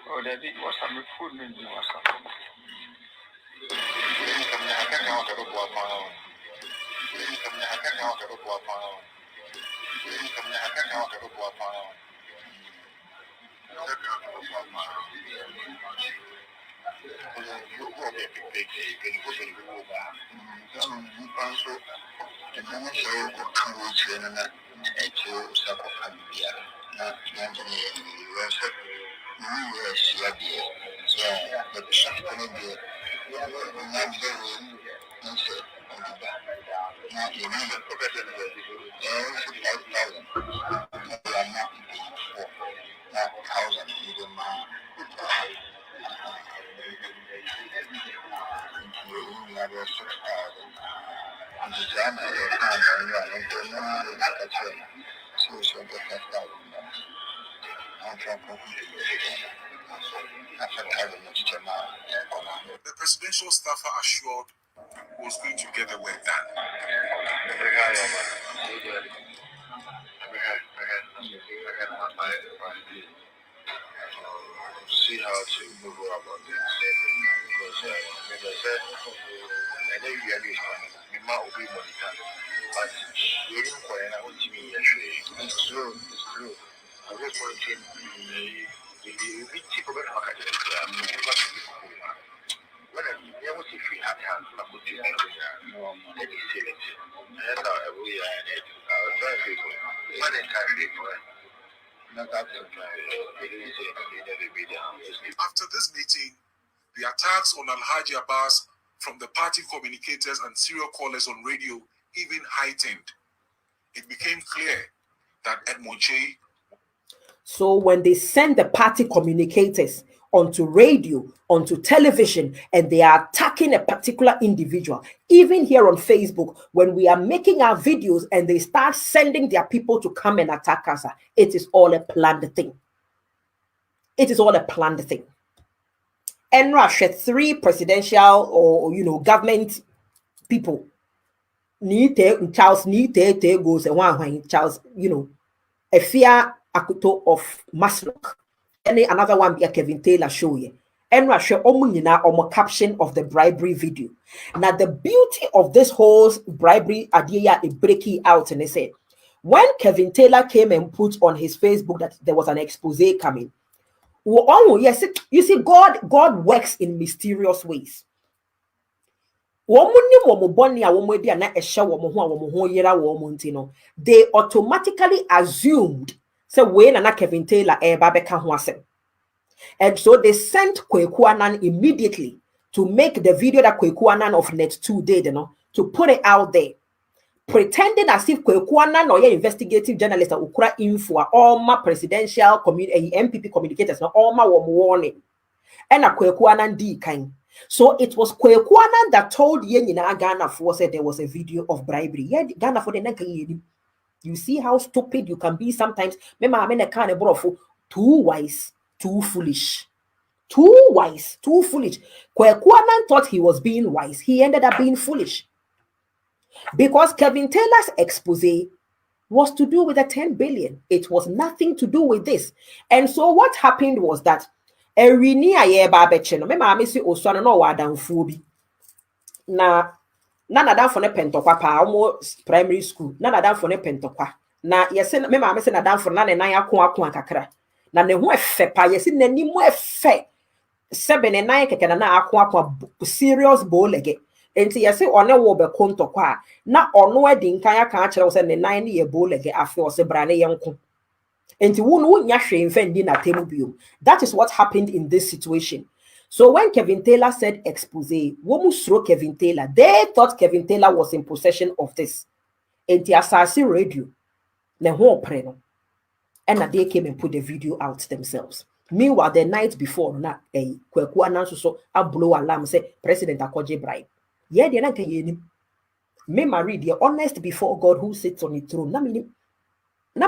Oh, that it was some food in the The presidential staffer assured was going to get the work done. see how to move about this. Because, as I said, I know you are used to it. You might be money, but you don't quite know what you mean. It's true. It's true. I just want to you be cheap about how I get when I was if we had hands, I would do let me see it. I thought we are in it. I was trying people. One in time before. After this meeting, the attacks on Alhaji Abbas from the party communicators and serial callers on radio even heightened. It became clear that Edmond Chey. So when they send the party communicators onto radio, onto television, and they are attacking a particular individual, even here on Facebook, when we are making our videos and they start sending their people to come and attack us, it is all a planned thing. It is all a planned thing. And Russia, 3 presidential or government people Charles goes and Charles, a fear Akuto of Maslock. And another one be a Kevin Taylor show you. And Russia omo caption of the bribery video. Now the beauty of this whole bribery idea is breaking out, and they said when Kevin Taylor came and put on his Facebook that there was an expose coming. Oh yes, you see, God works in mysterious ways. They automatically assumed say when na Kevin Taylor beka ho asem. And so they sent Kweku Annan immediately to make the video that Kweku Annan of Net2 did, to put it out there, pretending as if Kweku Annan or your investigative journalist ukura info all my presidential MPP communicators all my warning. And a Kweku Annan di kind. So it was Kweku Annan that told Yenina Ghana for said there was a video of bribery. Yeah, Ghana for the neck. You see how stupid you can be sometimes. Remember, I'm in a kind of too wise, too foolish. Too wise, too foolish. Kweku Annan thought he was being wise. He ended up being foolish. Because Kevin Taylor's expose was to do with the 10 billion. It was nothing to do with this. And so what happened was that Erini ayeba becheno. Me ma si oswana no wadan fubi. Na dan for ne pentokwa pa almost primary school. Na dan for ne pentokwa. Na yese me ma se na dan for na ne nan ako akakra. Na ne ho efe pa yese nani mo efe. Sebe ne nan keke na ako serious bolege. Enti yese one wo be kontokwa na ono edi nkan ya kan kire wo se ne nan ne ye bolege afi o se brane yenko. That is what happened in this situation. So when Kevin Taylor said expose, Kevin Taylor, they thought Kevin Taylor was in possession of this. And the assassin radio, and they came and put the video out themselves. Meanwhile, the night before, Kweku announced so a blow alarm say President Akoje bribe. Yeah, they're not saying me Marie, they're honest before God who sits on the throne. Na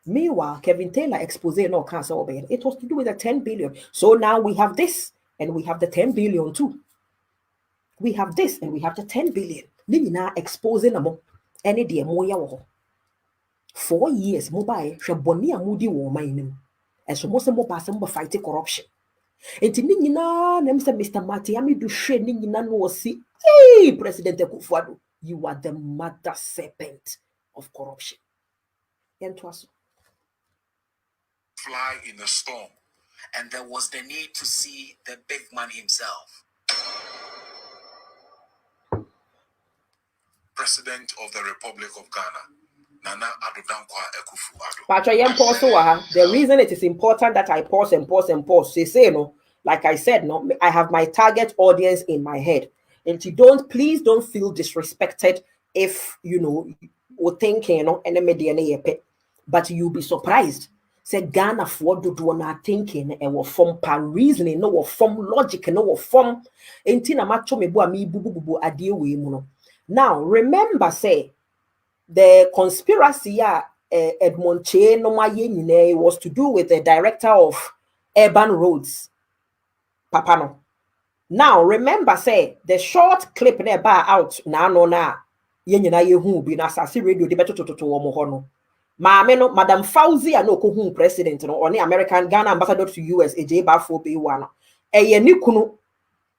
Meanwhile, Kevin Taylor exposed no cancer obey. It was to do with the 10 billion. So now we have this and we have the 10 billion too. We have this and we have the 10 billion. Nina exposing them any dear moya 4 years mobile shabonia moody woman and so most of fighting corruption. And Nina names Mr. Matiami do shade Nina no see. Hey, President Kufuado, you are the mother serpent of corruption. Fly in the storm. And there was the need to see the big man himself. President of the Republic of Ghana, Nana Addo Dankwa Akufo-Addo. The reason it is important that I pause, say no, like I said, no, I have my target audience in my head. And please don't feel disrespected if or thinking, but you'll be surprised. Say Ghana for do not thinking and form reasoning, no form logic, no form. Now remember, say the conspiracy Edmond Chey was to do with the director of urban roads, Papano. Now remember, say the short clip never out now. Yenyina ye hu bi na asase radio de betototo wo mo ho no. Maame no Madam Fauzi no ko hu president no oni American Ghana ambassador to US eje ba fo be wa no. Eye ni kunu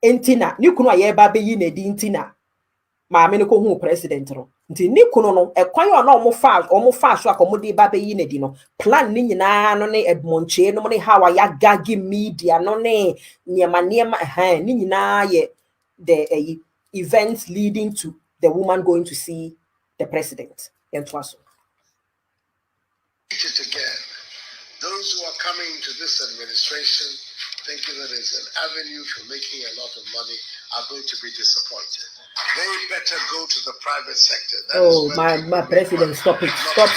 entina ni kunu aye ba be yi na di ntina. Maame no ko hu president no. Nti ni kunu no ekwan yo na omo fa so akomode ba be yi na di no. Plan ni nyina no ne Edmonche no ne how ya gagi media no ne niema ni nyina ye the events leading to the woman going to see the president. It again. Those who are coming to this administration thinking that it's an avenue for making a lot of money are going to be disappointed. They better go to the private sector. My president, stop it. Stop.